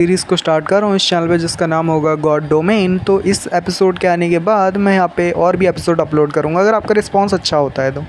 Series को start कर रहा हूँ इस चैनल पे जिसका नाम होगा गॉड डोमेन। तो इस एपिसोड के आने के बाद मैं यहाँ पे और भी एपिसोड अपलोड करूँगा अगर आपका रिस्पांस अच्छा होता है तो।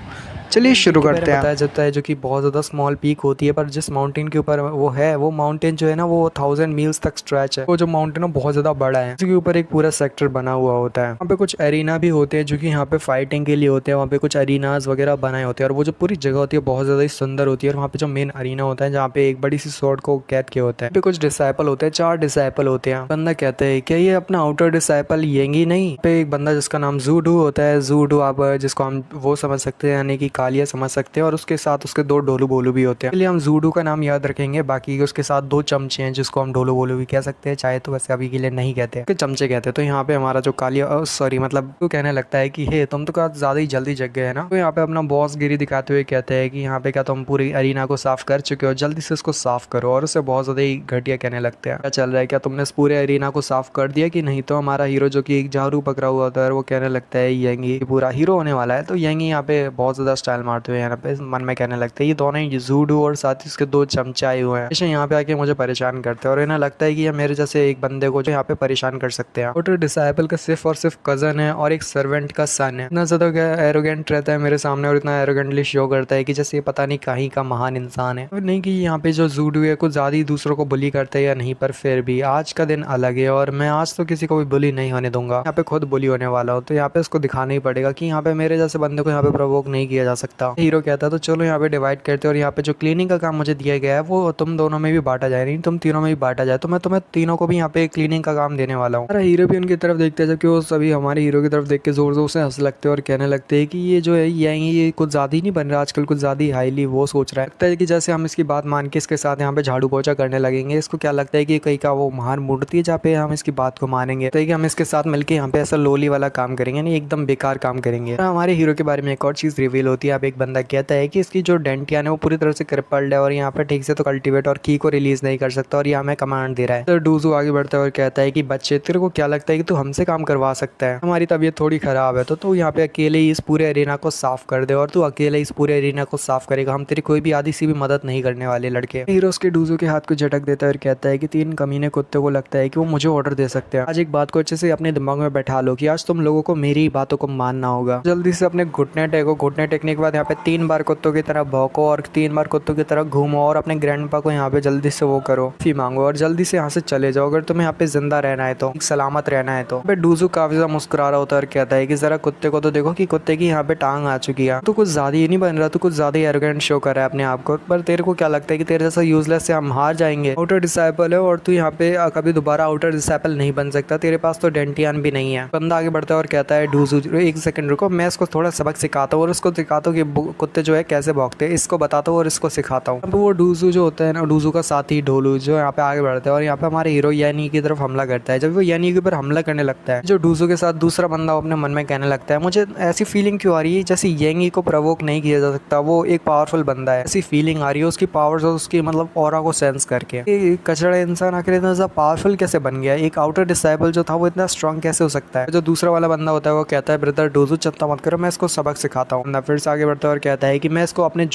चलिए शुरू करते हैं। बताया जाता है जो कि बहुत ज़्यादा स्मॉल पीक होती है, पर जिस माउंटेन के ऊपर वो माउंटेन जो है ना वो 1000 मील्स तक स्ट्रेच है। वो जो माउंटेन है बहुत ज़्यादा बड़ा है, जिसके ऊपर एक पूरा सेक्टर बना हुआ होता है। वहाँ पे कुछ एरिना भी होते हैं जो कि यहाँ पे फाइटिंग के लिए होते हैं। वहाँ पे कुछ अरीनाज वगैरह बनाए होते हैं और वो जो पूरी जगह होती है बहुत ज़्यादा ही सुंदर होती है। और वहाँ पे जो मेन अरीना होता है जहाँ पे एक बड़ी सी स्वॉर्ड को कैद किया होता है। कुछ डिसाइपल होते हैं, 4 डिसाइपल होते हैं। बंदा कहते हैं क्या ये अपना आउटर डिसाइपल येंगी नहीं। पे एक बंदा जिसका नाम जूडू होता है, जूडू आप जिसको हम वो समझ सकते हैं यानी कि कालिया समझ सकते हैं। और उसके साथ उसके 2 ढोलू बोलू भी होते हैं। इसलिए हम जूडू का नाम याद रखेंगे। बाकी उसके साथ 2 चमचे हैं जिसको हम ढोलू बोलू भी कह सकते हैं, चाहे तो वैसे अभी के लिए नहीं कहते, चमचे कहते हैं। तो यहाँ पे हमारा जो कालिया सॉरी मतलब तो कहने लगता है कि हे तुम तो ज्यादा ही जल्दी जग गए है ना। तो यहाँ पे अपना बॉस गिरी दिखाते हुए कहते हैं कि यहाँ पे क्या तुम पूरी अरीना को साफ कर चुके हो, जल्दी से इसको साफ करो। और उसे बहुत ज्यादा ही घटिया कहने लगते हैं, क्या चल रहा है, क्या तुमने इस पूरे अरीना को साफ कर दिया कि नहीं। तो हमारा हीरो जो कि एक झाड़ू पकड़ा हुआ होता है वो कहने लगता है येंगी पूरा हीरो होने वाला है। तो येंगी यहाँ पे बहुत ज्यादा स्टाइल मारते हुए यहाँ पे मन में कहने लगता है ये दोनों ही जूडू और साथ ही उसके 2 चमचे आए हुए हैं, इसे यहाँ पे आके मुझे परेशान करते हैं। और इन्हें लगता है कि ये मेरे जैसे एक बंदे को जो यहाँ पे परेशान कर सकते हैं। और डिसाइपल का सिर्फ और सिर्फ कजन है और एक सर्वेंट का सन है। इतना ज्यादा एरोगेंट रहता है मेरे सामने और इतना एरोगेंटली शो करता है कि जैसे ये पता नहीं कहीं का महान इंसान है। और नहीं कि यहाँ पे जो जूडू है कुछ ज्यादा ही दूसरों को बुली करता है या नहीं, पर फिर भी आज का दिन अलग है और मैं आज तो किसी को भी बुली नहीं होने दूंगा। यहाँ पे खुद बुली होने वाला हो, तो यहाँ पे उसको दिखाना ही पड़ेगा कि यहाँ पे मेरे जैसे बंदे को यहाँ पे प्रोवोक नहीं किया जा सकता। हीरो कहता है तो चलो यहाँ पे डिवाइड करते और यहाँ पे जो क्लीनिंग का काम मुझे दिया गया है वो तुम दोनों में भी बांटा जाए, नहीं तुम तीनों में भी बांटा जाए। तो मैं तुम्हें तीनों को भी यहाँ पे क्लीनिंग का काम देने वाला हूँ। अरे हीरो भी उनकी तरफ देखते हैं जबकि वो सभी हमारे हीरो की तरफ देख के जोर जोर से हंस लगते हैं और कहने लगते हैं कि ये जो है ये कुछ ज्यादा ही नहीं बन रहा आजकल, कुछ ज्यादा ही हाईली वो सोच रहा है। लगता है कि जैसे हम इसकी बात मान के इसके साथ यहाँ पे झाड़ू पोछा करने लगेंगे। इसको क्या लगता है कि कहीं का वो महान मूर्ति है जहाँ पे हम इसकी बात को मानेंगे, तो हम इसके साथ मिलकर यहाँ पे ऐसा लोली वाला काम करेंगे, नहीं एकदम बेकार काम करेंगे। हमारे हीरो के बारे में एक और चीज रिवील होती है। अब एक बंदा कहता है कि इसकी जो डेंटियान है वो पूरी तरह से क्रिपल्ड है और यहाँ पे ठीक से तो कल्टीवेट और की को रिलीज नहीं कर सकता और ये हमें कमांड दे रहा है। तो डूजू आगे बढ़ता है और कहता है कि बच्चे तेरे को क्या लगता है कि तू हमसे काम करवा सकता है, हमारी तबीयत थोड़ी खराब है तो तू यहाँ पे अकेले ही इस पूरे एरिना को साफ कर दे और तू अकेले इस पूरे एरिना को साफ करेगा, हम तेरी कोई भी आधी सी भी मदद नहीं करने वाले लड़के। हीरो उसके डूजू के हाथ को झटक देता है और कहता है कि 3 कमीने कुत्ते को लगता है कि वो मुझे ऑर्डर दे सकते हैं। आज एक बात को अच्छे से अपने दिमाग में बैठा लो कि आज तुम लोगों को मेरी बातों को मानना होगा। जल्दी से अपने घुटने टेको, घुटने टेकने के बाद यहाँ पे 3 बार कुत्तों की तरह भौंको और 3 बार कुत्तों की तरह घूमो और अपने ग्रैंडपा को यहाँ पे जल्दी से वो करो, फी मांगो और जल्दी से यहाँ से चले जाओ अगर तुम्हें यहाँ पे जिंदा रहना है तो, सलामत रहना है तो। डूजू काफी ज्यादा मुस्कुरा रहा होता है और कहता है कि जरा कुत्ते को तो देखो कि कुत्ते की यहाँ पे टांग आ चुकी है, तो कुछ ज्यादा ही नहीं बन रहा, तो कुछ ज्यादा ही एरोगेंट शो कर रहा है अपने आप को। पर तेरे को क्या लगता है कि तेरे जैसा यूजलेस से हम हार जाएंगे? आउटर डिसाइपल है और तू यहाँ पे कभी दोबारा आउटर डिसाइपल नहीं बन सकता, तेरे पास तो डेंटियान भी नहीं है। बंदा आगे बढ़ता है और कहता है डूजू एक सेकंड रुको, मैं इसको थोड़ा सबक सिखाता हूँ और उसको सिखाता हूँ कि कुत्ते जो है कैसे भौंकते हैं, इसको बताता हूँ और इसको सिखाता हूँ। अब वो डूजू जो होता है ना, डूजू का साथी ढोलू जो यहाँ पे आगे बढ़ता है और यहाँ पे हमारे हीरो यानी की तरफ हमला करता है। जब वो यानी के ऊपर हमला करने लगता है जो डूजू के साथ दूसरा बंदा अपने मन में कहने लगता है मुझे ऐसी फीलिंग क्यों आ रही है जैसे येंगी को प्रोवोक नहीं किया जा सकता, वो एक पावरफुल बंदा है, ऐसी फीलिंग आ रही है उसकी पावर्स और उसकी मतलब ऑरा को सेंस करके। कचड़ा इंसान आखिर इतना ज्यादा पावरफुल कैसे बन गया, एक आउटर डिसाइपल जो था वो इतना स्ट्रॉन्ग कैसे हो सकता है। जो दूसरा वाला बंदा होता है वो कहता है ब्रदर डूजू चिंता मत करो, मैं इसको सबक सिखाता हूँ। फिर से आगे बढ़ता है और कहता है कि मैं इसको अपने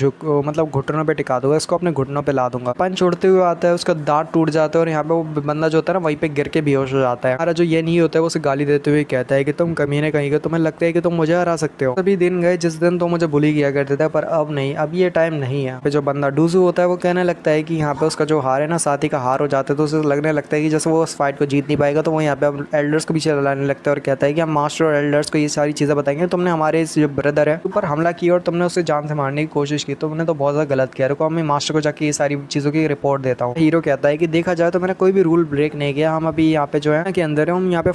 मतलब घुटनों पे टिका दूंगा, इसको अपने घुटनों पे ला दूंगा। पंच उड़ते हुए आता है, उसका दांत टूट जाता है और यहाँ पे वो बंदा जो होता है ना वहीं पे गिर के बेहोश हो जाता है। हमारा जो ये नहीं होता है वो उसे गाली देते हुए कहता है कि तुम कमीने कहीं के, तुम्हें लगता है कि तुम मुझे हरा सकते हो। सभी दिन गए जिस दिन तो मुझे बुली किया करते थे, पर अब नहीं, अब ये टाइम नहीं है। जो बंदा डूजू होता है वो कहने लगता है कि यहाँ पे उसका जो हार है ना, साथी का हार हो जाता है, तो उसे लगने लगता है कि जैसे वो उस फाइट को जीत नहीं पाएगा, तो वो यहाँ पे एल्डर्स को पीछे लाने लगता है और कहता है कि हम मास्टर और एल्डर्स को ये सारी चीजें बताएंगे, तुमने हमारे जो ब्रदर है ऊपर हमला किया और तुमने उसे जान से मारने की कोशिश की, तुमने तो बहुत ज्यादा गलत किया, रुको मैं मास्टर को जाके ये सारी चीजों की रिपोर्ट देता हूँ। हीरो कहता है कि देखा जाए तो मैंने कोई भी रूल ब्रेक नहीं किया, हम अभी यहाँ पे जो है के अंदर है, हम यहाँ पे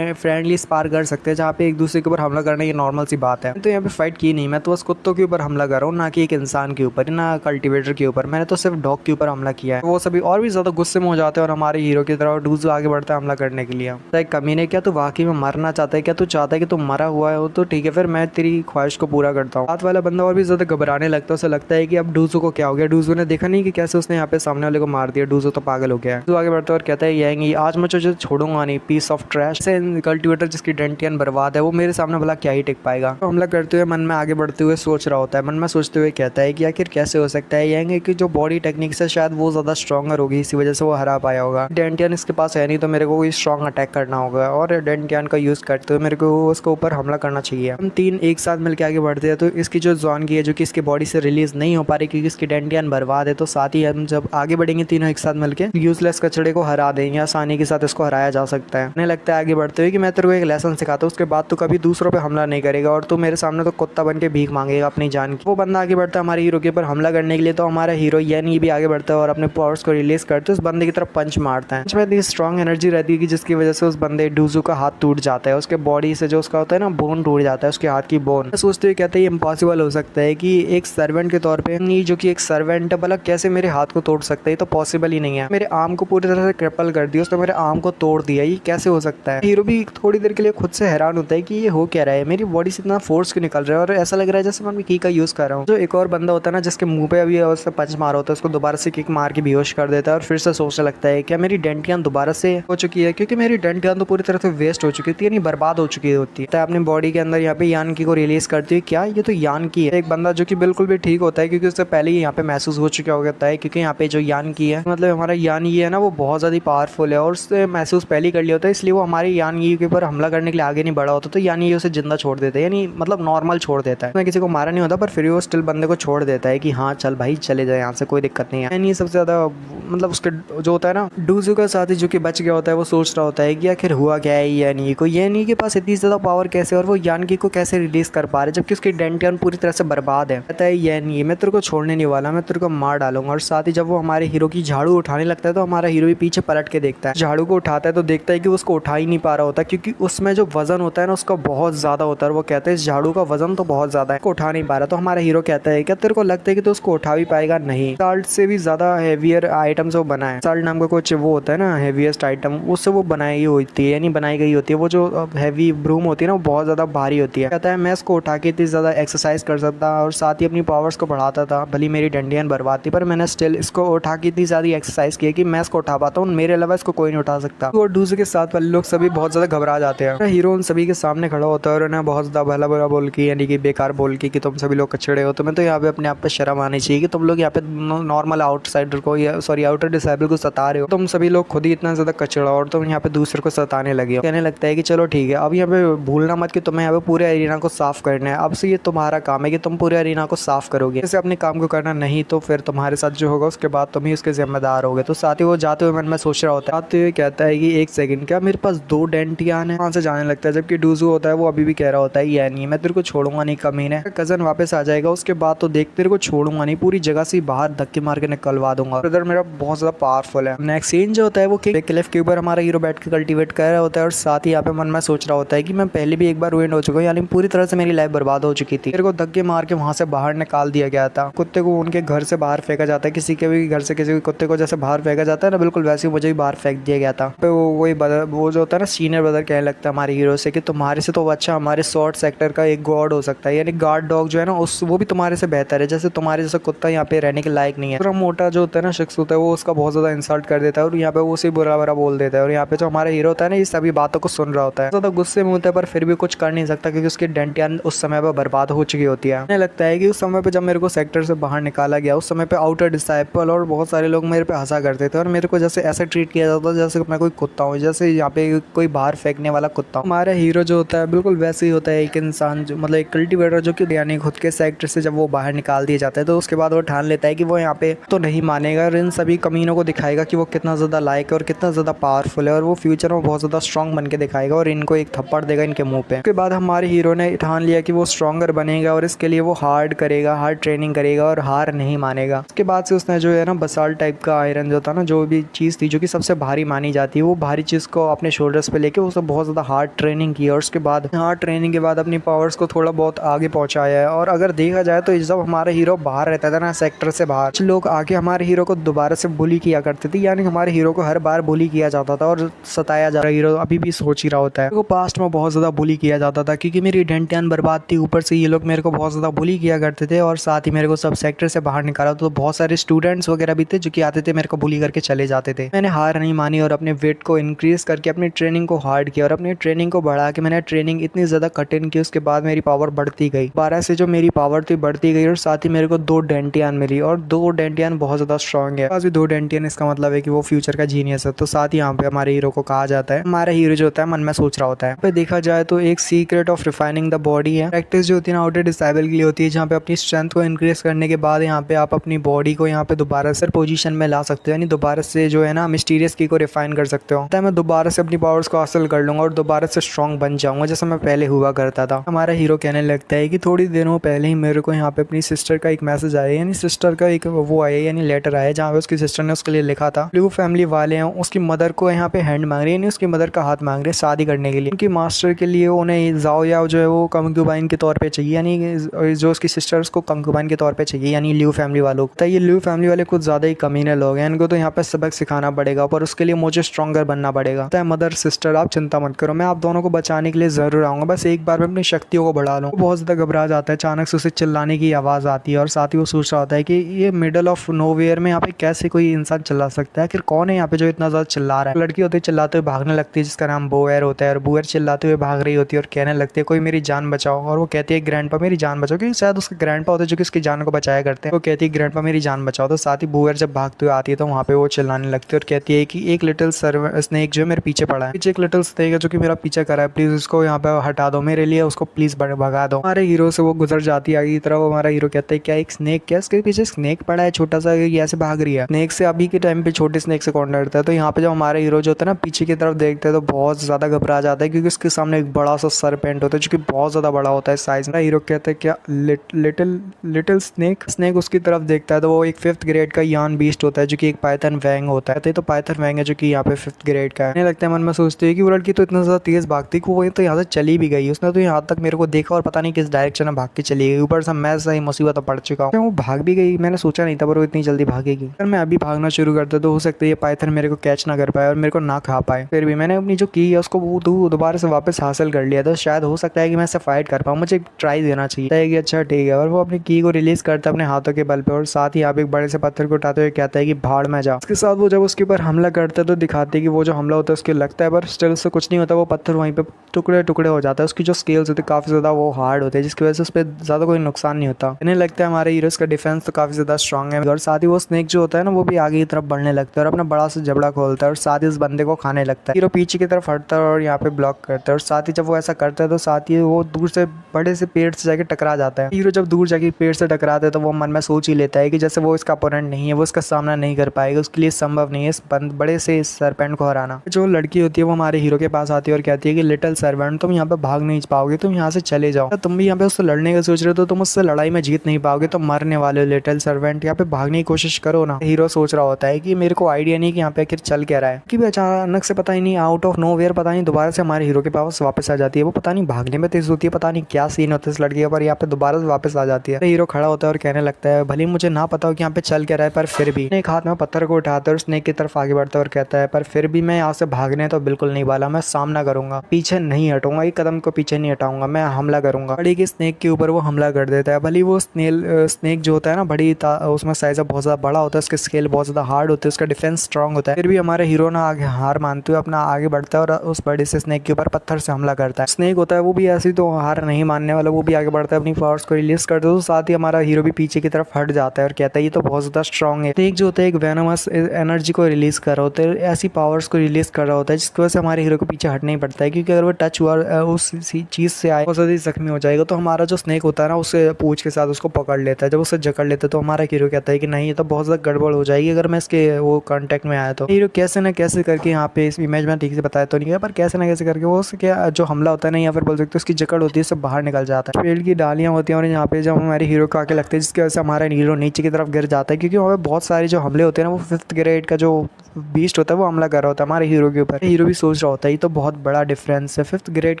फ्रेंडली स्पार कर सकते हैं जहाँ पे एक दूसरे के ऊपर हमला करना ये नॉर्मल सी बात है। तो यहाँ पे फाइट की नहीं, मैं तो बस कुत्तों के ऊपर हमला कर रहा हूँ, ना कि एक इंसान के ऊपर, ना कल्टीवेटर के ऊपर, मैंने तो सिर्फ डॉग के ऊपर हमला किया है। वो सभी और भी ज्यादा गुस्से में हो जाते हैं और हमारे हीरो की तरफ डूजू आगे बढ़ता है हमला करने के लिए। कमीने क्या तू वाकई में मरना चाहता है, क्या तू चाहता है कि तू मरा हुआ है तो ठीक है फिर मैं तेरी ख्वाहिश को पूरा करता हूँ, साथ साथ वाला बंदा और भी ज्यादा घबराने लगता है। उसे लगता है कि अब डूजो को क्या हो गया। डूजो ने देखा नहीं कि कैसे उसने यहाँ पे सामने वाले को मार दिया। डूजो तो पागल हो गया है। तो आगे बढ़ता है और कहता है यही आज मैं तुझे छोड़ूंगा नहीं, पीस ऑफ ट्रैश। कल्टिवेटर जिसकी डेंटियन बर्बाद है वो मेरे सामने भला क्या ही टिक पाएगा। तो हमला करते हुए मन में आगे बढ़ते हुए सोच रहा होता है। मन में सोचते हुए कहता है कि आखिर कैसे हो सकता है यही कि जो बॉडी टेक्निक से शायद वो ज्यादा स्ट्रॉन्गर होगी, इसी वजह से वो हरा पाया होगा। डेंटियन इसके पास है नहीं तो मेरे को कोई स्ट्रॉन्ग अटैक करना होगा और डेंटियन का यूज करते हुए मेरे को उसके ऊपर हमला करना चाहिए। हम तीन एक साथ मिलकर आगे बढ़ते हैं। तो इसकी जो ज़ॉन्गी है जो कि इसकी बॉडी से रिलीज नहीं हो पा रही क्योंकि इसकी डेंटियन बर्बाद है। तो साथ ही हम जब आगे बढ़ेंगे तीनों एक साथ मिलकर यूजलेस कचड़े को हरा देंगे, आसानी के साथ इसको हराया जा सकता है। उन्हें लगता है आगे बढ़ते हुए कि मैं तेरे को एक लेसन सिखाता हूँ, उसके बाद तू कभी दूसरों पे हमला नहीं करेगा और तू मेरे सामने तो कुत्ता बन के भीख मांगेगा अपनी जान की। वो बंदा आगे बढ़ता है हमारे हीरो के ऊपर हमला करने के लिए। तो हमारा हीरो यानी भी आगे बढ़ता है और अपने पावर्स को रिलीज करते उस बंदे की तरफ पंच मारता है। इसमें इतनी स्ट्रॉन्ग एनर्जी रहती है कि जिसकी वजह से उस बंदे डूजू का हाथ टूट जाता है। उसके बॉडी से जो उसका होता है ना बोन टूट जाता है, उसके हाथ की बोन। सोचते हुए कहते हैं ये इम्पॉसिबल हो सकता है कि एक सर्वेंट के तौर पे जो कि एक सर्वेंट है भला कैसे मेरे हाथ को तोड़ सकता है, ये तो पॉसिबल ही नहीं है। मेरे आर्म को पूरी तरह से क्रिपल कर दिया, उसने मेरे आर्म को तोड़ दिया, ये कैसे हो सकता है। हीरो भी थोड़ी देर के लिए खुद से हैरान होता है कि ये हो क्या रहा है, मेरी बॉडी से इतना फोर्स क्यों निकल रहा है और ऐसा लग रहा है जैसे मैं की का यूज कर रहा हूँ। जो एक और बंदा होता है ना जिसके मुंह पे अभी उससे पंच मारा होता है, उसको दोबारा से किक मार के बेहोश कर देता है और फिर से सोचने लगता है क्या मेरी डेंटियन दोबारा से हो चुकी है, क्योंकि मेरी डेंटियन तो पूरी तरह से वेस्ट हो चुकी थी, यानी बर्बाद हो चुकी होती है। अपनी बॉडी के अंदर यहाँ पे यानकी को रिलीज करती है। क्या ये तो यानकी है। एक बंदा जो कि बिल्कुल भी ठीक होता है क्योंकि उससे पहले ही यहाँ पे महसूस हो चुका होता है क्योंकि यहाँ पे जो यानकी है मतलब हमारा यानी है ना वो बहुत ज्यादा पावरफुल है और उससे महसूस पहले ही कर लिया होता है, इसलिए वो हमारे यानी के ऊपर हमला करने के लिए आगे नहीं बढ़ा होता। तो यानी उसे जिंदा छोड़ देता है, यानी मतलब नॉर्मल छोड़ देता है। किसी को मारा नहीं होता पर फिर वो स्टिल बंदे को छोड़ देता है कि हाँ चल भाई चले जाए यहाँ से, कोई दिक्कत नहीं है। यानी सबसे ज्यादा मतलब उसके जो होता है ना डूजू का साथी जो कि बच गया होता है वो सोच रहा होता है कि आखिर हुआ क्या है यानी को, यानी के पास इतनी ज्यादा पावर कैसे और वो यानकी को कैसे रिलीज कर पा रहे जबकि उसकी डेंटियन पूरी तरह से बर्बाद है। कहता है यानी मैं तेरे को छोड़ने नहीं वाला, मैं तेरे को मार डालूंगा। और साथ ही जब वो हमारे हीरो की झाड़ू उठाने लगता है तो हमारा हीरो भी पीछे पलट के देखता है। झाड़ू को उठाता है तो देखता है कि उसको उठा ही नहीं पा रहा होता क्योंकि उसमें जो वजन होता है ना उसका बहुत ज्यादा होता है। वो कहता है इस झाड़ू का वजन तो बहुत ज्यादा है, उठा नहीं पा रहा। तो हमारा हीरो कहता है क्या तेरे को लगता है कि तो उसको उठा भी पाएगा? नहीं, साल्ट से भी ज्यादा हेवियर आइटम से वो बना है। साल्ट नाम का कुछ वो होता है ना हेवीएस्ट आइटम, उससे वो बनाई होती है यानी बनाई गई होती है। वो जो हैवी ब्रूम होती है ना वो बहुत ज्यादा भारी होती है। कहता है मैं इसको उठा के इतनी ज्यादा एक्सरसाइज कर सकता और साथ ही अपनी पावर्स को बढ़ाता था, भली मेरी डंडियां बर्बाद थी पर मैंने स्टिल इसको उठा के इतनी ज्यादा एक्सरसाइज की कि मैं इसको उठा पाता हूँ, मेरे अलावा इसको कोई नहीं उठा सकता। और दूसरे के साथ वाले लोग सभी बहुत ज्यादा घबरा जाते हैं। हीरो उन सभी के सामने खड़ा होता है और उन्हें बहुत ज्यादा भला बुरा बोल के यानी कि बेकार बोल के कि तुम सभी लोग कचड़े हो, तुम्हें तो यहाँ पे अपने आप पे शर्म आनी चाहिए कि तुम लोग यहाँ पे नॉर्मल आउटसाइडर को या सॉरी आउटर डिसेबल को सता रहे हो, तुम सभी लोग खुद ही इतना ज्यादा कचड़ा और तुम यहाँ पे दूसरे को सताने लगे हो। कहने लगता है कि चलो ठीक है, अब यहाँ पे भूलना मत कि तुम्हें यहाँ पे पूरे एरिना को साफ करना है, अब से ये तुम्हारा काम है कि तुम पूरे एरिना को साफ करोगे। जैसे अपने काम को करना नहीं तो फिर तुम्हारे साथ जो होगा उसके बाद तुम ही उसके जिम्मेदार होगे। तो साथ ही वो जाते हुए मन में सोच रहा होता है, आते हुए कहता है कि एक सेकंड क्या मेरे पास 2 डेंटियान है, वहाँ से जाने लगता है। जबकि डूजू होता है वो अभी भी कह रहा होता है या नहीं मैं तेरे को छोड़ूंगा नहीं कमीने, कजन वापस आ जाएगा उसके बाद तो देख तेरे को छोड़ूंगा नहीं, पूरी जगह से बाहर धक्के मार के निकलवा दूंगा। ब्रदर मेरा बहुत ज्यादा पावरफुल है। नेक्स्ट सीन जो होता है वो क्लिफ के ऊपर हमारा हीरो बैठ के कल्टीवेट कर रहा होता है और साथ ही यहाँ पे मन में सोच रहा होता है कि मैं पहले भी एक बार रुइंड हो चुका हूँ, यानी पूरी तरह से मेरी लाइफ बर्बाद हो चुकी थी। मेरे को धक्के मार के वहाँ से बाहर निकाल दिया गया था। कुत्ते को उनके घर से बाहर फेंका जाता है, किसी के भी घर से किसी कुत्ते को जैसे बाहर फेंका जाता है ना बिल्कुल वैसे ही मुझे भी बाहर फेंक दिया गया था। वो जो होता है ना सीनियर ब्रदर कहने लगता है हमारे हीरो से कि तुम्हारे से तो अच्छा हमारे शॉर्ट सेक्टर का एक गॉड हो सकता है, यानी गार्ड डॉग जो है ना वो भी तुम्हारे से बेहतर है, जैसे तुम्हारे जैसा कुत्ता यहाँ पे रहने के लायक नहीं है। पूरा मोटा जो होता है ना शख्स होता है वो उसका बहुत ज्यादा इंसल्ट कर देता है और यहाँ पे वो उसे बुरा बुरा बोल देता है। और यहाँ पे जो हमारा हीरो होता है ना ये सभी बातों को सुन रहा होता है, ज्यादा गुस्से में होता है पर फिर भी कुछ कर नहीं सकता क्योंकि उसकी डेंटियान उस समय पर बर्बाद हो चुकी होती है। मुझे लगता है कि उस समय पे जब मेरे को सेक्टर से बाहर निकाला गया उस समय पे आउटर डिसाइपल और बहुत सारे लोग मेरे पे हंसा करते थे और मेरे को जैसे ऐसा ट्रीट किया जाता था जैसे मैं कोई कुत्ता हूँ, जैसे यहाँ पे कोई बाहर फेंकने वाला कुत्ता। हमारा हीरो जो होता है बिल्कुल वैसे ही होता है, एक इंसान जो मतलब एक कल्टीवेटर जो कि यानी खुद के सेक्टर से जब वो बाहर निकाल दिए जाते हैं तो उसके बाद वो ठान लेता है कि वो यहाँ पे तो नहीं मानेगा और इन सभी कमीनों को दिखाएगा कि वो कितना ज्यादा लायक है और कितना ज्यादा पावरफुल है और वो फ्यूचर में बहुत ज्यादा स्ट्रॉन्ग बन के दिखाएगा और इनको एक थप्पड़ देगा इनके मुंह पे। उसके बाद हमारे हीरो ने ठान लिया कि वो स्ट्रॉन्गर बनेगा और इसके लिए वो हार्ड करेगा, हार्ड ट्रेनिंग करेगा और हार नहीं मानेगा। उसके बाद से उसने जो है ना बसाल्ट टाइप का आयरन जो था ना जो भी चीज थी जो कि सबसे भारी मानी जाती है वो भारी चीज को अपने शोल्डर्स पे लेके उसने बहुत ज्यादा हार्ड ट्रेनिंग की और उसके बाद हार्ड ट्रेनिंग के बाद अपनी पावर्स को थोड़ा बहुत आगे पहुंचाया है। और अगर देखा जाए तो जब हमारा हीरो बाहर रहता था ना सेक्टर से बाहर, कुछ लोग आके हमारे हीरो को दोबारा से बुली किया करते थे, यानी हमारे हीरो को हर बार बुली किया जाता था और सताया जा रहा। हीरो अभी भी सोच ही रहा होता है वो पास्ट में बहुत ज्यादा बुली किया जाता था क्योंकि मेरी डेंटियान बर्बाद थी, ऊपर से ये लोग मेरे को बहुत ज़्यादा बुली किया करते थे और साथ ही मेरे को सब सेक्टर से बाहर निकाला। तो बहुत सारे स्टूडेंट्स वगैरह भी थे जो कि आते थे मेरे को बुली करके चले जाते थे। मैंने हार नहीं मानी और अपने वेट को इंक्रीज करके अपनी ट्रेनिंग को हार्ड किया और अपनी ट्रेनिंग को बढ़ा के मैंने ट्रेनिंग इतनी ज़्यादा कठिन की। उसके बाद मेरी पावर बढ़ती गई, 12 से जो मेरी पावर थी बढ़ती गई और साथ ही मेरे को 2 डेंटियान मिली और 2 डेंटियान बहुत ज़्यादा स्ट्रॉन्ग है। पास भी 2 डेंटियान, इसका मतलब है कि वो फ्यूचर का जीनियस है। तो साथ ही यहाँ पे हमारे हीरो को कहा जाता है, हमारा हीरो जो होता है मन में सोच रहा होता है। पे देखा जाए तो एक secret of refining the body है। प्रैक्टिस जो होती है ना आउटर डिसेबल के लिए होती है, जहाँ पे अपनी स्ट्रेंथ को इंक्रीज करने के बाद यहाँ पे आप अपनी बॉडी को यहाँ पे दोबारा से पोजीशन में ला सकते हो, यानी दोबारा से जो है ना मिस्टीरियस की को रिफाइन कर सकते हो। मैं दोबारा से अपनी पावर्स को हासिल कर लूंगा और दोबारा से स्ट्रॉन्ग बन जाऊंगा जैसा मैं पहले हुआ करता था। हमारा हीरो कहने लगता है कि थोड़ी दिनों पहले ही मेरे को यहाँ पे अपनी सिस्टर का एक मैसेज आया, यानी सिस्टर का एक वो आया यानी लेटर आया, जहाँ पे उसकी सिस्टर ने उसके लिए लिखा था ब्लू फैमिली वाले हैं उसकी मदर को यहाँ पे हैंड मांग रही है, यानी उसकी मदर का हाथ मांग रहे हैं शादी करने के लिए। उनकी मास्टर के लिए उन्हें जाओ या जो है वो कंक्यूबाइन के तौर पे चाहिए, यानी जो उसकी सिस्टर्स को कंक्यूबाइन के तौर पे चाहिए, यानी ल्यू फैमिली वालों को। ये ल्यू फैमिली वाले कुछ ज़्यादा ही कमीने लोग हैं, इनको तो यहाँ पे सबक सिखाना पड़ेगा पर उसके लिए मुझे स्ट्रॉन्गर बनना पड़ेगा। मदर सिस्टर आप चिंता मत करो, मैं आप दोनों को बचाने के लिए ज़रूर आऊँगा, बस एक बार मैं अपनी शक्तियों को बढ़ा लूँ। वो बहुत ज़्यादा घबरा जाता है, अचानक से उसे चिल्लाने की आवाज़ आती है और साथ ही वो सोच रहा होता है कि ये मिडल ऑफ नोवेयर में यहाँ पे कैसे कोई इंसान चिल्ला सकता है, आखिर कौन है यहाँ पे जो इतना ज़्यादा चिल्ला रहा है। लड़की होती है चिल्लाते हुए भागने लगती है जिसका नाम बोएर होता है और बोएर चिल्लाते हुए भाग रही होती है और कहने लगती है कोई मेरी जान बचाओ। और वो कहती है ग्रैंडपा मेरी जान बचाओ, क्योंकि शायद उसके ग्रैंडपा होते हैं जो कि उसकी जान को बचाया करते हैं। वो कहती है ग्रैंडपा मेरी जान बचाओ। तो साथ ही बोएर जब भागते हुए आती है तो वहाँ पे वो चिल्लाने लगती है और कहती है कि एक लिटिल स्नेक जो मेरे पीछे पड़ा है, पीछे एक लिटिल स्नेक है जो कि मेरा पीछे करा है, प्लीज उसको यहाँ पे हटा दो, मेरे लिए उसको प्लीज भगा दो। हमारे हीरो से वो गुजर जाती है आगे की तरफ। हमारा हीरो कहता है क्या एक स्नेक, क्या इसके पीछे स्नेक पड़ा है छोटा सा, ऐसे भाग रही है। स्नेक से अभी के टाइम पे छोटे स्नेक से कौन डरता है। तो यहाँ पे जब हमारा हीरो जो होता है ना पीछे की तरफ देखते हैं तो बहुत ज्यादा घबरा जाता है, क्योंकि उसके सामने एक बड़ा सा सरपेंट होता है जो कि बहुत ज्यादा बड़ा होता है साइज में। हीरो कहता है क्या लिटिल स्नेक उसकी तरफ देखता है तो वो एक 5th ग्रेड का यान बीस्ट होता है जो कि एक पाइथन वैंग होता है। तो पाइथन वैंग है जो कि यहाँ पे 5th ग्रेड का है। लगता है मन में सोचते है कि वो लड़की तो इतना ज्यादा तेज भागती कि वो तो यहाँ से चली भी गई, उसने तो यहाँ तक मेरे को देखा और पता नहीं किस डायरेक्शन में भाग के चली गई। ऊपर से मैं सही मुसीबत पड़ चुका हूँ, वो भाग भी गई, मैंने सोचा नहीं था पर वो इतनी जल्दी भागेगी। अगर मैं अभी भागना शुरू करता तो हो सकता है ये पाइथन मेरे को कैच ना कर पाए और मेरे को ना खा पाए। फिर भी मैंने अपनी जो की है उसको दोबारा से वापस हासिल कर लिया, तो शायद हो सकता है कि मैं इससे फाइट कर पाऊँ, मुझे एक ट्राई देना चाहिए कि अच्छा ठीक है। और वो अपनी की को रिलीज करता है अपने हाथों के बल पे और साथ ही आप एक बड़े से पत्थर को उठाते हुए कहता है कि भाड़ में जा। उसके साथ वो जब उसके ऊपर हमला करता है तो दिखाते है कि वो जो हमला होता है उसके लगता है पर स्टिल से कुछ नहीं होता, वो पत्थर वहीं पे टुकड़े टुकड़े हो जाता है। उसकी जो स्केल्स होते हैं काफी ज्यादा वो हार्ड होते हैं जिसकी वजह से उस पर ज्यादा कोई नुकसान नहीं होता। इन्हें लगता है हमारे हीरोज का डिफेंस तो काफी ज्यादा स्ट्रॉन्ग है और साथ ही वो स्नेक जो होता है ना वो भी आगे की तरफ बढ़ने लगता है और अपना बड़ा सा जबड़ा खोलता है और साथ ही उस बंदे को खाने लगता है। हीरो पीछे की तरफ हटता है और यहाँ पे ब्लॉक करता है और साथ ही जब वो ऐसा करता है तो साथ ही वो दूर से बड़े से पेड़ से जाके टकरा जाता है। हीरो जब दूर जाके पेड़ से टकराता है तो वो मन में सोच ही लेता है कि जैसे वो इसका अपोनेंट नहीं है, वो इसका सामना नहीं कर पाएगा, उसके लिए संभव नहीं है इस बड़े से सरपेंट को हराना। जो लड़की होती है वो हमारे हीरो के पास आती है और कहती है कि लिटिल सर्वेंट तुम यहाँ पे भाग नहीं पाओगे, तुम यहाँ से चले जाओ। तुम भी यहाँ पे उससे लड़ने का सोच रहे हो तो तुम उससे लड़ाई में जीत नहीं पाओगे, तुम मरने वाले हो लिटिल सर्वेंट, यहाँ पे भागने की कोशिश करो ना। हीरो सोच रहा होता है कि मेरे को आइडिया नहीं कि यहाँ पे आखिर चल क्या रहा है, कि अचानक से पता ही नहीं आउट ऑफ नोवेयर पता नहीं दोबारा से हमारे हीरो के पास वापस आ जाती है। वो पता नहीं भागने में तेज होती है, पता नहीं क्या सीन होता है इस लड़की के, पर यहाँ पे दोबारा से वापस आ जाती है। हीरो खड़ा होता है और कहने लगता है भले मुझे ना पता हो कि यहाँ पे चल क्या रहा है पर फिर भी एक हाथ में पत्थर को उठाता है और स्नेक की तरफ आगे बढ़ता है और कहता है पर फिर भी मैं यहाँ से भागने तो बिल्कुल नहीं वाला, मैं सामना करूंगा, पीछे नहीं हटूंगा, एक कदम को पीछे नहीं हटाऊंगा, मैं हमला करूंगा। बड़ी के स्नेक के ऊपर वो हमला कर देता है। भले वो स्नेक जो होता है ना बड़ी उसमें साइज बहुत ज्यादा बड़ा होता है, उसके स्केल बहुत ज्यादा हार्ड होते हैं, उसका डिफेंस स्ट्रॉन्ग होता है, फिर भी हमारे हीरो ना आगे हार मानते हुए अपना आगे बढ़ता है और उस बड़े से स्नेक के ऊपर पत्थर से हमला करता है। स्नेक होता है वो भी ऐसी तो हार नहीं मानने वाला, वो भी आगे बढ़ता है, अपनी पावर्स को रिलीज करता है। तो साथ ही हमारा हीरो भी पीछे की तरफ हट जाता है और कहता है ये तो बहुत ज्यादा स्ट्रॉन्ग है। स्नेक जो होता है एक वेनमस एनर्जी को रिलीज कर रहा होता है, ऐसी पावर्स को रिलीज कर रहा होता है जिसकी वजह से हमारे हीरो को पीछे हटना ही पड़ता है, क्योंकि अगर वो टच हुआ उस चीज से आए बहुत ज्यादा जख्मी हो जाएगा। तो हमारा जो स्नेक होता है ना उससे पूंछ के साथ उसको पकड़ लेता है। जब उसे जकड़ लेता है तो हमारा हीरो कहता है कि नहीं ये तो बहुत ज्यादा गड़बड़ हो जाएगी अगर मैं इसके वो कांटेक्ट में आया तो। हीरो कैसे ना कैसे करके यहाँ पे इस इमेज में ठीक से बताया तो नहीं है पर कैसे ना कैसे करके वो उसके जो हमला होता है ना या फिर बोल सकते हो उसकी जकड़ होती है सब बाहर निकल जाता है। पेड़ की डालियां होती हैं और यहाँ पे जब हमारे हीरो को आके लगता है जिसकी वजह से हमारा हीरो नीचे की तरफ गिर जाता है, क्योंकि वहाँ पे बहुत सारे जो हमले होते हैं ना वो 5th ग्रेड का जो बीस्ट होता है वो हमला कर रहा होता है हमारे हीरो के ऊपर। हीरो भी सोच रहा होता है ये तो बहुत बड़ा डिफरेंस है, 5th ग्रेड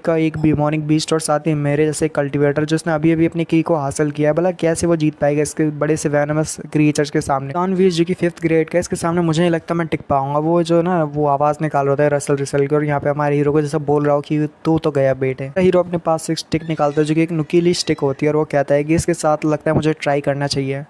का एक बीमोनिक बीस्ट और साथ ही मेरे जैसे कल्टिवेटर जिसने अभी अभी अपनी की को हासिल किया है, भला कैसे वो जीत पाएगा इसके बड़े से वेनमस क्रिएचर्स के सामने। दानवीर जो कि 5th ग्रेड का इसके सामने मुझे नहीं लगता मैं टिक पाऊंगा। वो जो ना वो आवाज निकाल रहा है रसल के और यहाँ पे हमारे हीरो को जैसा बोल रहा हो कि तू तो गया बेटे। हीरो अपने पास से स्टिक निकालता है जो कि एक वीकली स्टिक होती है और वो कहता है कि इसके साथ लगता है मुझे ट्राई करना चाहिए।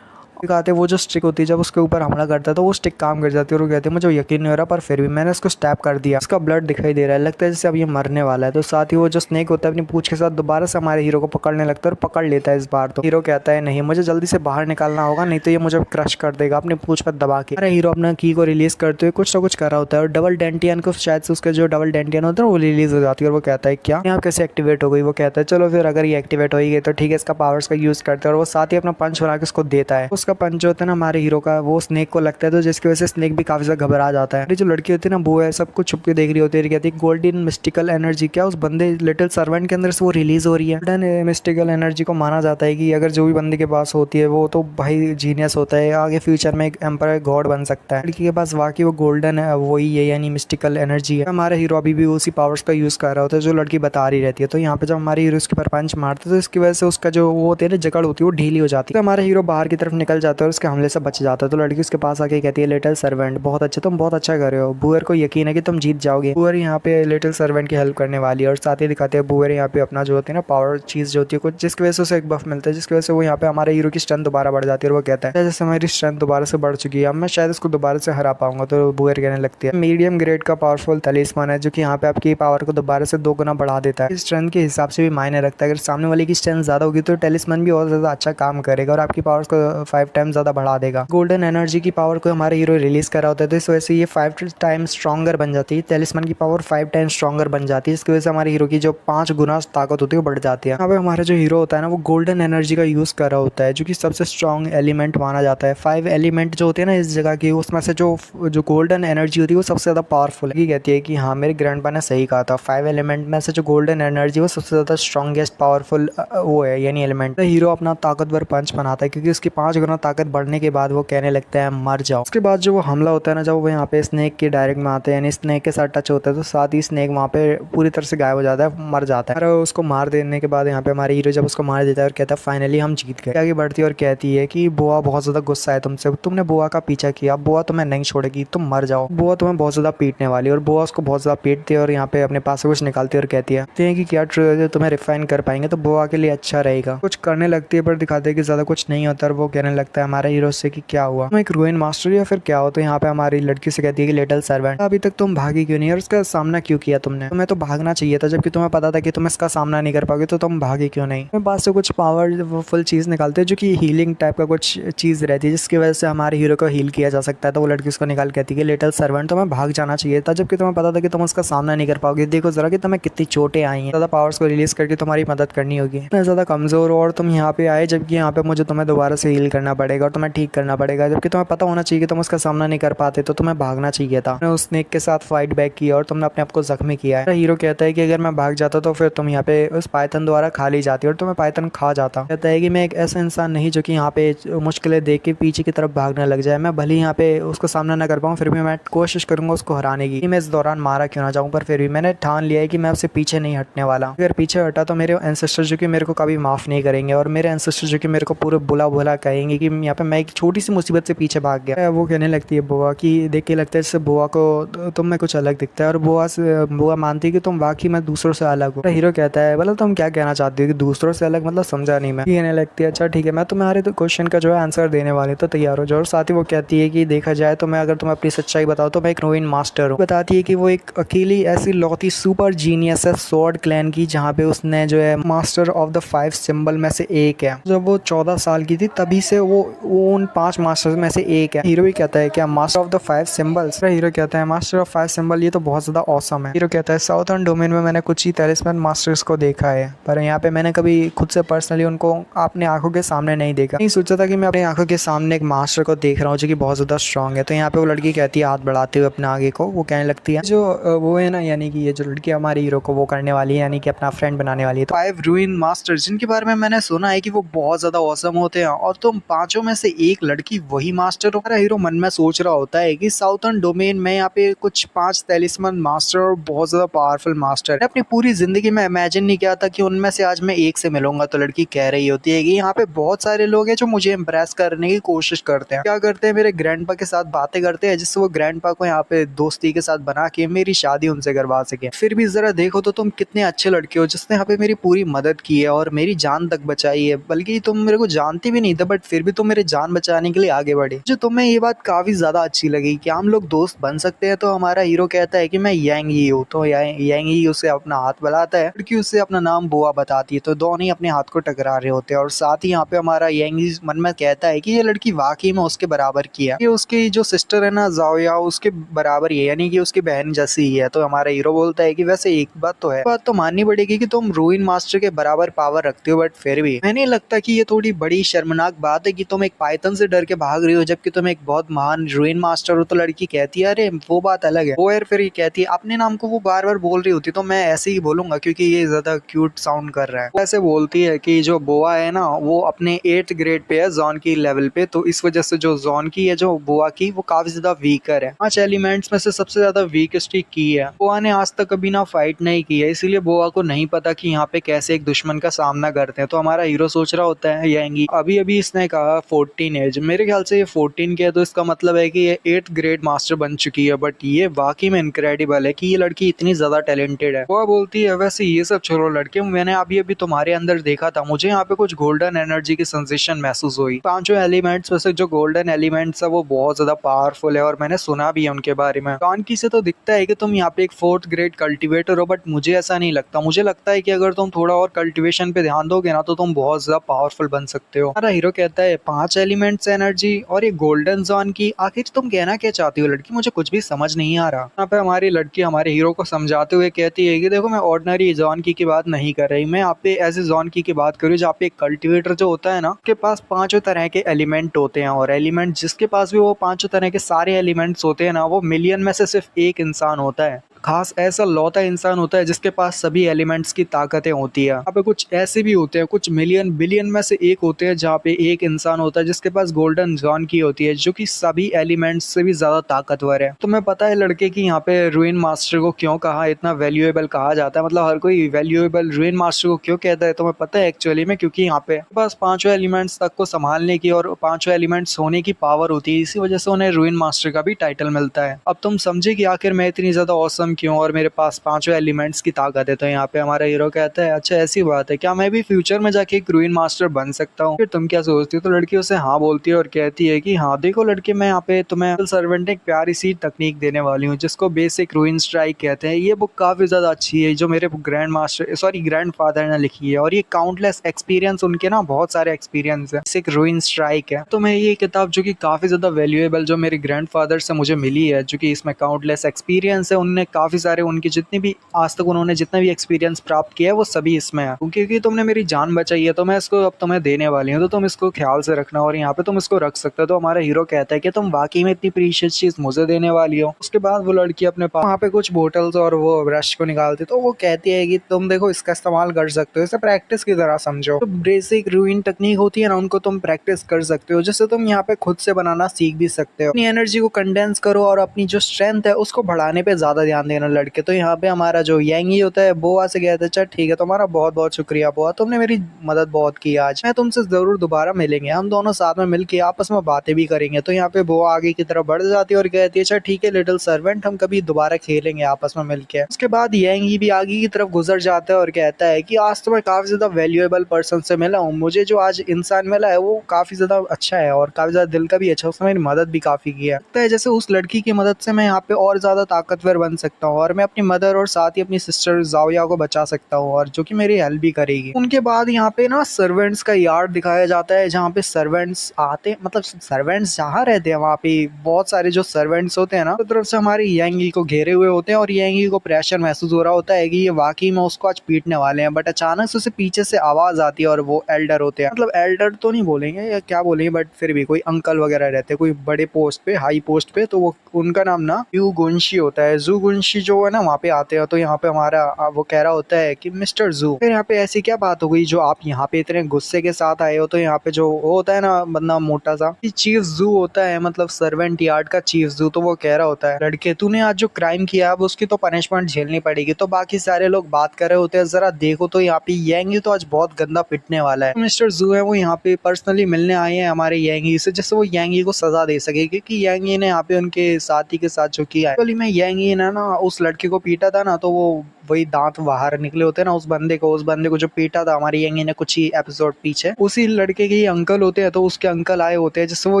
दिखाते वो जो स्टिक होती है जब उसके ऊपर हमला करता है तो वो स्टिक काम कर जाती है और वो कहते हैं मुझे यकीन नहीं हो रहा पर फिर भी मैंने उसको स्टैप कर दिया, उसका ब्लड दिखाई दे रहा है, लगता है जैसे अब ये मरने वाला है। तो साथ ही वो जो स्नेक होता है अपनी पूंछ के साथ दोबारा से हमारे हीरो को पकड़ने लगता है और पकड़ लेता है इस बार। तो हीरो कहता है नहीं मुझे जल्दी से बाहर निकालना होगा नहीं तो ये मुझे क्रश कर देगा अपनी पूंछ पर दबा के। अरे हीरो अपना की को रिलीज करते हुए कुछ ना कुछ कर रहा होता है और डबल डेंटियन को शायद से उसके जो डबल डेंटियन होता है वो रिलीज हो जाती है और वो कहता है क्या यहाँ कैसे एक्टिवेट हो गई। वो कहता है चलो फिर अगर ये एक्टिवेट हो गई तो ठीक है इसका पावर्स का यूज करते हैं और वो साथ ही अपना पंच बना के उसको देता है। उसका पंच जो होता है ना हमारे हीरो का वो स्नेक को लगता है तो जिसकी वजह से स्नेक भी काफी ज्यादा घबरा जाता है। जो लड़की होती है ना वो है सब कुछ छुप के देख रही होती है, कहती है गोल्डन मिस्टिकल एनर्जी क्या उस बंदे लिटिल सर्वेंट के अंदर से वो रिलीज हो रही है। गोल्डन मिस्टिकल एनर्जी को माना जाता है कि अगर जो भी बंदे के पास होती है वो तो भाई जीनियस होता है, आगे फ्यूचर में एक एम्पर गॉड बन सकता है। लड़की के पास वाकई वो गोल्डन है वही है यानी मिस्टिकल एनर्जी है। हमारा हीरो अभी भी उसी पावर्स का यूज कर रहा होता है जो लड़की बता रही रहती है। तो यहाँ पे जब हमारे हीरो उसके पर पंच मारते तो इसकी वजह से उसका जो वो होती है जकड़ होती है वो ढीली हो जाती है। तो हमारा हीरो बाहर की तरफ निकल जाता है और उसके हमले से बच जाता है। तो लड़की उसके पास आके कहती है लिटिल सर्वेंट बहुत अच्छे तुम बहुत अच्छा कर रहे हो, बुअर को यकीन है कि तुम जीत जाओगे। बुअर यहाँ पे लिटिल सर्वेंट की हेल्प करने वाली है और साथ ही दिखाते हैं बुअर यहाँ पे अपना जो होती है ना पावर चीज जो होती है कुछ जिसकी वजह से उसे एक बफ मिलता है जिसकी वजह से वो यहाँ पे हमारे हीरो की स्ट्रेंथ दोबारा बढ़ जाती है और वो कहता है जैसे हमारी स्ट्रेंथ दोबारा से बढ़ चुकी है अब मैं शायद इसको दोबारा से हरा पाऊंगा। तो बुअर कहने लगती है मीडियम ग्रेड का पावरफुल तलिस्मान है जो कि यहाँ पे आपकी पावर को दोबारा से 2 गुना बढ़ा देता है। स्ट्रेंथ के हिसाब से भी मायने रखता है, अगर सामने वाले की स्ट्रेंथ ज्यादा होगी तो टेलिस्मैन भी और ज्यादा अच्छा काम करेगा और आपकी पावर्स को 5 टाइम ज्यादा बढ़ा देगा। गोल्डन एनर्जी की पावर को हमारे हीरो रिलीज करा होता है तो इस वजह से ये 5 टाइम स्ट्रॉन्गर बन जाती है। टेलिस्मैन की पावर 5 टाइम स्ट्रॉन्गर बन जाती है, इसकी वजह से हमारे हीरो की जो 5 गुना ताकत होती है वो बढ़ जाती है। यहाँ पे हमारा जो हीरो होता है ना वो गोल्डन एनर्जी का यूज कर रहा होता है जो कि सबसे स्ट्रॉन्ग एलिमेंट माना जाता है। 5 एलिमेंट जो होते हैं ना इस जगह की उसमें से जो गोल्डन एनर्जी होती है वो सबसे ज्यादा पावरफुल है। कहती है कि हाँ मेरे ग्रैंडपा ने सही कहा था, 5 एलिमेंट में से जो गोल्डन एनर्जी वो सबसे ज्यादा स्ट्रॉन्गेस्ट पावरफुल वो है यानी एलिमेंट। हीरो अपना ताकतवर पंच बनाता है क्योंकि उसकी 5 गुना ताकत बढ़ने के बाद वो कहने लगता है मर जाओ। उसके बाद जो वो हमला होता है ना जब वो यहाँ पे स्नेक के डायरेक्ट में आते हैं यानी स्नेक के साथ टच होता है तो साथ ही स्नेक वहाँ पे पूरी तरह से गायब हो जाता है, मर जाता है। और उसको मार देने के बाद यहाँ पे हमारे हीरो जब उसको मार देता है और कहता है फाइनली हम जीत गए। आगे बढ़ती है और कहती है कि बुआ बहुत ज्यादा गुस्सा है तुमसे, तुमने बुआ का पीछा किया, बुआ तुम्हें नहीं छोड़ेगी, तुम मर जाओ। बुआ तुम्हें बहुत ज्यादा पीटने वाली है और बुआ उसको बहुत ज्यादा पीटती है और यहाँ पे अपने पास से कुछ निकालती है और कहती है कि क्या तुम्हें रिफाइन कर पाएंगे तो बुआ के लिए अच्छा रहेगा। कुछ करने लगती है पर दिखाते है कि ज्यादा कुछ नहीं होता और वो कहने लगता है हमारे हीरो से कि क्या हुआ, तुम एक रूइन मास्टर या फिर क्या हो। तो यहाँ पे हमारी लड़की से कहती है कि लिटिल सर्वेंट अभी तक तुम भागी क्यों नहीं और उसका सामना क्यों किया तुमने, तुम्हें तो भागना चाहिए था जबकि तुम्हें पता था कि तुम इसका सामना नहीं कर पाओगे तो तुम भागी क्यों नहीं। मेरे पास से कुछ पावरफुल चीज निकालते हैं जो कि हीलिंग टाइप का कुछ चीज रहती है जिसकी वजह से हमारे हीरो को हील किया जा सकता है। तो वो लड़की उसको निकाल कहती है कि लिटिल सर्वेंट तुम्हें भाग जाना चाहिए था जबकि तुम्हें पता था कि तुम उसका सामना नहीं कर पाओगे, देखो जरा कि तुम्हें कितनी चोटें आई हैं, ज्यादा पावर्स को रिलीज करके तुम्हारी मदद करनी होगी, इतना ज्यादा कमजोर हो और तुम यहाँ पे आए जबकि यहाँ पे मुझे तुम्हें दोबारा से हील करना पड़ेगा और तुम्हें ठीक करना पड़ेगा जबकि तुम्हें पता होना चाहिए कि तुम उसका सामना नहीं कर पाते तो तुम्हें भागना चाहिए था। उस स्नेक के साथ फाइट बैक किया और तुमने अपने आप को जख्मी किया है। हीरो कहता है कि अगर मैं भाग जाता तो फिर तुम यहाँ पे उस पाइथन द्वारा खा ली जाती और तुम्हें पाइथन खा जाता। कहता है कि मैं एक ऐसा इंसान नहीं जो कि यहाँ पे मुश्किलें देख के पीछे की तरफ भागने लग जाए, मैं भले यहाँ पे उसको सामना न कर पाऊँ फिर भी मैं कोशिश करूंगा उसको हराने की, मैं इस दौरान मारा क्यों ना जाऊँ पर फिर भी मैंने ठान लिया है कि मैं उससे पीछे नहीं हटने वाला। अगर पीछे हटा तो मेरे एंसेस्टर जो कि मेरे को कभी माफ नहीं करेंगे और मेरे एंसेस्टर जो कि मेरे को पूरे बुला बुला कहेंगे कि यहाँ पे मैं एक छोटी सी मुसीबत से पीछे भाग गया। वो कहने लगती है बुआ की देख के लगता है जैसे बुआ को तुम में कुछ अलग दिखता है और बुआ मानती है कि तुम वाकई में दूसरों से अलग हो। हीरो कहता है मतलब तुम क्या कहना चाहती हो कि दूसरों से अलग, मतलब समझा नहीं मैं। कहने लगती है अच्छा ठीक है मैं तुम्हारे तो क्वेश्चन का जो है आंसर देने वाली तो तैयार हो जाओ। और साथ ही वो कहती है कि देखा जाए तो मैं अगर तुम्हें अपनी सच्चाई बताऊँ तो मैं एक रूइन मास्टर हूँ। बताती है कि वो एक अकेली ऐसी लौती सुपर जीनियस है स्वॉर्ड क्लैन की जहाँ पे उसने जो है मास्टर ऑफ द 5 सिंबल में से एक है। जब वो 14 साल की थी तभी से वो उन 5 मास्टर्स में से एक है। हीरो भी कहता है क्या master of the 5 symbols. Hero कहता है मास्टर ऑफ 5 सिंबल ये तो बहुत ज्यादा ऑसम है। हीरो कहता है साउथर्न डोमेन में मैंने कुछ ही टैलिस्मैन मास्टर्स को देखा है पर यहाँ पे मैंने कभी खुद से पर्सनली उनको अपने आंखों के सामने नहीं देखा, नहीं सोचा था कि मैं अपनी आंखों के सामने एक मास्टर को देख रहा हूँ जो कि बहुत ज्यादा स्ट्रॉन्ग है। तो यहाँ पे वो लड़की कहती है हाथ बढ़ाते हुए अपने आगे को, वो कहने लगती है जो वो है ना यानी कि ये जो लड़की हमारे हीरो को वो करने वाली है यानी कि अपना फ्रेंड बनाने वाली है। तो 5 रूइन मास्टर्स जिनके बारे में मैंने सुना है कि वो बहुत ज्यादा ऑसम होते हैं और तुम पांचों में से एक लड़की वही मास्टर हो। हमारा हीरो मन में सोच रहा होता है कि साउथर्न डोमेन में यहाँ पे कुछ 5 तैलिस्मान मास्टर और बहुत ज्यादा पावरफुल मास्टर। अपनी पूरी जिंदगी में इमेजिन नहीं किया था कि उनमें से आज मैं एक से मिलूंगा। तो लड़की कह रही होती है कि यहाँ पे बहुत सारे लोग हैं जो मुझे इम्प्रेस करने की कोशिश करते हैं। क्या करते हैं, मेरे ग्रैंडपा के साथ बातें करते हैं जिससे वो ग्रैंडपा को यहाँ पे दोस्ती के साथ बना के मेरी शादी उनसे करवा सके। फिर भी जरा देखो तो तुम कितने अच्छे लड़के हो जिसने यहाँ पे मेरी पूरी मदद की है और मेरी जान तक बचाई है। बल्कि तुम मेरे को जानती भी नहीं थे बट फिर भी तुम मेरे जान बचाने के लिए आगे बढ़े। जो तुम्हें ये बात काफी ज्यादा अच्छी लगी कि हम लोग दोस्त बन सकते हैं। तो हमारा हीरो कहता है कि मैं यांग ही हूँ। तो यांग ही उसे अपना हाथ बढ़ाता है, लड़की उससे अपना नाम बोआ बताती है। तो दोनों ही अपने हाथ को टकरा रहे होते हैं और साथ ही यहाँ पे हमारा यांग ही मन में कहता है कि ये लड़की वाकई में उसके बराबर की है। ये उसकी जो सिस्टर है ना जाओया, उसके बराबर ही है, यानी कि उसकी बहन जैसी ही है। तो हमारा हीरो बोलता है कि वैसे एक बात तो है, बात तो माननी पड़ेगी कि तुम रूइन मास्टर के बराबर पावर रखते हो, बट फिर भी मैंने नहीं लगता कि ये थोड़ी बड़ी शर्मनाक बात है कि तुम एक पाइथन से डर के भाग रही हो जबकि तुम एक बहुत महान रूइन मास्टर हो। तो लड़की कहती है अरे वो बात अलग है। वो यार फिर ये कहती है अपने नाम को वो बार बार बोल रही होती तो मैं ऐसे ही बोलूंगा क्योंकि ये ज्यादा क्यूट साउंड कर रहा है। वो ऐसे बोलती है कि जो बोआ है ना वो अपने 8th ग्रेड पे है जॉन की लेवल पे। तो इस वजह से जो जॉन की है जो बोआ की वो काफी ज्यादा वीकर है। 5 एलिमेंट्स में से सबसे ज्यादा वीकेस्ट की है। बोआ ने आज तक कभी ना फाइट नहीं की है, इसीलिए बोआ को नहीं पता कि यहाँ पे कैसे एक दुश्मन का सामना करते हैं। तो हमारा हीरो सोच रहा होता है यांगी अभी अभी इसने कहा 14 एज, मेरे ख्याल से ये 14 के है तो इसका मतलब है कि ये 8th ग्रेड मास्टर बन चुकी है। बट ये वाकई में इनक्रेडिबल है कि ये लड़की इतनी ज्यादा टैलेंटेड है। वो बोलती है वैसे ये सब छोड़ो लड़के, मैंने अभी अभी तुम्हारे अंदर देखा था, मुझे यहाँ पे कुछ गोल्डन एनर्जी की सेंसेशन महसूस हुई। पांचों एलिमेंट्स में से जो गोल्डन एलिमेंट्स है वो बहुत ज्यादा पावरफुल है और मैंने सुना भी है उनके बारे में। कानकी से तो दिखता है कि तुम यहाँ पे एक 4th ग्रेड कल्टिवेटर हो, बट मुझे ऐसा नहीं लगता। मुझे लगता है कि अगर तुम थोड़ा और कल्टिवेशन पे ध्यान दोगे ना तो तुम बहुत ज्यादा पावरफुल बन सकते हो। हमारा हीरो कहता है 5 एलिमेंट्स एनर्जी और ये गोल्डन जोन की, आखिर तुम कहना क्या चाहती हो लड़की, मुझे कुछ भी समझ नहीं आ रहा। यहाँ पे हमारी लड़की हमारे हीरो को समझाते हुए कहती है कि देखो मैं ऑर्डिनरी जॉन की बात नहीं कर रही, मैं आप पे ऐसे जॉन की बात करूँ जहाँ पे एक कल्टिवेटर जो होता है ना उसके पास 5 तरह के एलिमेंट होते हैं और एलिमेंट जिसके पास भी वो 5 तरह के सारे एलिमेंट्स होते हैं ना वो मिलियन में से सिर्फ एक इंसान होता है। खास ऐसा लौता इंसान होता है जिसके पास सभी एलिमेंट्स की ताकतें होती है। यहाँ पे कुछ ऐसे भी होते हैं, कुछ मिलियन बिलियन में से एक होते हैं जहाँ पे एक इंसान होता है जिसके पास गोल्डन जॉन की होती है जो कि सभी एलिमेंट्स से भी ज्यादा ताकतवर है। तुम्हें पता है लड़के की यहाँ पे रूइन मास्टर को क्यों कहा इतना वैल्यूएबल कहा जाता है, मतलब हर कोई वैल्यूएबल रूइन मास्टर को क्यों कहता है तुम्हें पता है एक्चुअली में? क्योंकि यहाँ पे बस 5 एलिमेंट्स तक को संभालने की और 5 एलिमेंट्स होने की पावर होती है, इसी वजह से उन्हें रूइन मास्टर का भी टाइटल मिलता है। अब तुम समझे कि आखिर मैं इतनी ज्यादा ऑसम क्यों और मेरे पास 5 एलिमेंट्स की ताकत है। तो यहाँ पे हमारा हीरो कहता है अच्छा ऐसी बात है, क्या मैं भी फ्यूचर में जाके एक रूइन मास्टर बन सकता हूँ? फिर तुम क्या सोचती हो? तो लड़की उसे हाँ बोलती है और कहती है कि हाँ देखो लड़के, मैं यहाँ पे तुम्हें सर्वेंट एक प्यारी सी तकनीक देने वाली हूँ जिसको बेसिक रूइन स्ट्राइक कहते हैं। ये बुक काफी ज्यादा अच्छी है जो मेरे ग्रैंड फादर ने लिखी है और ये काउंटलेस एक्सपीरियंस, उनके ना बहुत सारे एक्सपीरियंस है। बेसिक रूइन स्ट्राइक है। तो मैं ये किताब जो कि काफी ज्यादा वैल्यूएबल जो मेरे ग्रैंड फादर से मुझे मिली है, जो कि इसमें काउंटलेस एक्सपीरियंस है, उनने काफी सारे उनकी जितनी भी आज तक उन्होंने जितना भी एक्सपीरियंस प्राप्त किया है वो सभी इसमें है। क्योंकि तुमने मेरी जान बचाई है तो मैं इसको अब तुम्हें देने वाली हूँ, तो तुम इसको ख्याल से रखना और यहाँ पे तुम इसको रख सकते हो। तो हमारा हीरो कहता है कि तुम वाकई में इतनी प्रीशियस चीज मुझे देने वाली हो। उसके बाद वो लड़की अपने पास वहाँ पे कुछ बोटल्स और वो ब्रश को निकालती तो वो कहती है कि तुम देखो इसका इस्तेमाल कर सकते हो, इसे प्रैक्टिस की तरह समझो। तो बेसिक रूइन टेक्निक होती है ना उनको तुम प्रैक्टिस कर सकते हो, जिससे तुम यहाँ पे खुद से बनाना सीख भी सकते हो। अपनी एनर्जी को कंडेंस करो और अपनी जो स्ट्रेंथ है उसको बढ़ाने पे ज्यादा ध्यान देना लड़के। तो यहाँ पे हमारा जो यांगी होता है बोआ से कहता है चल ठीक है, तुम्हारा बहुत बहुत शुक्रिया बोआ, तुमने मेरी मदद बहुत की आज, मैं तुमसे जरूर दोबारा मिलेंगे, हम दोनों साथ में मिलके आपस में बातें भी करेंगे। तो यहाँ पे बोआ आगे की तरफ बढ़ जाती है और कहती है चल ठीक है लिटिल सर्वेंट, हम कभी दोबारा खेलेंगे आपस में मिलके। उसके बाद यांगी भी आगे की तरफ गुजर जाता है और कहता है कि आज तो मैं काफी ज्यादा वैल्यूएबल पर्सन से मिला हूँ, मुझे जो आज इंसान मिला है वो काफी ज्यादा अच्छा है और काफी ज्यादा दिल का भी अच्छा, उसने मेरी मदद भी काफी की है। लगता है जैसे उस लड़की की मदद से मैं यहाँ पे और ज्यादा ताकतवर बन सकता हूँ और मैं अपनी मदर और साथ ही अपनी सिस्टर जाओया को बचा सकता हूँ और जो कि मेरी हेल्प भी करेगी। उनके बाद यहाँ पे ना सर्वेंट्स का यार्ड दिखाया जाता है जहाँ पे सर्वेंट्स आते, मतलब सर्वेंट्स जहाँ रहते हैं वहाँ पे बहुत सारे जो सर्वेंट्स होते हैं ना तो तरफ से हमारे यांगी को घेरे हुए होते हैं और यांगी को प्रेशर महसूस हो रहा होता है कि ये वाकई में उसको आज पीटने वाले हैं। बट अचानक से उसे पीछे से आवाज आती है और वो एल्डर होते हैं, मतलब एल्डर तो नहीं बोलेंगे या क्या बोलेंगे बट फिर भी कोई अंकल वगैरह रहते हैं कोई बड़े पोस्ट पे, हाई पोस्ट पे, तो वो उनका नाम ना यू गुंशी होता है। जू गुंशी वंशी जो है ना वहाँ पे आते हैं। तो यहाँ पे हमारा वो कह रहा होता है कि मिस्टर जू, फिर यहाँ पे ऐसी क्या बात हो गई जो आप यहाँ पे इतने गुस्से के साथ आए हो। तो यहाँ पे जो वो होता है ना बंदा मोटा सा, चीफ जू होता है, मतलब सर्वेंट यार्ड का चीफ जू, तो वो कह रहा होता है लड़के तूने आज जो क्राइम किया अब उसकी तो पनिशमेंट झेलनी पड़ेगी। तो बाकी सारे लोग बात कर रहे होते हैं, जरा देखो तो यहाँ पे येंगी तो आज बहुत गंदा पिटने वाला है। मिस्टर जू है वो यहाँ पे पर्सनली मिलने आए हैं हमारे येंगी से, जैसे वो येंगी को सजा दे सके, क्योंकि येंगी ने यहाँ पे उनके साथी के साथ जो किया है। एक्चुअली में येंगी ने ना उस लड़के को पीटा था ना, तो वो वही दांत बाहर निकले होते हैं ना उस बंदे को जो पीटा था हमारी येंगी ने कुछ ही एपिसोड पीछे, उसी लड़के के ही अंकल होते हैं। तो उसके अंकल आए होते हैं जिससे वो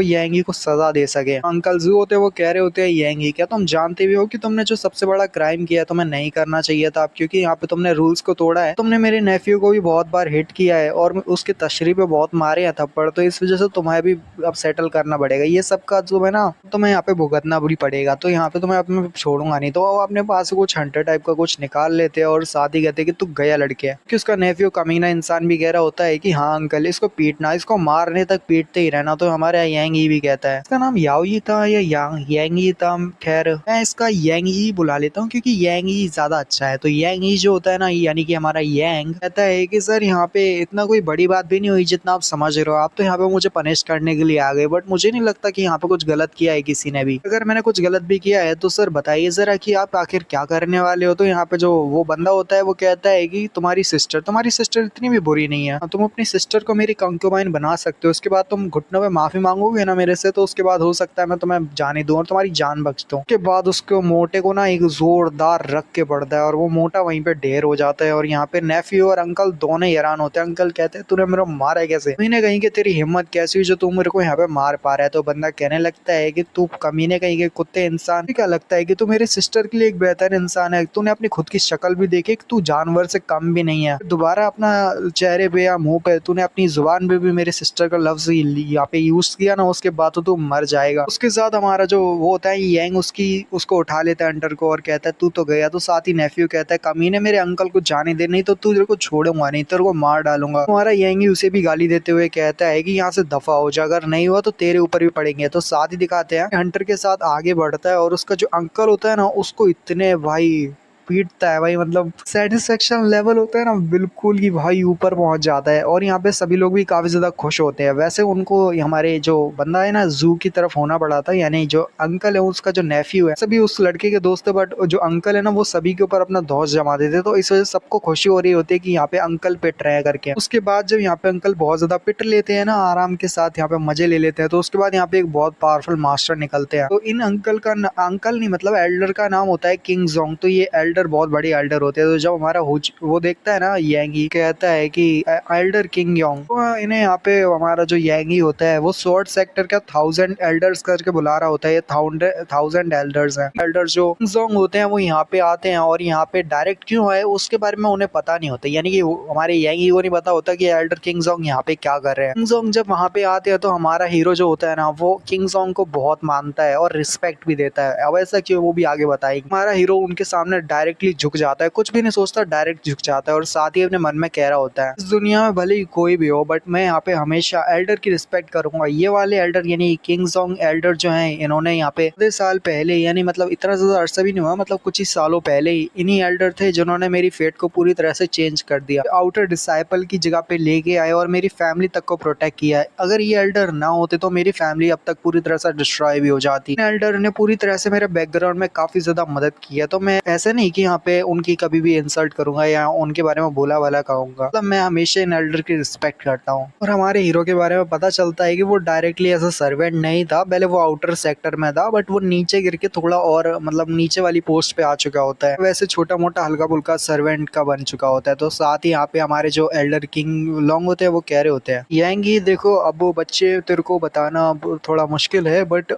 येंगी को सजा दे सके। अंकल जू होते हैं वो कह रहे होते हैं येंगी क्या तुम जानते भी हो कि तुमने जो सबसे बड़ा क्राइम किया तुम्हें नहीं करना चाहिए था, क्योंकि यहाँ पे तुमने रूल्स को तोड़ा है। तुमने मेरे नेफ्यू को भी बहुत बार हिट किया है और उसके तशरीह पे बहुत मारे हैं थप्पड़, तो इस वजह से तुम्हें भी अब सेटल करना पड़ेगा। ये सब का जो है ना तुम्हें यहाँ पे भुगतना भी पड़ेगा। तो यहाँ पे तुम्हें अपने छोड़ूंगा नहीं। तो वो अपने पास कुछ हंटर टाइप का कुछ निकाल लेते हैं और साथ ही कहते हैं कि तू गया लड़के है, कि उसका नेफ्यू कमीना इंसान भी कह रहा होता है कि हाँ अंकल इसको पीटना, इसको मारने तक पीटते ही रहना। तो हमारे येंगी भी कहता है, इसका नाम याओई था या येंगी था, खैर मैं इसका येंगी ही बुला लेता हूँ क्योंकि येंगी ज्यादा अच्छा है। तो येंगी जो होता है ना यानी कि हमारा येंग कहता है कि सर यहाँ पे इतना कोई बड़ी बात भी नहीं हुई जितना आप समझ रहे हो। आप तो यहाँ पे मुझे पनिश करने के लिए आ गए, बट मुझे नहीं लगता कि यहाँ पे कुछ गलत किया है किसी ने भी। अगर मैंने कुछ गलत भी किया है तो सर बताइए जरा कि आप आखिर क्या करने वाले हो। तो यहाँ पे जो वो बंदा होता है वो कहता है कि तुम्हारी सिस्टर इतनी भी बुरी नहीं है, तुम अपनी सिस्टर को मेरी कंक्यूबाइन बना सकते हो, उसके बाद तुम घुटनों में माफी मांगोगे ना मेरे से, तो उसके बाद हो सकता है मैं तुम्हें जाने दूं और तुम्हारी जान बख्श दूं। उसके बाद उसको मोटे को ना एक जोरदार रख के पड़ता है और वो मोटा वहीं पे ढेर हो जाता है। और यहाँ पे नेफ्यू और अंकल दोनों हैरान होते हैं। अंकल कहते हैं तूने मेरा मारा है कैसे, मैंने कहीं कि तेरी हिम्मत कैसी हुई जो तू मेरे को यहाँ पे मार पा रहा है। तो बंदा कहने लगता है कि तू कमीने कहीं के कुत्ते इंसान, क्या लगता है कि तू मेरे सिस्टर के लिए एक बेहतर इंसान है, तूने अपनी खुद की शक्ल भी देखी, तू जानवर से कम भी नहीं है। दोबारा अपना चेहरे पे या मुंह पे तूने अपनी जुबान पे भी मेरे सिस्टर का लफ्ज यहाँ पे यूज किया ना, उसके बाद तो तू मर जाएगा। उसके साथ हमारा जो वो होता है येंग उसको उठा लेता है अंडर को और कहता है तू तो गया। तो साथ ही नेफ्यू कहता है कमीने मेरे अंकल को जाने दे, नहीं तो तू तेरे को छोड़ूंगा नहीं, तेरे को मार डालूंगा। हमारा येंगी उसे भी गाली देते हुए कहता है कि यहाँ से दफा हो जा, अगर नहीं हुआ तो तेरे ऊपर भी पड़ेंगे। तो साथ ही दिखाते हैं हंटर के साथ आगे बढ़ता है और उसका जो अंकल होता है ना उसको इतने भाई पीटता है भाई, मतलब सेटिस्फेक्शन लेवल होता है ना बिल्कुल ही भाई ऊपर पहुंच जाता है। और यहाँ पे सभी लोग भी काफी ज्यादा खुश होते हैं। वैसे उनको हमारे जो बंदा है ना जू की तरफ होना पड़ा था, यानी जो अंकल है उसका जो नेफ्यू है, सभी उस लड़के के दोस्त है, बट जो अंकल है ना वो सभी के ऊपर अपना दोस्त जमा देते। तो इस वजह से सबको खुशी हो रही होती है कि यहाँ पे अंकल पिट रहे हैं करके। उसके बाद जब यहाँ पे अंकल बहुत ज्यादा पिट लेते हैं ना आराम के साथ, यहाँ पे मजे ले लेते हैं, तो उसके बाद यहाँ पे एक बहुत पावरफुल मास्टर निकलते हैं। तो इन अंकल नहीं मतलब एल्डर का नाम होता है किंग जोंग। तो ये एल्डर बहुत बड़े एल्डर होते हैं। तो जब हमारा वो देखता है ना येंगी कहता है कि एल्डर किंग योंग, तो इन्हें यहाँ पे हमारा जो येंगी होता है वो स्वॉर्ड सेक्टर का 1000 एल्डर्स करके बुला रहा होता है। ये 1000 एल्डर्स हैं। एल्डर जो जोंग होते हैं वो यहाँ पे आते हैं और यहाँ पे डायरेक्ट क्यों आए उसके बारे में उन्हें पता नहीं होता, यानी कि हमारे येंगी को नहीं पता होता कि एल्डर किंग जोंग यहाँ पे क्या कर रहे हैं। किंग जोंग जब वहाँ पे आते हैं तो हमारा हीरो जो होता है ना वो किंग जोंग को बहुत मानता है और रिस्पेक्ट भी देता है। अब ऐसा क्यों वो भी आगे बताएगी। हमारा हीरो उनके सामने डायरेक्टली झुक जाता है, कुछ भी नहीं सोचता, डायरेक्ट झुक जाता है और साथ ही अपने मन में कह रहा होता है इस दुनिया में भले ही कोई भी हो बट मैं यहाँ पे हमेशा एल्डर की रिस्पेक्ट करूंगा। ये वाले एल्डर यानी किंग जोंग एल्डर जो हैं इन्होंने यहाँ पे आधे साल पहले, यानी मतलब इतना ज्यादा अरसा भी नहीं हुआ, मतलब कुछ ही सालों पहले ही इन्हीं एल्डर थे जिन्होंने मेरी फेट को पूरी तरह से चेंज कर दिया, आउटर डिसाइपल की जगह पे लेके आए और मेरी फैमिली तक को प्रोटेक्ट किया है। अगर ये एल्डर ना होते तो मेरी फैमिली अब तक पूरी तरह से डिस्ट्रॉय भी हो जाती। एल्डर ने पूरी तरह से मेरे बैकग्राउंड में काफी ज्यादा मदद की है। तो मैं ऐसे नहीं कि यहाँ पे उनकी कभी भी इंसल्ट करूंगा या उनके बारे में बोला वाला कहूंगा, मतलब मैं हमेशा इन एल्डर की रिस्पेक्ट करता हूँ। और हमारे हीरो के बारे में पता चलता है कि वो डायरेक्टली एज अ सर्वेंट नहीं था, पहले वो आउटर सेक्टर में था बट वो नीचे गिर के थोड़ा और मतलब नीचे वाली पोस्ट पे आ चुका होता है, वैसे छोटा मोटा हल्का फुल्का सर्वेंट का बन चुका होता है। तो साथ ही यहाँ पे हमारे जो एल्डर किंग लॉन्ग होते हैं वो कह रहे होते हैं येंगी देखो अब वो बच्चे तेरे को बताना थोड़ा मुश्किल है बट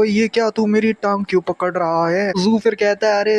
ये क्या तू मेरी टांग क्यों पकड़ रहा है। जू फिर कहता है अरे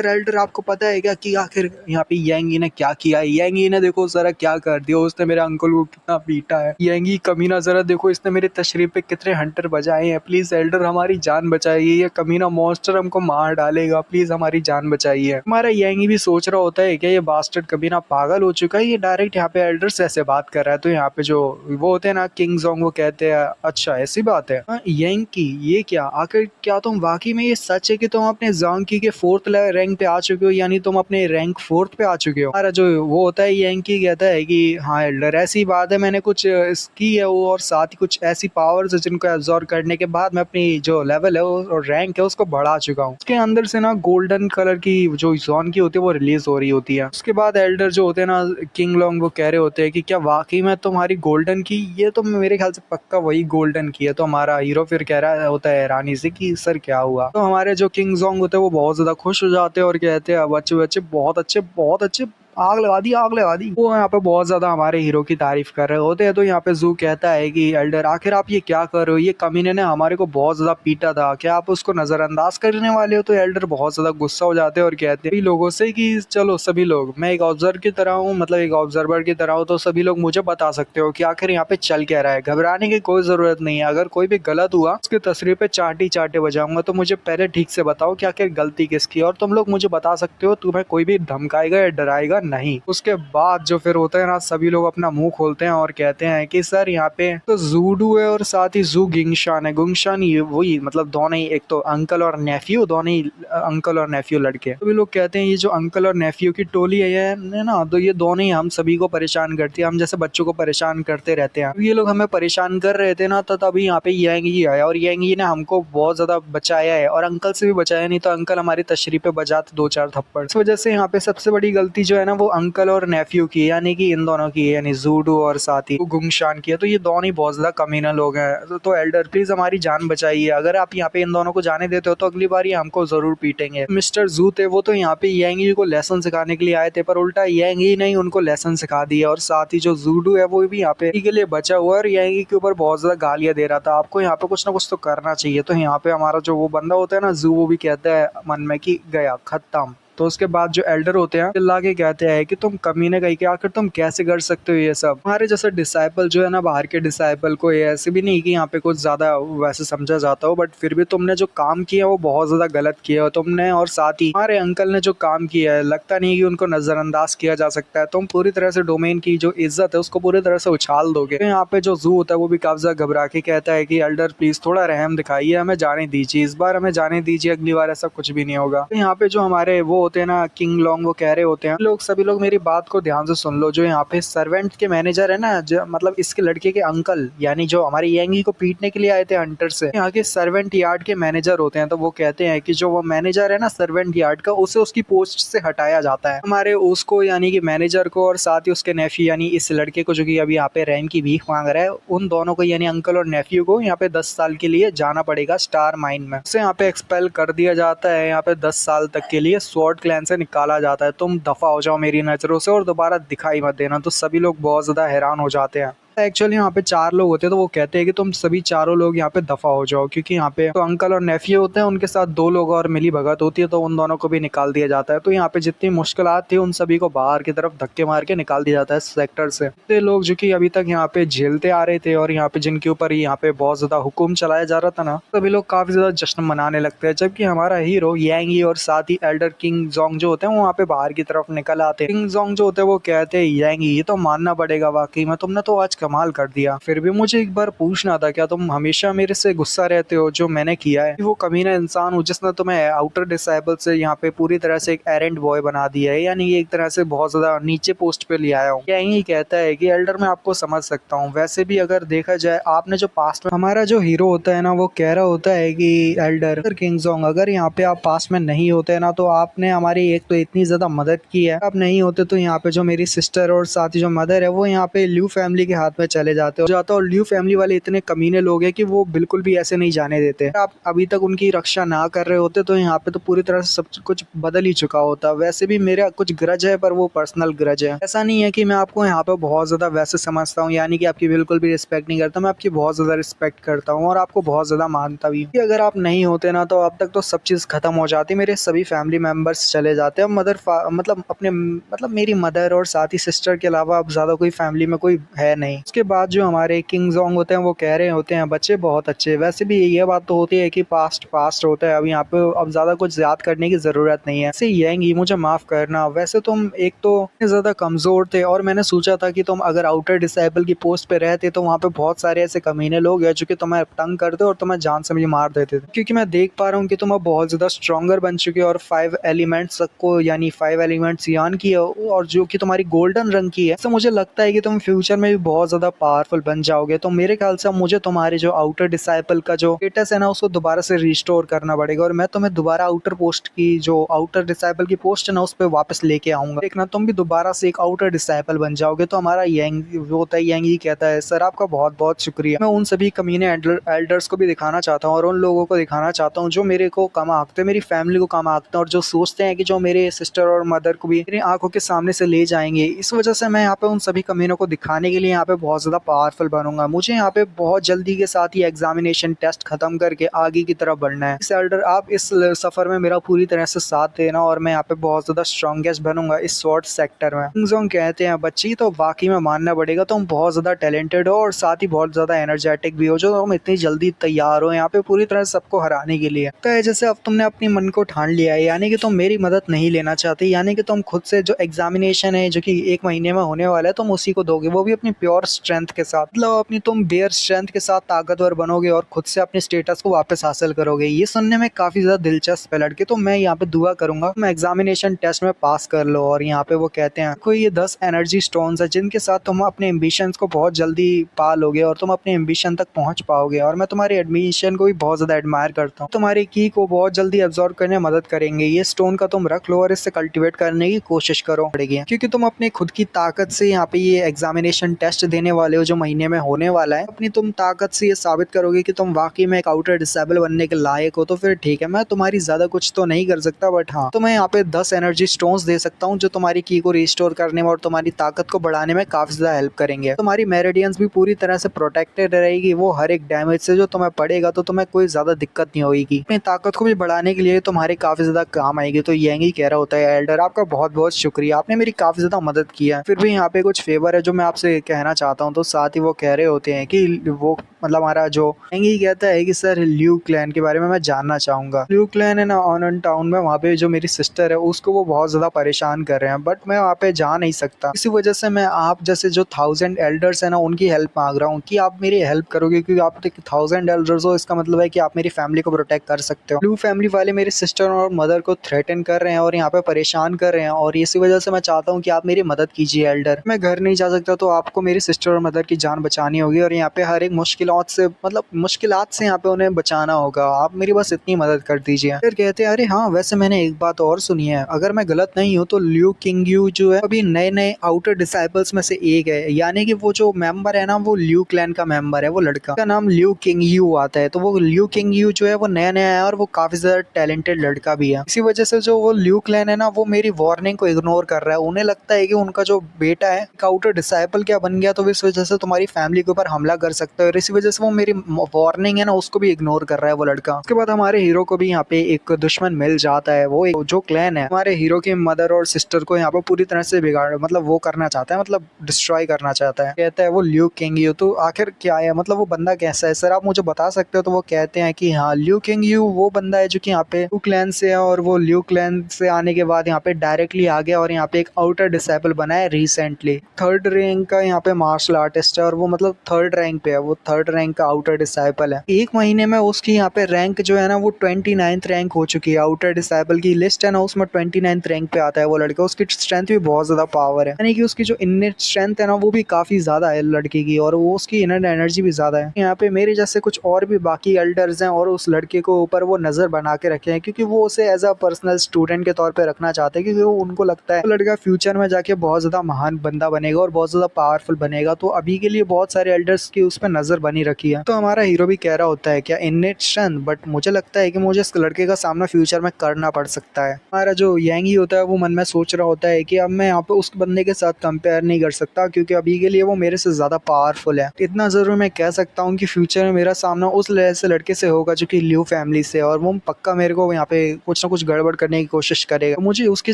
आखिर एल्डर आपको पता है क्या कि आखिर यहाँ पे यांगी ने क्या किया है? यांगी ने देखो जरा क्या कर दिया, उसने मेरे अंकल को कितना पीटा है। यांगी कमीना जरा देखो इसने मेरे तशरीफ पे कितने हंटर बजाए हैं। प्लीज एल्डर हमारी जान बचाइए, ये कमीना मॉन्स्टर हमको मार डालेगा, प्लीज हमारी जान बचाइए। हमारा यांगी भी सोच रहा होता है कि ये बास्टर्ड कमीना पागल हो चुका है, ये डायरेक्ट यहाँ पे एल्डर से ऐसे बात कर रहा है। तो यहाँ पे जो वो होते हैं ना किंग जोंग, वो कहते हैं अच्छा ऐसी बात है। यांगी ये क्या, आखिर क्या तुम वाकई में ये सच है कि तुम अपने जोंगी के 4th रैंक पे आ चुके हो, यानी तुम अपने रैंक 4th पे आ चुके हो? हमारा जो वो होता है यांगी कहता है कि हाँ एल्डर ऐसी बात है, मैंने कुछ की है वो, और साथ ही कुछ ऐसी पावर्स है जिनको एब्जॉर्ब करने के बाद मैं अपनी जो लेवल है और रैंक है उसको बढ़ा चुका हूँ। उसके अंदर से ना गोल्डन कलर की जो जोन की होती है वो रिलीज हो रही होती है। उसके बाद एल्डर जो होते हैं ना किंग लोंग, वो कह रहे होते हैं कि क्या वाकई में तुम्हारी गोल्डन की, ये तो मेरे ख्याल से पक्का वही गोल्डन की है। तो हमारा हीरो फिर कह रहा होता है रानी से कि सर क्या हुआ? तो हमारे जो किंग जोंग होते हैं वो बहुत ज्यादा खुश हो जाते हैं और कहते हैं बच्चे बच्चे बहुत अच्छे बहुत अच्छे, आग लगा दी आग लगा दी। वो यहाँ पे बहुत ज्यादा हमारे हीरो की तारीफ कर रहे होते हैं। तो यहाँ पे जू कहता है कि एल्डर आखिर आप ये क्या कर रहे हो, ये कमीने ने हमारे को बहुत ज्यादा पीटा था, क्या आप उसको नजरअंदाज करने वाले हो? तो एल्डर बहुत ज्यादा गुस्सा हो जाते हैं और कहते हैं लोगों से कि चलो सभी लोग, मैं एक ऑब्जर्वर की तरह हूँ, मतलब एक ऑब्जर्वर की तरह हूँ, तो सभी लोग मुझे बता सकते हो कि आखिर यहाँ पे चल क्या रहा है। घबराने की कोई जरूरत नहीं है, अगर कोई भी गलत हुआ उसकी तस्वीर पे चाटे चाटे बजाऊंगा, तो मुझे पहले ठीक से बताओ कि आखिर गलती किसकी, और तुम लोग मुझे बता सकते हो, तुम्हें कोई भी धमकाएगा या डराएगा नहीं। उसके बाद जो फिर होता है ना सभी लोग अपना मुंह खोलते हैं और कहते हैं कि सर यहाँ पे तो जूडू है और साथ ही जू गिंगशान है। गुंगशान ये वही मतलब दोनों ही, एक तो अंकल और नेफ्यू, दोनों ही अंकल और नेफ्यू लड़के। तो लोग कहते हैं ये जो अंकल और नेफ्यू की टोली है ना, तो ये दोनों ही हम सभी को परेशान करती है, हम जैसे बच्चों को परेशान करते रहते हैं। ये लोग हमें परेशान कर रहे थे ना, तो तभी यहाँ पे यांगी आया और यांगी ने हमको बहुत ज्यादा बचाया है, और अंकल से भी बचाया, नहीं तो अंकल हमारी तशरीफ पे बजाते 2-4 थप्पड़। इस वजह से यहाँ पे सबसे बड़ी गलती जो है ना वो अंकल और नेफ्यू की, यानी कि इन दोनों की है, यानी जूडू और साथ ही गुंगशान की है। तो ये दोनों ही बहुत ज्यादा कमीना लोग हैं। तो एल्डर प्लीज हमारी जान बचाइए, अगर आप यहाँ पे इन दोनों को जाने देते हो तो अगली बार ये हमको जरूर पीटेंगे। मिस्टर जू थे वो तो यहाँ पे यांगी को लेसन सिखाने के लिए आए थे, पर उल्टा यांगी ने उनको लेसन सिखा दिया, और साथ ही जो जूडू है वो भी यहाँ पे के लिए बचा हुआ है और यांगी के ऊपर बहुत ज्यादा गालियां दे रहा था। आपको यहाँ पे कुछ ना कुछ तो करना चाहिए। तो यहाँ पे हमारा जो वो बंदा होता है ना जू, वो भी कहता है मन में कि गया खत्म। तो उसके बाद जो एल्डर होते हैं चिल्ला के कहते हैं कि तुम कमीने गई कि आखिर तुम कैसे कर सकते हो ये सब? हमारे जैसे डिसाइपल जो है ना, बाहर के डिसाइपल को ये ऐसे भी नहीं कि यहाँ पे कुछ ज्यादा वैसे समझा जाता हो, बट फिर भी तुमने जो काम किया वो बहुत ज्यादा गलत किया तुमने, और साथ ही हमारे अंकल ने जो काम किया है लगता नहीं कि उनको नजरअंदाज किया जा सकता है। तुम पूरी तरह से डोमेन की जो इज्जत है उसको पूरी तरह से उछाल दोगे। तो यहाँ पे जो जू होता है वो भी काफी घबरा के कहता है कि एल्डर प्लीज थोड़ा रहम दिखाइए, हमें जाने दीजिए, इस बार हमें जाने दीजिए, अगली बार ऐसा कुछ भी नहीं होगा। तो यहाँ पे जो हमारे वो होते हैं ना किंग लोंग, वो कह रहे होते हैं लोग सभी लोग मेरी बात को ध्यान से सुन लो। जो यहाँ पे सर्वेंट के मैनेजर है ना, जो मतलब इसके लड़के के अंकल, यानी जो हमारे यांगी को पीटने के लिए आए थे हंटर से, यहाँ के सर्वेंट यार्ड के मैनेजर होते हैं। तो वो कहते हैं कि जो वो मैनेजर है ना सर्वेंट यार्ड का, उसे उसकी पोस्ट से हटाया जाता है। हमारे उसको यानी कि मैनेजर को और साथ ही उसके नेफ्यू यानी इस लड़के को जो कि अभी यहाँ पे रैंक की भीख मांग रहा है, उन दोनों को यानी अंकल और नेफ्यू को यहाँ पे 10 साल के लिए जाना पड़ेगा स्टार माइन में। उसे यहाँ पे एक्सपेल कर दिया जाता है, यहाँ पे 10 साल तक के लिए स्वॉर्ड क्लैन से निकाला जाता है। तुम दफा हो जाओ मेरी नजरों से और दोबारा दिखाई मत देना। तो सभी लोग बहुत ज्यादा हैरान हो जाते हैं। एक्चुअली यहाँ पे 4 लोग होते हैं, तो वो कहते हैं कि तुम सभी चारों लोग यहाँ पे दफा हो जाओ, क्योंकि यहाँ पे तो अंकल और नेफ्यू होते हैं, उनके साथ 2 लोग और मिली भगत होती है, तो उन दोनों को भी निकाल दिया जाता है। तो यहाँ पे जितनी मुश्किलात थी उन सभी को बाहर की तरफ धक्के मार के निकाल दिया जाता है सेक्टर से। तो लोग जो कि अभी तक यहाँ पे झेलते आ रहे थे और यहाँ पे जिनके ऊपर यहाँ पे बहुत ज्यादा हुक्म चलाया जा रहा था ना, सभी लोग काफी ज्यादा जश्न मनाने लगते हैं। जबकि हमारा हीरो यांगी और साथ ही एल्डर किंग जोंग जो होते हैं वो वहाँ पे बाहर की तरफ निकल आते हैं। किंग जोंग जो होते हैं वो कहते हैं यांगी ये तो मानना पड़ेगा, वाकई में तुमने तो आज कमाल कर दिया, फिर भी मुझे एक बार पूछना था, क्या तुम हमेशा मेरे से गुस्सा रहते हो जो मैंने किया है? वो कमीना इंसान हूँ जिसने तुम्हें आउटर डिसाइबल से यहाँ पे पूरी तरह से एक एरेंट बॉय बना दिया है, यानी एक तरह से बहुत ज्यादा नीचे पोस्ट पे ले आया हूँ। यही कहता है कि एल्डर मैं आपको समझ सकता हूँ, वैसे भी अगर देखा जाए आपने जो पास्ट में, हमारा जो हीरो होता है ना वो कह रहा होता है कि एल्डर किंग जोंग अगर यहाँ पे आप पास में नहीं होते ना तो आपने हमारी एक तो इतनी ज्यादा मदद की है, आप नहीं होते तो यहाँ पे जो मेरी सिस्टर और साथ ही जो मदर है वो यहाँ पे ल्यू फैमिली के हाथ साथ में चले जाते हो जाता। और ल्यू फैमिली वाले इतने कमीने लोग हैं कि वो बिल्कुल भी ऐसे नहीं जाने देते। आप अभी तक उनकी रक्षा ना कर रहे होते तो यहाँ पे तो पूरी तरह से सब कुछ बदल ही चुका होता। वैसे भी मेरा कुछ ग्रज है, पर वो पर्सनल ग्रज है। ऐसा नहीं है कि मैं आपको यहाँ पे बहुत ज्यादा वैसे समझता हूँ, यानी कि आपकी बिल्कुल भी रिस्पेक्ट नहीं करता। मैं आपकी बहुत ज्यादा रिस्पेक्ट करता हूँ और आपको बहुत ज्यादा मानता भी हूँ कि अगर आप नहीं होते ना तो अब तक तो सब चीज खत्म हो जाती। मेरे सभी फैमिली मेंबर्स चले जाते हैं। मतलब अपने मतलब मेरी मदर और साथ ही सिस्टर के अलावा अब ज्यादा कोई फैमिली में कोई है नहीं। उसके बाद जो हमारे किंग जोंग होते हैं वो कह रहे होते हैं बच्चे बहुत अच्छे। वैसे भी ये बात तो होती है कि पास्ट पास्ट होता है, अब यहाँ पे अब ज्यादा कुछ याद करने की जरूरत नहीं है। ऐसे येंगी मुझे माफ करना, वैसे तुम एक तो ज्यादा कमजोर थे और मैंने सोचा था कि तुम अगर आउटर डिसाइबल की पोस्ट पे रहते तो वहाँ पे बहुत सारे ऐसे कमीने लोग हैं जो कि तुम्हें तंग करते और तुम्हें जान से भी मार देते थे। क्योंकि मैं देख पा रहा हूँ कि तुम अब बहुत ज्यादा स्ट्रॉन्गर बन चुके हो और 5 एलिमेंट्स को यानी 5 एलिमेंट्स यान की है और जो कि तुम्हारी गोल्डन रंग की है। तो मुझे लगता है कि तुम फ्यूचर में भी बहुत ज्यादा पावरफुल बन जाओगे। तो मेरे ख्याल से मुझे तुम्हारे जो आउटर डिसाइपल का जो स्टेटस है ना उसको दोबारा से रिस्टोर करना पड़ेगा और मैं तुम्हें दोबारा आउटर पोस्ट की जो आउटर डिसाइपल की पोस्ट है ना उस पर वापस लेके आऊंगा। देखना तुम भी दोबारा से एक आउटर डिसाइपल बन जाओगे। तो हमारा यंग वो होता है यंग ही कहता है सर आपका बहुत बहुत शुक्रिया। मैं उन सभी कमीने एल्डर्स को भी दिखाना चाहता हूँ और उन लोगों को दिखाना चाहता हूँ जो मेरे को कम आंकते हैं, मेरी फैमिली को कम आंकते हैं और जो सोचते हैं कि जो मेरे सिस्टर और मदर को भी मेरी आंखों के सामने से ले जाएंगे। इस वजह से मैं यहाँ पे उन सभी कमीनों को दिखाने के लिए यहाँ पे बहुत ज्यादा पावरफुल बनूंगा। मुझे यहाँ पे बहुत जल्दी के साथ ही एग्जामिनेशन टेस्ट खत्म करके आगे की तरफ बढ़ना है। एल्डर आप इस सफर में मेरा पूरी तरह से साथ देना और मैं यहाँ पे बहुत ज्यादा स्ट्रॉन्गेस्ट बनूंगा इस स्वॉर्ड सेक्टर में। किंग जोंग कहते हैं बच्ची तो वाकई में मानना पड़ेगा तुम बहुत ज्यादा टैलेंटेड हो और साथ ही बहुत ज्यादा एनर्जेटिक भी हो जो तुम इतनी जल्दी तैयार हो यहाँ पे पूरी तरह से सबको हराने के लिए। तो जैसे अब तुमने अपनी मन को ठान लिया है यानी कि तुम मेरी मदद नहीं लेना चाहती, यानी कि तुम खुद से जो एग्जामिनेशन है जो कि 1 महीने में होने वाला है तुम उसी को दोगे, वो भी अपनी प्योर स्ट्रेंथ के साथ। मतलब अपनी तुम बेयर स्ट्रेंथ के साथ ताकतवर बनोगे और खुद से अपने स्टेटस को वापस हासिल करोगे। ये सुनने में काफी ज्यादा दिलचस्प है लड़के। तो मैं यहाँ पे दुआ करूंगा तुम एग्जामिनेशन टेस्ट में पास कर लो। और यहाँ पे वो कहते हैं कोई ये 10 एनर्जी स्टोन्स है जिनके साथ तुम अपने एम्बिशंस को बहुत जल्दी पा लोगे और तुम अपने एम्बिशन तक पहुंच पाओगे। और मैं तुम्हारे एडमिशन को भी बहुत ज्यादा एडमायर करता हूँ। तुम्हारी की को बहुत जल्दी एब्जॉर्ब करने में मदद करेंगे। ये स्टोन का तुम रख लो और इससे कल्टीवेट करने की कोशिश करो पड़ेगी, क्योंकि तुम अपने खुद की ताकत से यहाँ पे ये एग्जामिनेशन टेस्ट देने वाले हो जो महीने में होने वाला है। अपनी तुम ताकत से ये साबित करोगे कि तुम वाकई में एक आउटर डिसेबल बनने के लायक हो। तो फिर ठीक है, मैं तुम्हारी ज्यादा कुछ तो नहीं कर सकता, बट हाँ तो मैं यहाँ पे 10 एनर्जी स्टोन्स दे सकता हूँ जो तुम्हारी की को रिस्टोर करने में और तुम्हारी ताकत को बढ़ाने में काफी ज्यादा हेल्प करेंगे। तुम्हारी मेरिडियंस भी पूरी तरह से प्रोटेक्टेड रहेगी, वो हर एक डैमेज से जो तुम्हें पड़ेगा तो तुम्हें कोई ज्यादा दिक्कत नहीं होगी। अपनी ताकत को भी बढ़ाने के लिए तुम्हारे काफी ज्यादा काम आएगी। तो यही कह रहा होता है एल्डर आपका बहुत बहुत शुक्रिया, आपने मेरी काफी ज्यादा मदद किया। फिर भी यहाँ पे कुछ फेवर है जो मैं आपसे कहना चाहता हूँ। तो साथ ही वो कह रहे होते हैं कि वो मतलब हमारा जो यही कहता है कि सर ल्यू क्लैन के बारे में मैं जानना चाहूंगा। ल्यू क्लैन है ना ऑन टाउन में, वहाँ पे जो मेरी सिस्टर है उसको वो बहुत ज्यादा परेशान कर रहे हैं, बट मैं वहाँ पे जा नहीं सकता। इसी वजह से मैं आप जैसे जो 1000 एल्डर्स है ना उनकी हेल्प मांग रहा हूँ कि आप मेरी हेल्प करोगे, क्योंकि आप 1000 एल्डर्स हो इसका मतलब है कि आप मेरी फैमिली को प्रोटेक्ट कर सकते हो। ब्लू फैमिली वाले मेरी सिस्टर और मदर को थ्रेटन कर रहे हैं और यहाँ पे परेशान कर रहे हैं और इसी वजह से मैं चाहता हूँ कि आप मेरी मदद कीजिए एल्डर। मैं घर नहीं जा सकता तो आपको मेरी सिस्टर और मदर की जान बचानी होगी और यहाँ पे हर एक मुश्किलात से मतलब मुश्किलात से यहाँ पे उन्हें बचाना होगा। आप मेरी बस इतनी मदद कर दीजिए। फिर कहते हैं अरे हाँ वैसे मैंने एक बात और सुनी है, अगर मैं गलत नहीं हूँ तो ल्यू किंग यू जो है अभी नए नए आउटर डिसाइपल्स में से एक है, यानी कि वो जो मेंबर है ना वो ल्यू क्लैन का मेंबर है। वो लड़का का नाम ल्यू किंग यू आता है। तो वो ल्यू किंग यू जो है वो नया नया है और वो काफी ज्यादा टैलेंटेड लड़का भी है। इसी वजह से जो वो ल्यू क्लैन है ना वो मेरी वार्निंग को इग्नोर कर रहा है। उन्हें लगता है कि उनका जो बेटा है आउटर डिसाइपल क्या बन गया तो इस वजह से तुम्हारी फैमिली के ऊपर हमला कर सकता है और इसी वजह से वो मेरी वार्निंग है ना उसको भी इग्नोर कर रहा है वो लड़का। उसके बाद हमारे हीरो को भी यहाँ पे एक दुश्मन मिल जाता है। वो जो क्लैन है हमारे हीरो की मदर और सिस्टर को यहाँ पे पूरी तरह से बिगाड़ मतलब वो करना चाहता है, मतलब डिस्ट्रॉय करना चाहता है। कहता है वो ल्यू किंग यू। तो आखिर क्या है, मतलब वो बंदा कैसा है सर आप मुझे बता सकते हो? तो वो कहते हैं कि हाँ ल्यू किंग यू वो बंदा है जो कि यहाँ पे ल्यू क्लैन से है और वो ल्यू क्लैन से आने के बाद यहाँ पे डायरेक्टली आ गया और यहाँ पे एक आउटर डिसेबल बना है रिसेंटली। 3rd रैंक का यहाँ पे मार्शल आर्टिस्ट है और वो मतलब 3rd रैंक पे है, वो 3rd रैंक का आउटर डिसेबल है। 1 महीने में उसकी यहाँ पे रैंक जो है ना वो 29th रैंक हो चुकी है। आउटर डिसेबल की लिस्ट है ना उसमें 29th रैंक पे आता है वो लड़का। उसकी स्ट्रेंथ भी बहुत ज्यादा पावर है, यानी कि उसकी जो इनर स्ट्रेंथ है ना वो भी काफी ज्यादा है लड़के की और वो उसकी इनर एनर्जी भी ज्यादा है। यहाँ पे मेरे जैसे कुछ और भी बाकी एल्डर्स हैं और उस लड़के को ऊपर वो नजर बना के रखे हैं क्योंकि वो उसे एज अ पर्सनल स्टूडेंट के तौर पे रखना चाहते हैं, क्योंकि वो उनको लगता है वो लड़का फ्यूचर में जाके बहुत ज्यादा महान बंदा बनेगा और बहुत ज्यादा पावरफुल बनेगा। बनेगा, तो अभी के लिए बहुत सारे एल्डर्स की उस पर नजर बनी रखी है। तो हमारा हीरो भी कह रहा होता है क्या इननेट स्ट्रेंथ, बट मुझे लगता है कि मुझे इस लड़के का सामना फ्यूचर में करना पड़ सकता है। हमारा जो यांगी होता है वो मन में सोच रहा होता है कि अब मैं यहाँ पे उस बंदे के साथ कंपेयर नहीं कर सकता, क्योंकि अभी के लिए वो मेरे से ज्यादा पावरफुल है। इतना जरूर मैं कह सकता हूँ कि फ्यूचर में मेरा सामना उस ऐसे लड़के से होगा जो कि लियू फैमिली से, और वो पक्का मेरे को यहाँ पे कुछ ना कुछ गड़बड़ करने की कोशिश करेगा। तो मुझे उसकी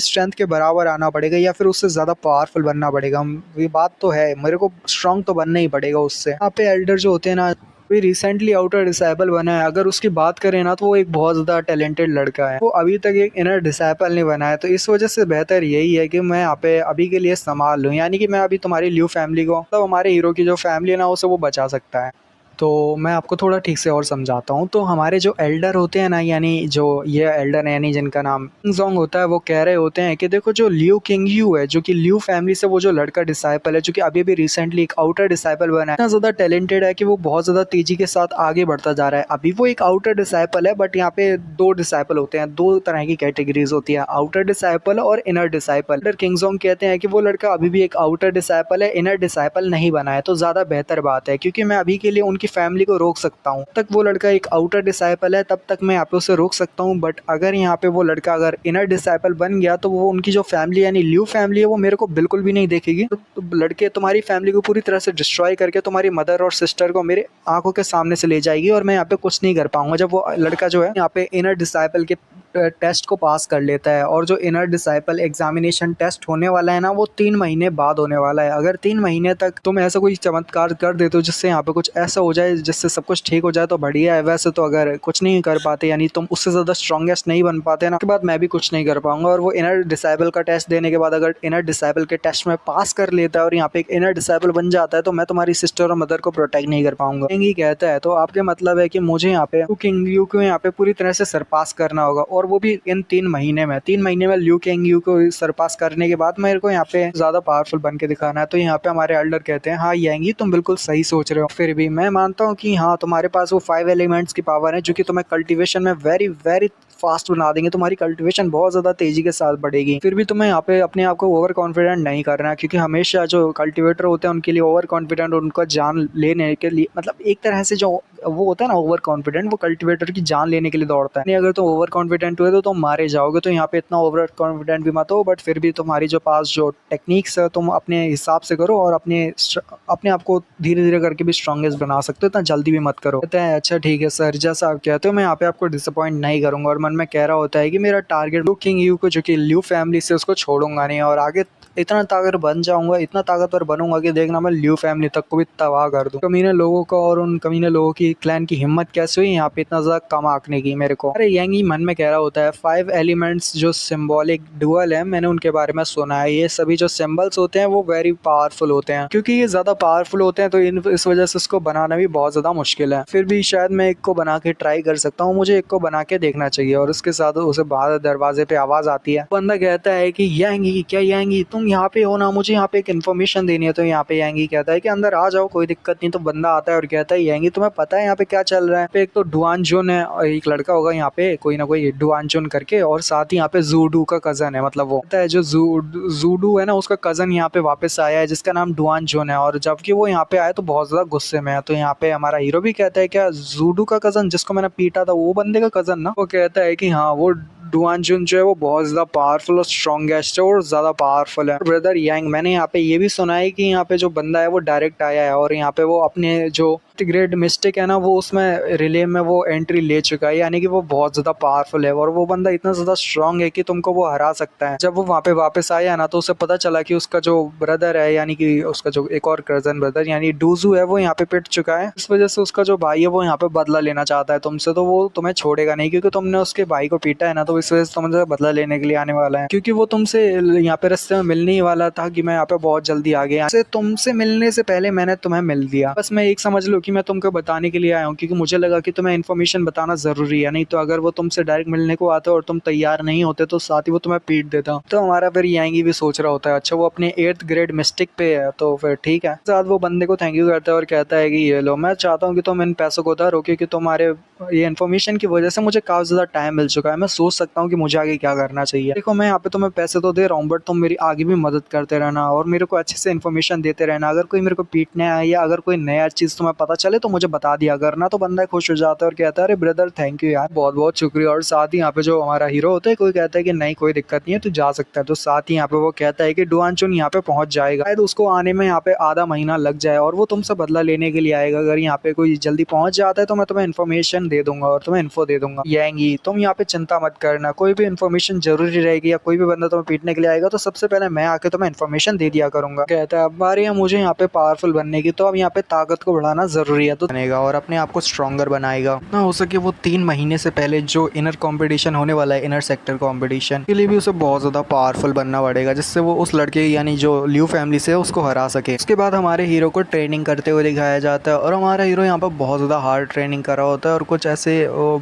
स्ट्रेंथ के बराबर आना पड़ेगा या फिर उससे ज्यादा पावरफुल बनना पड़ेगा। ये बात तो है, मेरे को स्ट्रांग तो बनना ही पड़ेगा उससे। यहाँ पे एल्डर जो होते हैं ना, भी रिसेंटली आउटर डिसाइपल बना है। अगर उसकी बात करें ना तो वो एक बहुत ज़्यादा टैलेंटेड लड़का है। वो अभी तक एक इनर डिसाइपल नहीं बना है, तो इस वजह से बेहतर यही है कि मैं यहाँ पे अभी के लिए संभाल लूँ, यानी कि मैं अभी तुम्हारी लियू फैमिली को, मतलब हमारे हीरो की जो फैमिली है ना, उसे वो बचा सकता है। तो मैं आपको थोड़ा ठीक से और समझाता हूँ। तो हमारे जो एल्डर होते हैं ना, यानी जो ये एल्डर है, यानी जिनका नाम किंगजोंग होता है, वो कह रहे होते हैं कि देखो जो लियू किंगयू है, जो कि लियू फैमिली से वो जो लड़का डिसाइपल है, जो कि अभी भी रिसेंटली एक आउटर डिसाइपल बना है, इतना ज्यादा टैलेंटेड है कि वो बहुत ज्यादा तेजी के साथ आगे बढ़ता जा रहा है। अभी वो एक आउटर डिसाइपल है, बट यहाँ पे दो डिसाइपल होते हैं, दो तरह की कैटेगरीज होती है, आउटर डिसाइपल और इनर डिसाइपल। किंगजोंग कहते हैं कि वो लड़का अभी भी एक आउटर डिसाइपल है, इनर डिसाइपल नहीं बना है, तो ज्यादा बेहतर बात है, क्योंकि मैं अभी के लिए उनकी फैमिली को रोक सकता हूँ। तक वो लड़का एक आउटर डिसाइपल है, तब तक मैं यहाँ पे उसे रोक सकता हूँ। बट अगर यहाँ पे वो लड़का अगर इनर डिसाइपल बन गया, तो वो उनकी जो फैमिली यानी लियू फैमिली है, वो मेरे को बिल्कुल भी नहीं देखेगी। तो लड़के तुम्हारी फैमिली को पूरी तरह से डिस्ट्रॉय करके तुम्हारी मदर और सिस्टर को मेरे आंखों के सामने से ले जाएगी, और मैं यहाँ पे कुछ नहीं कर पाऊंगा। जब वो लड़का जो है यहाँ पे इनर डिसाइपल के टेस्ट को पास कर लेता है, और जो इनर डिसाइपल एग्जामिनेशन टेस्ट होने वाला है ना, वो 3 महीने बाद होने वाला है। अगर 3 महीने तक तुम ऐसा कोई चमत्कार कर देते हो जिससे यहाँ पे कुछ ऐसा हो जाए जिससे सब कुछ ठीक हो जाए, तो बढ़िया है। वैसे तो अगर कुछ नहीं कर पाते, यानी तुम उससे ज़्यादा स्ट्रॉन्गेस्ट नहीं बन पाते ना, उसके बाद मैं भी कुछ नहीं कर पाऊंगा। और वो इनर डिसाइपल का टेस्ट देने के बाद अगर इनर डिसाइपल के टेस्ट में पास कर लेता है और यहाँ पे एक इनर डिसाइपल बन जाता है, तो मैं तुम्हारी सिस्टर और मदर को प्रोटेक्ट नहीं कर पाऊंगा। यही कहता है, तो आपके मतलब है कि मुझे यहाँ पे किंग यू को यहाँ पे पूरी तरह से सरपास करना होगा, और वो भी इन 3 महीने में। 3 महीने में लियू किंग यू को सरपास करने के बाद मेरे को यहाँ पे ज्यादा पावरफुल बन के दिखाना है। तो यहाँ पे हमारे एल्डर कहते हैं हाँ यांगी, तुम बिल्कुल सही सोच रहे हो। फिर भी मैं मानता हूँ कि हाँ तुम्हारे पास वो 5 एलिमेंट्स की पावर है, जो कि तुम्हें कल्टीवेशन में वेरी वेरी फास्ट बना देंगे। तुम्हारी कल्टीवेशन बहुत ज़्यादा तेजी के साथ बढ़ेगी। फिर भी तुम्हें यहाँ पे अपने आप को ओवर कॉन्फिडेंट नहीं करना है, क्योंकि हमेशा जो कल्टीवेटर होते हैं उनके लिए ओवर कॉन्फिडेंट उनका जान लेने के लिए, मतलब एक तरह से जो वो होता है ना ओवर कॉन्फिडेंट, वो कल्टीवेटर की जान लेने के लिए दौड़ता है। नहीं, अगर तुम ओवर कॉन्फिडेंट हुए तो तुम मारे जाओगे। तो यहाँ पे इतना ओवर कॉन्फिडेंट भी मत हो, बट फिर भी तुम्हारी जो पास जो टेक्निक्स है तुम अपने हिसाब से करो, और अपने आप को धीरे धीरे करके भी स्ट्रॉन्गेस्ट बना सकते हो, इतना जल्दी भी मत करो। कहते हैं अच्छा ठीक है सर, जैसा आप कहते हो मैं यहाँ पे आपको डिसअपॉइंट नहीं करूंगा। और मन में कह रहा होता है कि मेरा टारगेट लियू किंग यू को, जो कि लियू फैमिली से, उसको छोड़ूंगा नहीं, और आगे इतना ताकतवर बन जाऊंगा, इतना ताकतवर बनूंगा कि देखना मैं लियू फैमिली तक को भी तबाह कर दूं। कमीने लोगों को और उन कमीने लोगों की क्लैन की हिम्मत कैसे हुई यहाँ पे इतना ज्यादा कम आंकने की मेरे को। अरे यांगी मन में कह रहा होता है 5 एलिमेंट्स जो सिंबॉलिक डुअल है, मैंने उनके बारे में सुना है। ये सभी जो सिंबल्स होते हैं वो वेरी पावरफुल होते हैं, क्योंकि ये ज्यादा पावरफुल होते हैं, तो इस वजह से इसको बनाना भी बहुत ज्यादा मुश्किल है। फिर भी शायद मैं एक को बना के ट्राई कर सकता हूँ, मुझे एक को बना के देखना चाहिए। और उसके साथ उसे बाहर दरवाजे पे आवाज आती है। बंदा कहता है कि यांगी, क्या यांगी तुम यहाँ पे हो ना, मुझे यहाँ पे एक इन्फॉर्मेशन देनी है। तो यहाँ पे यांगी कहता है कि अंदर आ जाओ, कोई दिक्कत नहीं। तो बंदा आता है और कहता है यांगी तुम्हें पता है यहाँ पे क्या चल रहा है? पे एक तो डुआन जुन है, और एक लड़का होगा यहाँ पे कोई ना कोई डुआन जुन करके, और साथ ही यहाँ पे जूडू का कजन है, मतलब वो कहता है जो जूडू है ना, उसका कजन यहाँ पे वापस आया है, जिसका नाम डुआन जुन है। और जबकि वो यहाँ पे आया तो बहुत ज्यादा गुस्से में है। तो यहाँ पे हमारा हीरो भी कहता है क्या जूडू का कजन जिसको मैंने पीटा था, वो बंदे का कजन ना? वो कहता है कि हाँ वो डुआन जुन जो है वो बहुत ज्यादा पावरफुल और स्ट्रॉन्गेस्ट है, और ज्यादा पावरफुल है। ब्रदर यांग, मैंने यहाँ पे ये भी सुना है कि यहाँ पे जो बंदा है वो डायरेक्ट आया है, और यहाँ पे वो अपने जो ग्रेट मिस्टेक है ना, वो उसमें रिले में वो एंट्री ले चुका है, यानी कि वो बहुत ज्यादा पावरफुल है। और वो बंदा इतना ज्यादा स्ट्रांग है कि तुमको वो हरा सकता है। जब वो वहाँ पे वापस आया ना, तो उसे पता चला कि उसका जो ब्रदर है, यानी कि उसका जो एक और कजन ब्रदर यानी डूजू है, वो यहाँ पे पिट चुका है। इस वजह से उसका जो भाई है वो यहाँ पे बदला लेना चाहता है तुमसे। तो वो तुम्हें छोड़ेगा नहीं, क्योंकि तुमने उसके भाई को पीटा है ना, तो इस वजह से तुमसे बदला लेने के लिए आने वाला है। क्योंकि वो तुमसे यहाँ पे रास्ते में मिलने ही वाला था कि मैं यहाँ पे बहुत जल्दी आ गया, तुमसे मिलने से पहले मैंने तुम्हें मिल दिया। बस मैं एक समझ लो कि बाकी मैं तुमको बताने के लिए आया हूँ क्योंकि मुझे लगा कि तुम्हें इन्फॉर्मेशन बताना ज़रूरी है, नहीं तो अगर वो तुमसे डायरेक्ट मिलने को आते और तुम तैयार नहीं होते तो साथ ही वो तुम्हें पीट देता। तो हमारा फिर यांगी भी सोच रहा होता है अच्छा वो अपने 8th ग्रेड मिस्टिक पे है तो फिर ठीक है। साथ वो बंदे को थैंक यू करता है और कहता है कि ये लो, मैं चाहता हूँ कि तुम इन पैसों को उधार हो क्योंकि तुम्हारे ये इन्फॉर्मेशन की वजह से मुझे काफ़ी ज़्यादा टाइम मिल चुका है। मैं सोच सकता हूँ कि मुझे आगे क्या करना चाहिए। देखो मैं यहाँ पे तुम्हें पैसे तो दे रहा हूँ बट तुम मेरी आगे भी मदद करते रहना और मेरे को अच्छे से इन्फॉर्मेशन देते रहना। अगर कोई मेरे को पीटने आए या अगर कोई नया चीज़ तुम्हें पता चले तो मुझे बता दिया करना। तो बंदा खुश हो जाता है और कहता है अरे ब्रदर थैंक यू यार, बहुत बहुत शुक्रिया। और साथ ही यहाँ पे जो हमारा हीरो होता है कोई कहता है कि नहीं कोई दिक्कत नहीं है तू जा सकता है। तो साथ ही यहाँ पे वो कहता है कि डुआन चुन यहाँ पे पहुंच जाएगा, शायद उसको आने में यहाँ पे आधा महीना लग जाए और वो तुमसे बदला लेने के लिए आएगा। अगर यहाँ पे कोई जल्दी पहुंच जाता है तो मैं तुम्हें इन्फॉर्मेशन दे दूंगा और तुम्हें इन्फो दे दूंगा। यांगी तुम यहाँ पे चिंता मत करना, कोई भी इन्फॉर्मेशन जरूरी रहेगी या कोई भी बंदा तुम्हें पीटने के लिए आएगा तो सबसे पहले मैं आके तुम्हें इन्फॉर्मेशन दे दिया करूंगा। कहता है अब बारी है मुझे यहाँ पे पावरफुल बनने की, तो अब यहाँ पे ताकत को बढ़ाना जरूरी है। तो बनेगा और अपने आप को स्ट्रॉन्गर बनाएगा ना हो सके। वो 3 महीने से पहले जो इनर कंपटीशन होने वाला है, इनर सेक्टर कंपटीशन के लिए भी उसे बहुत ज्यादा पावरफुल बनना पड़ेगा जिससे वो उस लड़के यानी जो लियू फैमिली से उसको हरा सके। उसके बाद हमारे हीरो को ट्रेनिंग करते हुए दिखाया जाता है और हमारा हीरो यहाँ पर बहुत ज्यादा हार्ड ट्रेनिंग कर रहा होता है और कुछ ऐसे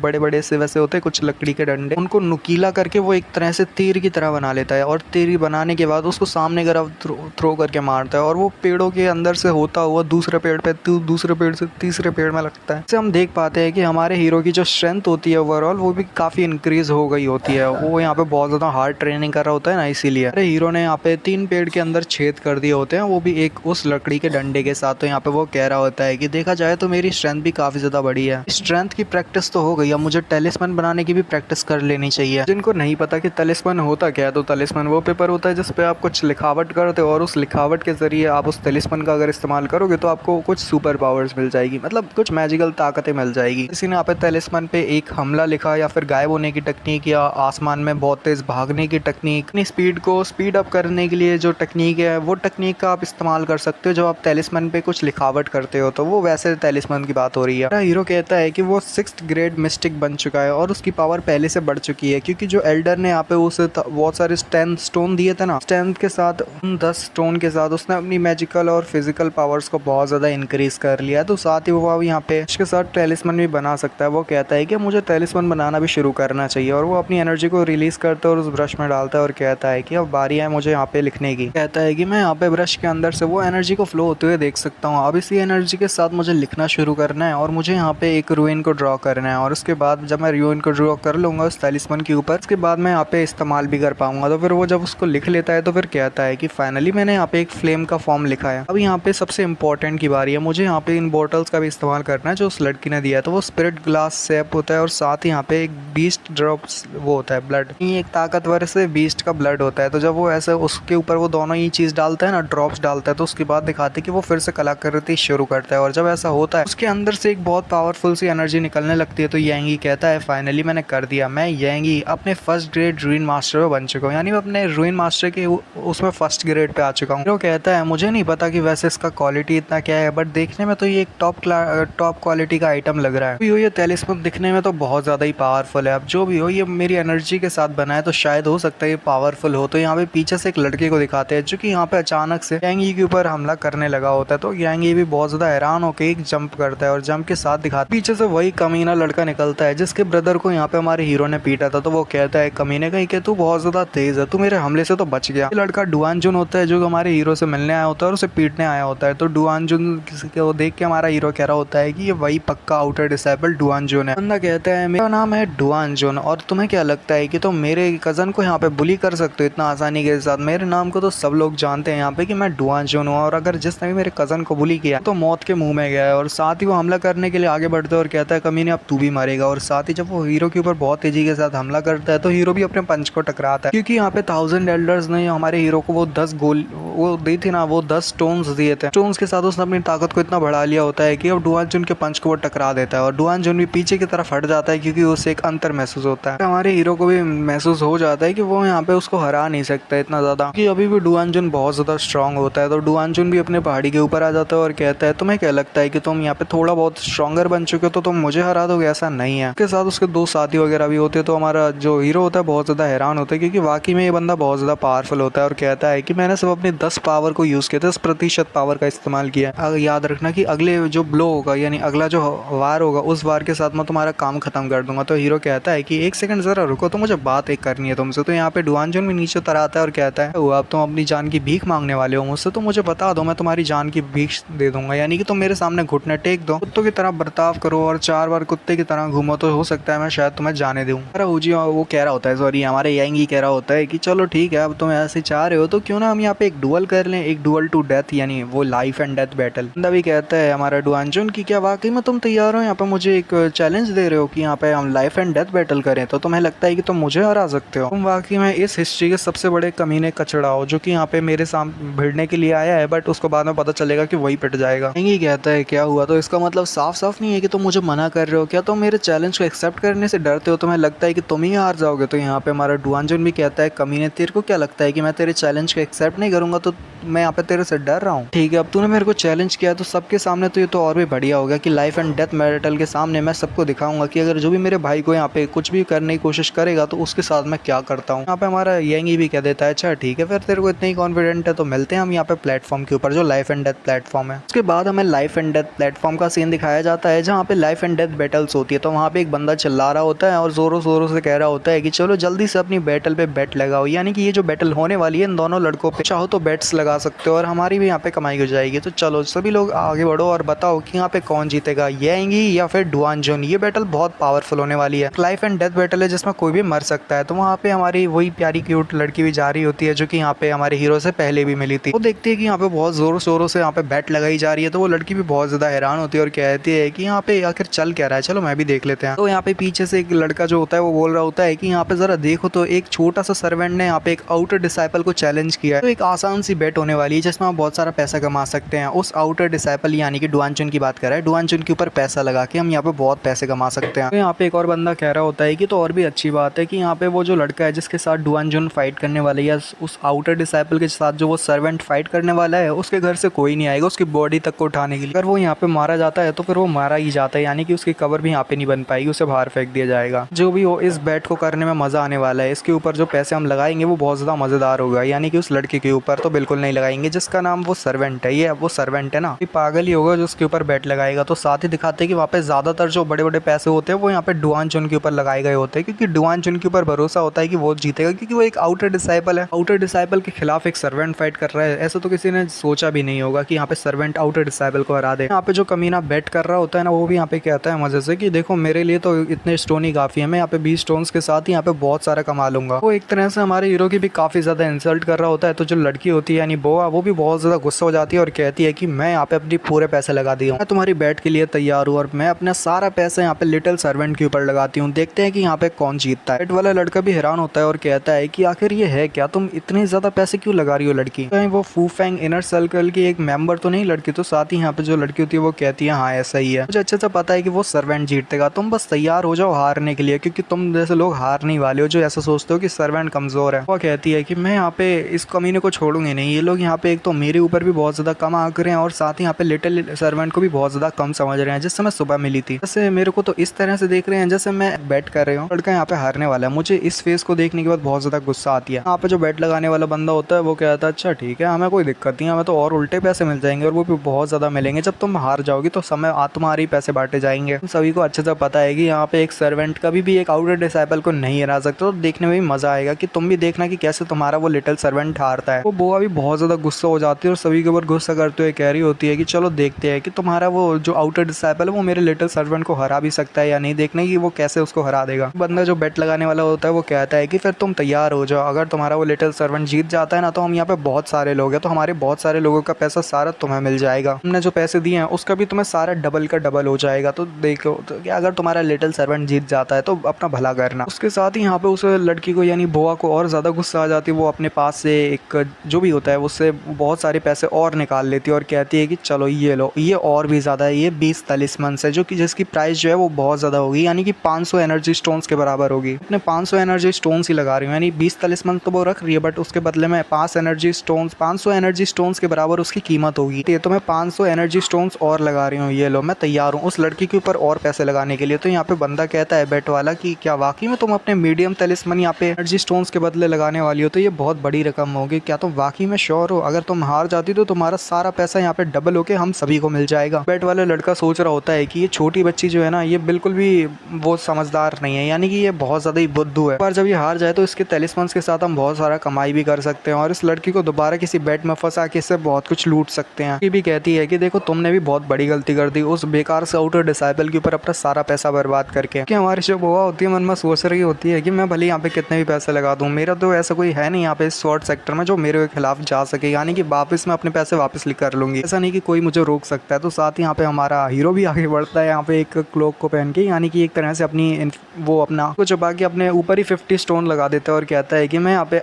बड़े बड़े से वैसे होते हैं कुछ लकड़ी के डंडे, उनको नुकीला करके वो एक तरह से तीर की तरह बना लेता है और तीर बनाने के बाद उसको सामने की तरफ थ्रो करके मारता है और वो पेड़ों के अंदर से होता हुआ दूसरे पेड़ पे दूसरे पेड़ से तीसरे पेड़ में लगता है। इससे हम देख पाते हैं कि हमारे हीरो की जो स्ट्रेंथ होती है ओवरऑल वो भी काफी इंक्रीज हो गई होती है। वो यहाँ पे बहुत ज्यादा हार्ड ट्रेनिंग कर रहा होता है ना, इसीलिए अरे हीरो ने यहाँ पे 3 पेड़ के अंदर छेद कर दिए होते हैं, वो भी एक उस लकड़ी के डंडे के साथ। तो यहाँ पे वो कह रहा होता है कि देखा जाए तो मेरी स्ट्रेंथ भी काफी ज्यादा बड़ी है। स्ट्रेंथ की प्रैक्टिस तो हो गई, अब मुझे टेलिस्मैन बनाने की भी प्रैक्टिस कर लेनी चाहिए। जिनको नहीं पता कि टेलिस्मैन होता क्या है, तो टेलिस्मैन वो पेपर होता है जिसपे आप कुछ लिखावट करते हो और उस लिखावट के जरिए आप उस टेलिस्मैन का अगर इस्तेमाल करोगे तो आपको कुछ सुपर पावर्स मिल जाएगी, मतलब कुछ मैजिकल ताकतें मिल जाएगी। किसी ने यहाँ पे टेलिस्मैन पे एक हमला लिखा या फिर गायब होने की टेक्निक या आसमान में बहुत तेज भागने की टेक्निक, अपनी स्पीड को स्पीड अप करने के लिए जो टेक्निक है वो टेक्निक का आप इस्तेमाल कर सकते हो जब आप टेलिस्मैन पे कुछ लिखावट करते हो। तो वो वैसे टेलिस्मैन की बात हो रही है। हीरो कहता है कि वो 6th ग्रेड मिस्टिक बन चुका है और उसकी पावर पहले से बढ़ चुकी है क्योंकि जो एल्डर ने यहाँ पे उसे बहुत सारे 10 स्टोन दिए थे ना, 10 के साथ उन 10 स्टोन के साथ उसने अपनी मैजिकल और फिजिकल पावर्स को बहुत ज्यादा इंक्रीज कर लिया। तो साथ ही वो यहाँ पे इसके साथ टेलिस्मैन भी बना सकता है। वो कहता है कि मुझे टेलिस्मैन बनाना भी शुरू करना चाहिए और वो अपनी एनर्जी को रिलीज करता है और उस ब्रश में डालता है और कहता है कि अब बारी है मुझे यहाँ पे लिखने की। कहता है कि मैं यहाँ पे ब्रश के अंदर से वो एनर्जी को फ्लो होते हुए देख सकता हूँ। अब इसी एनर्जी के साथ मुझे लिखना शुरू करना है और मुझे यहाँ पे एक रूइन को ड्रॉ करना है और उसके बाद जब मैं रूइन को ड्रॉ कर लूंगा उस टेलिस्मैन के ऊपर, उसके बाद मैं यहाँ पे इस्तेमाल भी कर पाऊंगा। तो फिर वो जब उसको लिख लेता है तो फिर कहता है कि फाइनली मैंने यहाँ पे एक फ्लेम का फॉर्म लिखा है। अब यहाँ पे सबसे इंपॉर्टेंट की बारी है, मुझे यहाँ पे इन बॉटल्स का भी इस्तेमाल करना है जो उस लड़की ने दिया है। तो वो स्पिरिट ग्लास सेप होता है और साथ ही यहाँ पे एक बीस्ट ड्रॉप्स वो होता है ब्लड, एक ताकतवर से बीस्ट का ब्लड होता है। तो जब वो ऐसे उसके ऊपर वो दोनों ही चीज डालता है ना, ड्रॉप्स डालता है, तो उसके बाद दिखाते हैं कि वो फिर से कलाकृति शुरू करता है और जब ऐसा होता है उसके अंदर से एक बहुत पावरफुल सी एनर्जी निकलने लगती है। तो यांगी कहता है फाइनली मैंने कर दिया, मैं यांगी अपने 1st ग्रेड रूइन मास्टर में बन चुका हूँ, यानी मैं अपने रूइन मास्टर के उसमें 1st ग्रेड पे आ चुका हूँ। वो कहता है मुझे नहीं पता कि वैसे इसका क्वालिटी इतना क्या है बट देखने में तो ये एक टॉप क्वालिटी का आइटम लग रहा है। ये टेलीस्कोप दिखने में तो बहुत ज्यादा ही पावरफुल है। अब जो भी हो ये मेरी एनर्जी के साथ बना है तो शायद हो सकता है ये पावरफुल हो। तो यहाँ पे पीछे से एक लड़के को दिखाते हैं जो कि यहाँ पे अचानक से यांगी के ऊपर हमला करने लगा होता है। तो यांगी भी बहुत ज्यादा हैरान होकर एक जंप करता है और जंप के साथ दिखाते पीछे से वही कमीना लड़का निकलता है जिसके ब्रदर को यहाँ पे हमारे हीरो ने पीटा था। तो वो कहता है कमीने का कि तू बहुत ज्यादा तेज है, तू मेरे हमले से तो बच गया। ये लड़का डुआन जुन होता है जो हमारे हीरो से मिलने आया होता है और उसे पीटने आया होता है। तो डुआन जुन को देख के हमारा हीरो कह रहा होता है कि ये वही पक्का आउटर डिसेबल डुआन जुन है। बंदा कहता है मेरा नाम है डुआन जुन और तुम्हें क्या लगता है कि तुम मेरे कजन को यहाँ पे बुली कर सकते हो इतना आसानी के साथ? मेरे नाम को तो सब लोग जानते हैं यहाँ पे कि मैं डुआन जुन हूँ और अगर जिसने भी मेरे कजन को बुली किया तो मौत के मुंह में गया है। और साथ ही वो हमला करने के लिए आगे बढ़ता है और कहता है कमीने अब तू भी मरेगा। और साथ ही जब वो हीरो के ऊपर बहुत तेजी के साथ हमला करता है तो हीरो भी अपने पंच को टकराता है क्योंकि यहाँ पे 1000 एल्डर्स ने हमारे हीरो को वो 10 गोल वो दी थी ना, वो 10 स्टोन्स दिए थे। स्टोन्स के साथ उसने अपनी ताकत को इतना बढ़ा लिया होता है कि अब डुआन जुन के पंच को वो टकरा देता है और डुआन जुन भी पीछे की तरफ हट जाता है क्योंकि उसे एक अंतर महसूस होता है। हमारे हीरो को भी महसूस हो जाता है कि वो यहाँ पे उसको हरा नहीं सकता इतना ज्यादा कि अभी भी डुआन जुन बहुत ज्यादा स्ट्रांग होता है। तो डुआन जुन भी अपने पहाड़ी के ऊपर आ जाता है और कहता है तुम्हें क्या लगता है कि तुम यहाँ पे थोड़ा बहुत स्ट्रॉन्गर बन चुके हो तो तुम मुझे हरा दोगे? ऐसा नहीं है। उसके साथ उसके 2 साथी वगैरह भी होते हैं। तो हमारा जो हीरो होता है बहुत ज्यादा हैरान होता है क्योंकि वाकई में ये बंदा बहुत ज्यादा पावरफुल होता है और कहता है कि मैंने सिर्फ अपनी 10 पावर को यूज किया था, 10% पावर का इस्तेमाल किया। याद रखना कि अगले अगले जो ब्लो होगा यानी अगला जो वार होगा उस वार के साथ मैं तुम्हारा काम खत्म कर दूंगा। तो हीरो कहता है कि एक सेकंड ज़रा रुको, तो मुझे बात एक करनी है तुमसे। तो यहाँ पे डुआन जुन भी नीचे उतर आता है और कहता है वो अब तुम अपनी जान की भीख मांगने वाले हो मुझसे, तो मुझे बता दो, मैं तुम्हारी जान की भीख दे दूंगा। यानी कि तुम मेरे सामने घुटने टेक दो, कुत्तों की तरह बर्ताव करो और 4 बार कुत्ते की तरह घूमो, तो हो सकता है मैं शायद तुम्हें जाने दूँ। अरे उजी वो कह रहा होता है, सॉरी हमारे यांगी कह रहा होता है कि चलो ठीक है, अब तुम ऐसे चाह रहे हो तो क्यों ना हम यहाँ पे एक डुअल कर लें, एक डुअल टू डेथ, यानी वो लाइफ एंड डेथ बैटल। बंदा भी कहता है हमारा डुआन जुन की क्या वाकई में तुम तैयार हो यहाँ पे मुझे एक चैलेंज दे रहे हो कि यहाँ पे हम लाइफ एंड डेथ बैटल करें, तो तुम्हें लगता है कि तुम मुझे हरा सकते हो? तुम वाकई में इस हिस्ट्री के सबसे बड़े कमीने कचड़ा हो जो कि यहाँ पे मेरे सामने भिड़ने के लिए आया है, बट उसको बाद में पता चलेगा कि वही पिट जाएगा। यही कहता है क्या हुआ, तो इसका मतलब साफ साफ नहीं है कि तुम मुझे मना कर रहे हो, क्या तुम मेरे चैलेंज को एक्सेप्ट करने से डरते हो? तुम्हें लगता है कि तुम ही हार जाओगे? तो यहाँ पे हमारा डुआन जुन भी कहता है कमीने तेरे को क्या लगता है कि मैं तेरे चैलेंज को एक्सेप्ट नहीं करूंगा, तो मैं यहाँ पे तेरे से डर रहा हूँ? ठीक है, अब तूने मेरे को चैलेंज किया तो सबके सामने, तो ये तो और भी बढ़िया हो गया कि लाइफ एंड डेथ बैटल के सामने मैं सबको दिखाऊंगा कि अगर जो भी मेरे भाई को यहाँ पे कुछ भी करने की कोशिश करेगा तो उसके साथ मैं क्या करता हूँ। यहाँ पे हमारा यंगी भी कह देता है अच्छा ठीक है, फिर तेरे को इतना ही कॉन्फिडेंट है तो मिलते हैं हम यहाँ पे प्लेटफॉर्म के ऊपर जो लाइफ एंड डेथ प्लेटफॉर्म है। उसके बाद हमें लाइफ एंड डेथ प्लेटफॉर्म का सीन दिखाया जाता है जहाँ पे लाइफ एंड डेथ बैटल्स होती है। तो वहाँ पे एक बंदा चिल्ला रहा होता है और जोरों शोरों से कह रहा होता है कि चलो जल्दी से अपनी बैटल पे बेट लगाओ, यानी कि ये जो बैटल होने वाली है इन दोनों लड़कों पे चाहो तो बेट्स लगा सकते हो और हमारी भी यहाँ पे कमाई हो जाएगी। तो चलो सभी लोग आगे बढ़ो और बताओ कि यहाँ पे कौन जीतेगा, येंगी या फिर डुआन जुन। ये बैटल बहुत पावरफुल होने वाली है, लाइफ एंड डेथ बैटल है जिसमें कोई भी मर सकता है। तो वहाँ पे हमारी वही प्यारी क्यूट लड़की भी जा रही होती है जो कि यहाँ पे हमारे हीरो से पहले भी मिली थी। वो देखती है कि यहाँ पे बहुत जोरों शोरों से यहाँ पे बैट लगाई जा रही है, तो वो लड़की भी बहुत ज्यादा हैरान होती है और कहती है कि यहाँ पे आखिर चल क्या रहा है, चलो मैं भी देख लेते हैं। तो यहाँ पे पीछे से एक लड़का जो होता है वो बोल रहा होता है कि यहाँ पे जरा देखो तो एक छोटा सा सर्वेंट ने यहाँ पे एक आउटर डिसाइपल को चैलेंज किया है, तो एक आसान सी बेट होने वाली है जिसमें आप बहुत सारा पैसा कमा सकते हैं। उस आउटर डिसाइपल यानी कि डुआन जुन की बात कर रहा है, डुआन जुन के ऊपर पैसा लगा के हम यहाँ पे बहुत पैसे कमा सकते हैं। तो यहाँ पे एक और बंदा कह रहा होता है कि तो और भी अच्छी बात है कि यहाँ पे वो जो लड़का है जिसके साथ डुआन जुन फाइट करने वाला है या उस आउटर डिसाइपल के साथ जो वो सर्वेंट फाइट करने वाला है उसके घर से कोई नहीं आएगा उसकी बॉडी तक को उठाने के लिए। अगर वो यहाँ पे मारा जाता है तो फिर वो मारा ही जाता है, यानी कि उसकी कबर भी यहाँ पे नहीं बन पाएगी, उसे बाहर फेंक दिया जाएगा। जो भी हो इस बैट को करने में मजा आने वाला है, इसके ऊपर जो पैसे हम लगाएंगे वो बहुत ज्यादा मजेदार होगा, यानी कि उस लड़के के ऊपर तो बिल्कुल नहीं लगाएंगे जिसका नाम वो सर्वेंट है। ये वो सर्वेंट है ना, पागल ही होगा जो उसके ऊपर बैट लगाएगा। तो साथ ही दिखाते हैं कि वहाँ पे ज्यादातर जो बड़े बड़े पैसे होते हैं वो यहाँ पे डुआन जुन के ऊपर लगाए गए होते हैं, क्योंकि डुआन जुन के ऊपर भरोसा होता है कि वो जीतेगा, क्योंकि वो एक आउटर डिसाइपल है। आउटर डिसाइपल के खिलाफ एक सर्वेंट फाइट कर रहा है, ऐसा तो किसी ने सोचा भी नहीं होगा कि यहाँ पे सर्वेंट आउटर डिसाइपल को हरा दे। यहाँ पे जो कमीना बैट कर रहा होता है ना वो भी यहाँ पे कहता है मजे से कि देखो मेरे लिए तो इतने स्टोन ही काफी है, मैं यहाँ पे 20 स्टोन्स के साथ ही यहाँ पे बहुत सारा कमा लूंगा। वो एक तरह से हमारे हीरो की भी काफी ज्यादा इंसल्ट कर रहा होता है। तो जो लड़की होती है यानी बोआ, वो भी बहुत ज्यादा गुस्सा हो जाती है और कहती है कि मैं यहाँ पे अपनी पूरे पैसे लगा दिया हूँ, मैं तुम्हारी बैट के लिए तैयार हूँ और मैं अपना सारा पैसा यहाँ पे लिटिल सर्वेंट के ऊपर लगाती हूँ, देखते हैं कि यहाँ पे कौन जीतता है। बैट वाला लड़का भी हैरान होता है और कहता है कि आखिर ये है क्या, तुम इतने ज्यादा पैसे क्यों लगा रही हो लड़की? कहीं वो फूफैंग इनर सर्कल की एक मेंबर तो नहीं लड़की? तो साथ ही यहाँ पे जो लड़की होती है वो कहती है हाँ ऐसा ही है, मुझे अच्छे से पता है कि वो सर्वेंट जीतेगा, तुम बस तैयार हो जाओ हारने के लिए, क्योंकि तुम जैसे लोग हार नहीं वाले हो जो ऐसा सोचते हो कि सर्वेंट कमजोर है। वो कहती है कि मैं यहाँ पे इस कमीने को छोड़ूंगी नहीं, ये लोग यहाँ पे एक तो मेरे ऊपर भी बहुत ज्यादा कम आंक रहे हैं और साथ ही यहाँ पे लिटिल सर्वेंट को भी बहुत ज्यादा कम समझ रहे हैं जिससे मैं सुबह मिली थी। जैसे मेरे को तो इस तरह से देख रहे हैं जैसे मैं बैट कर रही हूँ, लड़का यहाँ पे हारने वाला है। मुझे इस फेस को देखने के बाद बहुत ज्यादा गुस्सा आती है। यहाँ पे जो बैट लगाने वाला बंदा होता है वो कहता है अच्छा ठीक है, हमें कोई दिक्कत नहीं है, हमें तो और उल्टे पैसे मिल जाएंगे और वो भी बहुत ज्यादा मिलेंगे, जब तुम हार जाओगी तो समय तुम्हारे पैसे बांटे जाएंगे। सभी को अच्छे से पता है कि यहाँ पे एक सर्वेंट कभी भी एक आउटर डिसाइपल को नहीं हरा सकता, तो देखने में भी मजा आएगा कि तुम भी देखना कि कैसे तुम्हारा वो लिटिल सर्वेंट हारता है। वो बोआ भी बहुत ज्यादा गुस्सा हो जाती है और सभी के ऊपर गुस्सा करते हुए कह रही होती है कि चलो देखते हैं कि तुम्हारा वो जो आउटर डिसाइपल है वो मेरे लिटिल सर्वेंट को हरा भी सकता है या नहीं, देखने की वो कैसे उसको हरा देगा। बंदा जो बेट लगाने वाला होता है वो कहता है कि फिर तुम तैयार हो जाओ, अगर तुम्हारा वो लिटिल सर्वेंट जीत जाता है ना तो हम यहाँ पे बहुत सारे लोग हैं, तो हमारे बहुत सारे लोगों का पैसा सारा तुम्हें मिल जाएगा, हमने जो पैसे दिए हैं उसका भी तुम्हें सारा डबल का डबल हो जाएगा। तो देखो तो क्या अगर तुम्हारा लिटिल सर्वेंट जीत जाता है तो अपना भला करना। उसके साथ ही यहाँ पे उस लड़की को यानी बोआ को और ज्यादा गुस्सा आ जाती है, वो अपने पास से एक जो भी होता है उससे बहुत सारे पैसे और निकाल लेती है और कहती है कि चलो ये लो, ये और भी ज्यादा है, ये 20 तलिस्मन है जो कि जिसकी प्राइस जो है वो बहुत ज्यादा होगी, यानी कि 500 एनर्जी स्टोन्स के बराबर होगी। अपने 500 एनर्जी स्टोन्स ही लगा रही हूँ, यानी 20 तलिस्मन तो वो रख रही है बट उसके बदले में 500 एनर्जी स्टोन्स के बराबर उसकी कीमत होगी। तो मैं 500 एनर्जी स्टोन्स और लगा रही हूँ, ये लो मैं तैयार हूँ उस लड़की के ऊपर और पैसे लगाने के लिए। तो यहाँ पे बंदा कहता है बेट वाला कि क्या वाकई में तुम अपने मीडियम तलिस्मन यहाँ पे एनर्जी स्टोन्स के बदले लगाने वाली हो, तो ये बहुत बड़ी रकम होगी, क्या तुम वाकई में श्योर श्योर हो, अगर तुम हार जाती तो तुम्हारा सारा पैसा यहाँ पे डबल होके हम सभी को मिल जाएगा। बैट वाला लड़का सोच रहा होता है कि ये छोटी बच्ची जो है ना, ये बिल्कुल भी वो समझदार नहीं है, यानी कि ये बहुत ज्यादा ही बुद्धू है। पर जब ये हार जाए तो इसके टेलिस्मन्स के साथ हम बहुत सारा कमाई भी कर सकते हैं और इस लड़की को दोबारा किसी बेट में फंसा के इससे बहुत कुछ लूट सकते हैं। ये भी कहती है कि देखो तुमने भी बहुत बड़ी गलती कर दी उस बेकार स्काउट और डिसाइबल के ऊपर अपना सारा पैसा बर्बाद करके। कि हमारी जो बुआ होती है मन में सोच रही होती है कि मैं भले यहाँ पे कितने भी पैसे लगा दूं, मेरा तो ऐसा कोई है नहीं यहाँ पे इस शॉर्ट सेक्टर में जो मेरे खिलाफ जा सके, यानी कि वापस मैं अपने पैसे वापस कर लूंगी, ऐसा नहीं कि कोई मुझे रोक सकता है। तो साथ ही यहाँ पे हमारा हीरो भी आगे बढ़ता है यहाँ पे एक क्लोक को पहन के, यानी कि एक तरह से अपनी वो अपना को छुपा के अपने ऊपर ही 50 स्टोन लगा देता है और कहता है कि मैं यहाँ पे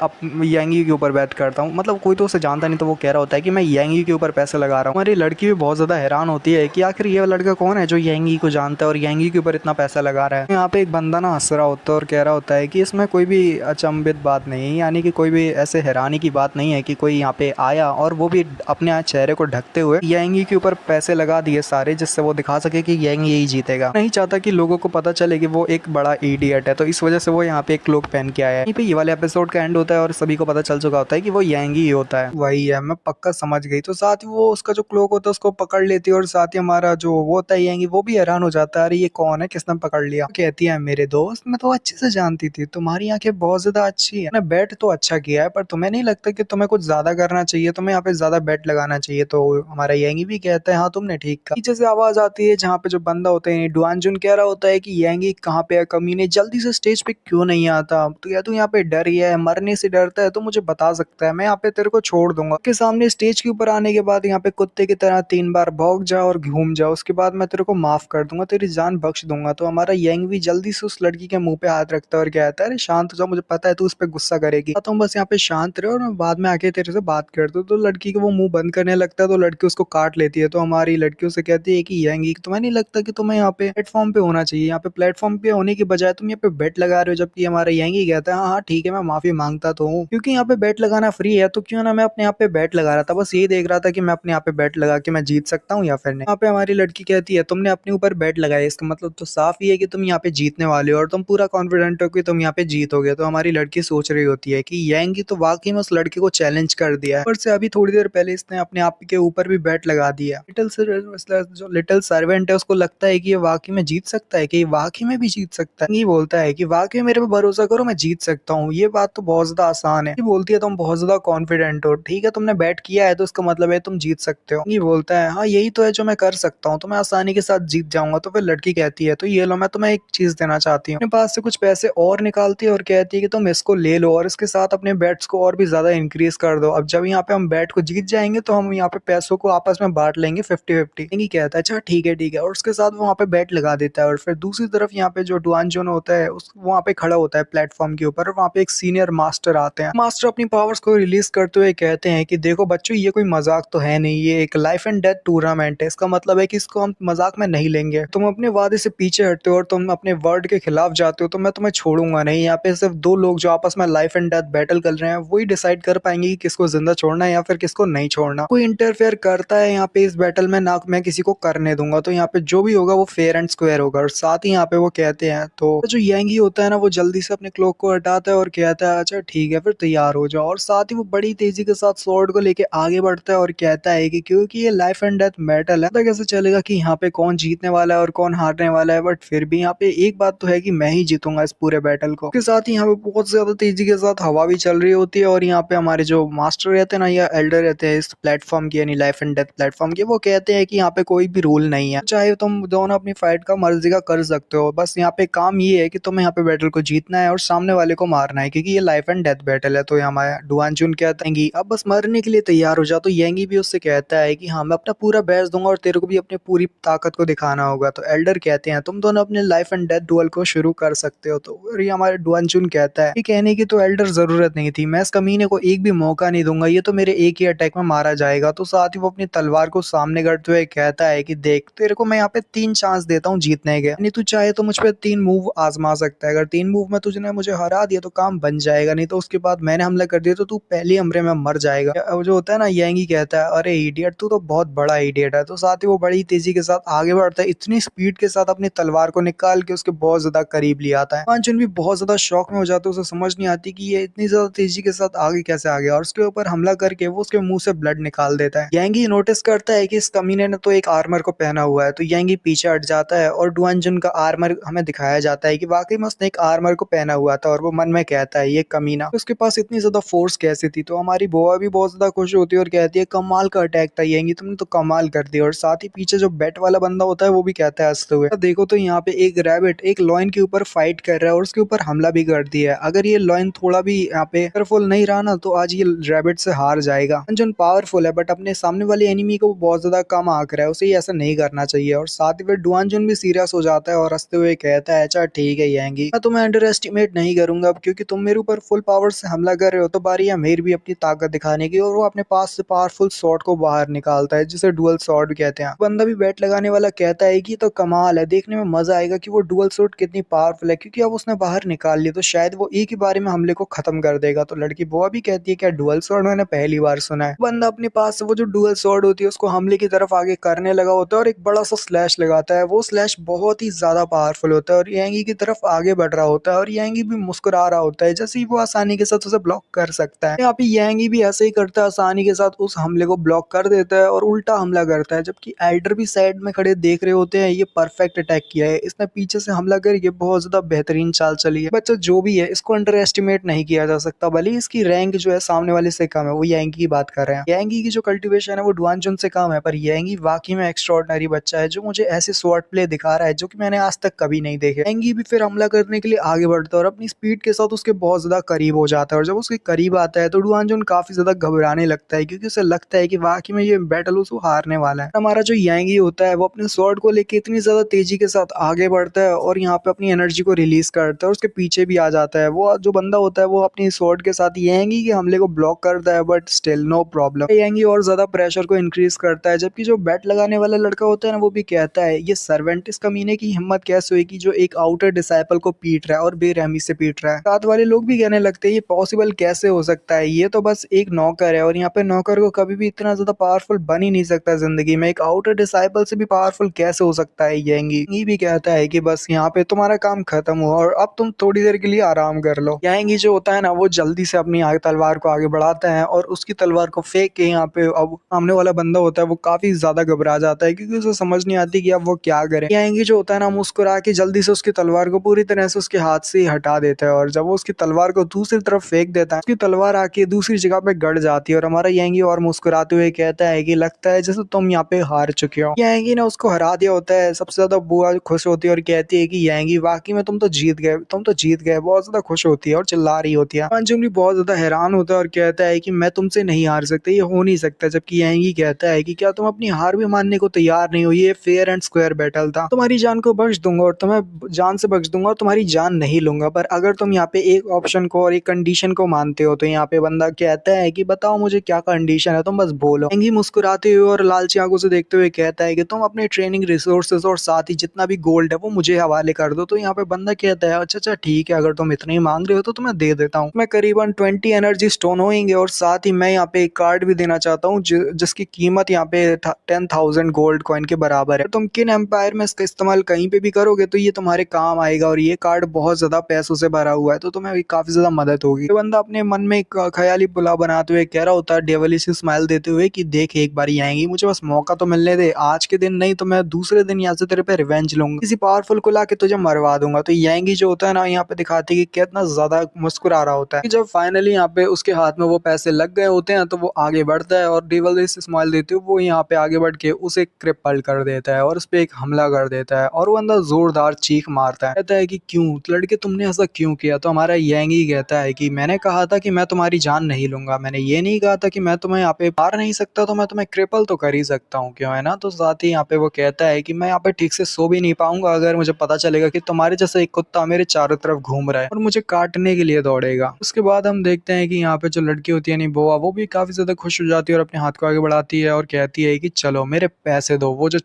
यांगी के ऊपर बैट करता हूँ। मतलब कोई तो उसे जानता नहीं, तो वो कह रहा होता है कि मैं यांगी के ऊपर पैसे लगा रहा हूँ। हमारी लड़की भी बहुत ज्यादा हैरान होती है कि आखिर ये लड़का कौन है जो यांगी को जानता है और यांगी के ऊपर इतना पैसा लगा रहा है। यहाँ पे एक बंदा ना हंस रहा होता है और कह रहा होता है कि इसमें कोई भी अचंभित बात नहीं है, यानी कि कोई भी ऐसे हैरानी की बात नहीं है कि कोई यहाँ पे आया और वो भी अपने चेहरे को ढकते हुए यांगी के ऊपर पैसे लगा दिए सारे, जिससे वो दिखा सके कि यांगी यही जीतेगा। नहीं चाहता कि लोगों को पता चले कि वो एक बड़ा इडियट है, तो इस वजह से वो यहाँ पे एक क्लोक पहन के आया है। यहीं पे ये वाले एपिसोड का एंड होता है और सभी को पता चल चुका होता है कि वो यांगी ही होता है। वही है, मैं पक्का समझ गई। तो साथ ही वो उसका जो क्लोक होता है उसको पकड़ लेती है और साथ ही हमारा जो वो होता है यांगी, वो भी हैरान हो जाता है, अरे ये कौन है, किसने पकड़ लिया। कहती है मेरे दोस्त, मैं तो अच्छे से जानती थी तुम्हारी आंखें बहुत ज्यादा अच्छी है, बैट तो अच्छा किया है, पर तुम्हें नहीं लगता कि तुम्हें कुछ ज्यादा करना चाहिए, तुम्हें यहाँ पे ज्यादा बेट लगाना चाहिए। तो हमारा यांगी भी कहता है हाँ तुमने ठीक कहा। पीछे से आवाज आती है जहाँ पे जो बंदा होता है डुआन जुन कह रहा होता है कि यांगी कहाँ पे है, कमीने जल्दी से स्टेज पे क्यों नहीं आता, तो या तू यहाँ पे डर ही है, मरने से डरता है तो मुझे बता सकता है, मैं यहाँ पे तेरे को छोड़ दूंगा। के सामने स्टेज के ऊपर आने के बाद यहाँ पे कुत्ते की तरह 3 बार भौंक जा और घूम जा, उसके बाद मैं तेरे को माफ कर दूंगा, तेरी जान बख्श दूंगा। तो हमारा यांग भी जल्दी से उस लड़की के मुंह पे हाथ रखता है और कहता है अरे शांत हो जा, मुझे पता है तू उस पर गुस्सा करेगी, तुम बस यहाँ पे शांत रहो और मैं बाद में आके तेरे से बात करता हूँ। तो लड़की को वो मुंह बंद करने लगता है, तो लड़की उसको काट लेती है। तो हमारी लड़की उसे कहती है कि यांगी तुम्हें नहीं लगता कि तुम्हें यहाँ पे प्लेटफॉर्म पे होना चाहिए, यहाँ पे प्लेटफॉर्म पे होने की बजाय तुम यहाँ पे बेट लगा रहे हो। जबकि हमारा यांगी कहता है हाँ हाँ ठीक है, मैं माफी मांगता तो हूँ, क्योंकि यहाँ पे बेट लगाना फ्री है, तो क्यों ना मैं अपने यहाँ पे बेट लगा रहा था, बस यही देख रहा था कि मैं अपने यहाँ पे बेट लगा के मैं जीत सकता हूँ या फिर नहीं। यहाँ पे हमारी लड़की कहती है तुमने अपने ऊपर बेट लगाया, इसका मतलब तो साफ ही है कि तुम यहाँ पे जीतने वाले हो और तुम पूरा कॉन्फिडेंट हो कि तुम यहाँ पे जीतोगे। तो हमारी लड़की सोच रही होती है कि यांगी तो वाकई में उस लड़के को चैलेंज कर दिया है, पर से अभी थोड़ी देर पहले इसने अपने आप के ऊपर भी बेट लगा दिया। जो लिटिल सर्वेंट है उसको लगता है कि ये वाकई में जीत सकता है, कि ये वाकई में भी जीत सकता है। ये बोलता है कि वाकई मेरे पे भरोसा करो, मैं जीत सकता हूँ, ये बात तो बहुत ज्यादा आसान है। ये बोलती है तुम बहुत ज्यादा कॉन्फिडेंट हो, ठीक है तुमने बैट किया है तो इसका मतलब है तुम जीत सकते हो। ये बोलता है हाँ यही तो है जो मैं कर सकता हूँ, तो मैं आसानी के साथ जीत जाऊंगा। तो फिर लड़की कहती है तो ये लो, मैं तुम्हें एक चीज देना चाहती हूँ। अपने पास से कुछ पैसे और निकालती है और कहती है कि तुम इसको ले लो और इसके साथ अपने बैट्स को और भी ज्यादा इंक्रीज कर दो। अब जब यहाँ पे हम बैट को जीत जाएंगे तो हम यहाँ पे पैसों को आपस में बांट लेंगे 50-50। ये कहता है अच्छा ठीक है, और उसके साथ वो वहाँ पे बैट लगा देता है। और फिर दूसरी तरफ यहाँ पे जो डुआन जोन होता है उस वहाँ पे खड़ा होता है प्लेटफॉर्म के ऊपर, और वहाँ पे एक सीनियर मास्टर आते हैं। मास्टर अपनी पावर्स को रिलीज करते हुए कहते हैं कि देखो बच्चों, ये कोई मजाक तो है नहीं, ये एक लाइफ एंड डेथ टूर्नामेंट है, इसका मतलब है कि इसको हम मजाक में नहीं लेंगे। तुम अपने वादे से पीछे हटते हो और तुम अपने वर्ड के खिलाफ जाते हो तो मैं तुम्हें छोड़ूंगा नहीं। यहाँ पे सिर्फ 2 लोग जो आपस में लाइफ एंड डेथ बैटल कर रहे हैं वही डिसाइड कर पाएंगे कि किसको जिंदा छोड़ना है या फिर किसको नहीं छोड़ना। कोई इंटरफेयर करता है यहाँ पे इस बैटल में ना मैं किसी को करने दूंगा, तो यहाँ पे जो भी होगा वो फेयर एंड स्क्वायर होगा। और साथ ही यहाँ पे वो कहते हैं, तो जो यांगी होता है ना वो जल्दी से अपने क्लोक को हटाता है और कहता है अच्छा ठीक है फिर तैयार हो जाओ। और साथ ही वो बड़ी तेजी के साथ स्वॉर्ड को लेके आगे बढ़ता है और कहता है कि क्योंकि ये लाइफ एंड डेथ बैटल है, तो कैसे चलेगा कि यहाँ पे कौन जीतने वाला है और कौन हारने वाला है, बट फिर भी यहाँ पे एक बात तो है कि मैं ही जीतूंगा इस पूरे बैटल को। उसके साथ ही यहाँ पे बहुत ज्यादा तेजी के साथ हवा भी चल रही होती है और यहाँ पे हमारे जो मास्टर रहते हैं ना या एल्डर रहते हैं इस प्लेटफॉर्म की यानी लाइफ एंड डेथ प्लेटफॉर्म की, वो कहते हैं कि यहाँ पे कोई भी रूल नहीं है, चाहे तुम दोनों अपनी फाइट का मर्जी का कर सकते हो, बस यहाँ पे काम ये है कि तुम्हें यहाँ पे बैटल को जीतना है और सामने वाले को मारना है, क्योंकि ये लाइफ एंड डेथ बैटल है। तो हमारा डुआन जुन कहता है अब बस मरने के लिए तैयार हो जा। तो येंगी भी उससे कहता है कि हाँ मैं अपना पूरा बेस्ट दूंगा और तेरे को भी अपनी पूरी ताकत को दिखाना होगा। तो एल्डर कहते हैं तुम दोनों अपने लाइफ एंड डेथ डुअल को शुरू कर सकते हो। तो ये हमारे डुआन जुन कहता है कि कहने की तो एल्डर जरूरत नहीं थी, मैं इस कमीने को एक भी मौका नहीं दूंगा, ये तो मेरे एक ही अटैक में मारा जाएगा। तो साथ ही वो अपनी तलवार को सामने करते हुए कहता है कि देख तेरे को मैं यहाँ पे 3 चांस देता हूँ जीतने के, यानी तू चाहे तो मुझ पे 3 मूव आजमा सकता है, अगर 3 मूव में तुझने मुझे हरा दिया तो काम बन जाएगा, नहीं तो उसके बाद मैंने हमला कर दिया तो तू पहले हमले में मर जाएगा। जो होता है ना येंगी कहता है अरे इडियट तू तो बहुत बड़ा इडियट है। तो साथ ही वो बड़ी तेजी के साथ आगे बढ़ता है, इतनी स्पीड के साथ अपनी तलवार को निकाल के उसके बहुत ज्यादा करीब ले आता है। जुन भी बहुत ज्यादा शौक में हो जाता है, उसे समझ नहीं आती कि ये इतनी ज्यादा तेजी के साथ आगे कैसे आ गया। और उसके ऊपर हमला करके वो उसके मुंह से ब्लड निकाल देता है। यांगी नोटिस करता है कि इस कमीने ने तो एक आर्मर को पहना हुआ है, तो यांगी पीछे हट जाता है और डुआन जुन का आर्मर हमें दिखाया जाता है कि वाकई में उसने एक आर्मर को पहना हुआ था और वो मन में कहता है ये कमीना उसके पास इतनी ज्यादा फोर्स कैसे थी। तो हमारी बुआ भी बहुत ज्यादा खुश होती है और कहती है कमाल का अटैक था यांगी, तुमने तो कमाल कर दिया। और साथ ही पीछे जो बैट वाला बंदा होता है वो भी कहता है हंसते हुए, देखो तो यहाँ पे एक रैबिट एक लॉयन के ऊपर फाइट कर रहा है और उसके ऊपर हमला भी कर दिया है। अगर ये लॉयन थोड़ा भी यहाँ पे पावरफुल नहीं रहा ना तो आज ये रैबिट से हार जाएगा। अंजुन पावरफुल है बट अपने सामने वाले एनिमी को बहुत ज्यादा कम आंक रहा है, उसे ये ऐसा नहीं करना चाहिए। और साथ ही फिर डुआनजुन भी सीरियस हो जाता है और हंसते हुए कहता है अच्छा ठीक है यांगी, मैं तुम्हें अंडर एस्टिमेट नहीं करूंगा अब, क्योंकि तुम मेरे ऊपर फुल पावर से हमला कर रहे हो तो बारी है मेरी भी अपनी ताकत दिखाने की। और वो अपने पास से पावरफुल शॉट को बाहर निकालता है जिसे डुअल शॉट कहते हैं। बंदा भी बैट लगाने वाला कहता है कि तो कमाल है, देखने में मजा आएगा कि वो डुअल शॉट कितनी पावरफुल है, क्योंकि अब उसने बाहर निकाल लिया तो शायद वो एक ही बारे में हमले को खत्म कर देगा। तो लड़की बुआ भी कहती है क्या डुअल शॉट, मैंने पहली बार सुना है। बंदा अपने पास से वो जो डुअल शॉट होती है उसको हमले की तरफ आगे करने लगा होता है और एक बड़ा सा स्लैश लगाता है। वो स्लैश बहुत ही ज्यादा पावरफुल होता है और यांगी की तरफ आगे बढ़ रहा होता है और यांगी भी मुस्कुरा रहा होता है जैसे ही वो आसानी के साथ उसे ब्लॉक कर सकता है। यहाँ पे यांगी भी ऐसे ही करता है, आसानी के साथ उस हमले को ब्लॉक कर देता है और उल्टा हमला करता है, जबकि एल्डर भी साइड में खड़े देख रहे होते हैं। ये परफेक्ट अटैक किया है इसने, पीछे से हमला करके बहुत ज्यादा बेहतरीन चाल चली है। बच्चा जो भी है इसको अंडर एस्टिमेट नहीं किया जा सकता, भले ही इसकी रैंक जो है सामने वाले से कम है। वो यांगी की बात कर रहे हैं, यांगी की जो कल्टीवेशन है वो डुआनजुन से कम है, पर यांगी वाकई में एक्स्ट्राऑर्डिनरी बच्चा है जो मुझे ऐसे शॉर्ट प्ले दिखा रहा है जो कि मैंने आज तक कभी नहीं देखे। यांगी भी फिर हमला करने के लिए आगे बढ़ता है और अपनी स्पीड के साथ उसके बहुत ज्यादा करीब हो जाता है। और जब उसके करीब आता है तो डुआनजुन काफी ज्यादा घबराने लगता है क्योंकि उसे लगता है कि वाकई में ये बैटल उसको हारने वाला है। हमारा जो यांगी होता है वो अपने स्वॉर्ड को लेके इतनी ज्यादा तेजी के साथ आगे बढ़ता है और यहाँ पे अपनी एनर्जी को रिलीज करता है और उसके पीछे भी आ जाता है। वो जो बंदा होता है वो अपनी स्वॉर्ड के साथ यांगी के हमले को ब्लॉक करता है, but still no problem. Yanghee और ज्यादा प्रेशर को इंक्रीज करता है, जबकि जो बैट लगाने वाला लड़का होता है ना वो भी कहता है ये सर्वेंट इस कमीने की हिम्मत कैसे हुई कि जो एक आउटर डिसाइपल को पीट रहा है और बेरहमी से पीट रहा है। साथ वाले लोग भी कहने लगते हैं ये पॉसिबल कैसे हो सकता है, ये तो बस एक नौकर है और यहाँ पे नौकर को कभी भी इतना ज्यादा पावरफुल बन ही नहीं सकता जिंदगी में, एक आउटर डिसाइपल से भी पावरफुल कैसे हो सकता है। यांगी भी कहता है कि बस यहाँ पे तुम्हारा काम खत्म हुआ और अब तुम थोड़ी देर के लिए आराम कर लो। यांगी जो होता है ना वो जल्दी से अपनी तलवार को आगे बढ़ाता है और उसकी तलवार को फेंक के यहाँ पे अब सामने वाला बंदा होता है वो काफी ज्यादा घबरा जाता है क्योंकि उसे समझ नहीं आती कि अब वो क्या करे। यांगी जो होता है ना मुस्कुरा के जल्दी से उसकी तलवार को पूरी तरह से उसके हाथ से हटा देता है और जब वो उसकी तलवार को दूसरी तरफ फेंक देता है उसकी तलवार आके दूसरी जगह पे गड़ जाती है और हमारा यांगी और मुस्कुराते हुए कहता है कि लगता है जैसे तुम यहाँ पे हार चुके हो। यांगी ने उसको हरा दिया होता है। सबसे ज्यादा बुआ खुश होती है और कहती है कि यांगी वाकई में तुम तो जीत गए, तुम तो जीत गए। बहुत ज्यादा खुश होती है और चिल्ला रही होती है। अंजुम भी बहुत ज्यादा हैरान होता है और कहता है कि मैं तुमसे नहीं हार सकता, ये हो नहीं सकता। जबकि यांगी कहता है कि क्या तुम अपनी हार भी मानने को तैयार नहीं हो, ये फेयर एंड स्क्वायर बैटल था, तुम्हारी जान को बख्श दूंगा और तुम्हें जान से बख्श दूंगा और तुम्हारी जान नहीं लूंगा, पर अगर तुम यहाँ पे एक ऑप्शन को और एक कंडीशन को मानते हो तो यहाँ पे बंदा कहता है कि बताओ मुझे क्या कंडीशन है, तुम बस बोलो। यांगी मुस्कुराते हुए और लालची आंखों से देखते हुए कहता है कि तुम अपने ट्रेनिंग रिसोर्सेज और साथ ही जितना भी गोल्ड है वो मुझे हवाले कर दो। तो यहाँ पे बंदा कहता है अच्छा अच्छा ठीक है, अगर तुम इतना ही मांग रहे हो तो तुम्हें दे देता हूँ। मैं करीबन 20 एनर्जी स्टोन होंगे और साथ ही मैं यहाँ पे एक कार्ड भी देना चाहता हूँ जिसकी कीमत यहाँ पे 10,000 गोल्ड कॉइन के बराबर है। तुम किन एम्पायर में इसका इस्तेमाल कहीं पे भी करोगे तो ये तुम्हारे काम आएगा और ये कार्ड बहुत ज्यादा पैसों से भरा हुआ है तो तुम्हें काफी ज्यादा मदद होगी। तो बंदा अपने मन में एक ख्याली पुलाव बनाते हुए कह रहा होता है डेवली से स्माइल देते हुए कि देख एक बार आएंगी, मुझे बस मौका तो मिलने दे, आज के दिन नहीं तो मैं दूसरे दिन यहाँ से तेरे पे रिवेंज लूंगा, किसी पावरफुल को लाके तुझे मरवा दूंगा। तो यांगी जो होता है ना यहाँ पे दिखाते कि कितना ज्यादा मुस्कुरा रहा होता है। जब फाइनली यहाँ पे उसके हाथ में वो पैसे लग गए होते हैं तो वो आगे बढ़ता है और डेवल से स्माइल देते हुए वो यहाँ पे आगे बढ़ के उसे क्रिपल कर देता है और उस पे एक हमला कर देता है और वो अंदर जोरदार चीख मारता है। कहता है कि क्यों लड़के तुमने ऐसा क्यों किया। तो हमारा यांगी कहता है कि मैंने कहा था कि मैं तुम्हारी जान नहीं लूंगा, मैंने ये नहीं कहा था कि मैं तुम्हें यहाँ पे मार नहीं सकता, तो मैं तुम्हें क्रिपल तो कर ही सकता हूँ, क्यों है ना। तो साथ ही यहाँ पे वो कहता है कि मैं यहाँ पे ठीक से सो भी नहीं पाऊंगा अगर मुझे पता चलेगा कि तुम्हारे जैसा एक कुत्ता मेरे चारों तरफ घूम रहा है और मुझे काटने के लिए दौड़ेगा। उसके बाद हम देखते हैं कि यहाँ पे जो लड़की होती है नहीं बोआ, वो भी काफी ज्यादा खुश हो जाती है और अपने हाथ को आगे बढ़ाती है और कहती है कि चलो मेरे पैसे दो। वो जो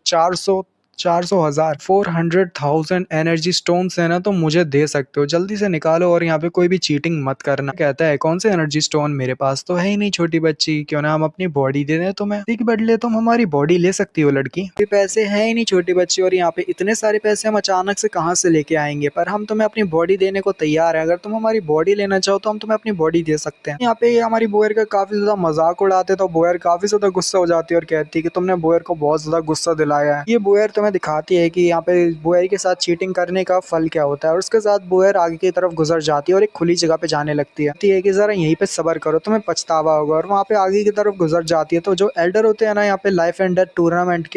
400,000 400,000 एनर्जी स्टोन्स है ना, तो मुझे दे सकते हो, जल्दी से निकालो और यहाँ पे कोई भी चीटिंग मत करना। कहता है कौन से एनर्जी स्टोन, मेरे पास तो है ही नहीं छोटी बच्ची, क्यों ना हम अपनी बॉडी दे दें तुम्हें, ठीक बदले तुम हमारी बॉडी ले सकती हो लड़की, ये पैसे है ही नहीं छोटी बच्ची, और यहाँ पे इतने सारे पैसे हम अचानक से कहाँ से लेके आएंगे, पर हम तुम्हें अपनी बॉडी देने को तैयार है, अगर तुम हमारी बॉडी लेना चाहो तो हम तुम्हें अपनी बॉडी दे सकते हैं। यहाँ पे ये हमारी बोयर का काफी ज्यादा मजाक उड़ाते, तो बोयर काफी ज्यादा गुस्सा हो जाती है और कहती है कि तुमने बोयर को बहुत ज्यादा गुस्सा दिलाया है। ये बोयर तुम्हें दिखाती है कि यहाँ पे बोयर के साथ चीटिंग करने का फल क्या होता है, और उसके साथ बोयर आगे की तरफ गुजर जाती है और एक खुली जगह पे जाने लगती है कि जरा यहीं पे सब्र करो, तुम्हें पछतावा होगा, और वहाँ पे आगे की तरफ गुजर जाती है। तो जो एल्डर होते हैं ना यहाँ पे लाइफ एंड डेथ टूर्नामेंट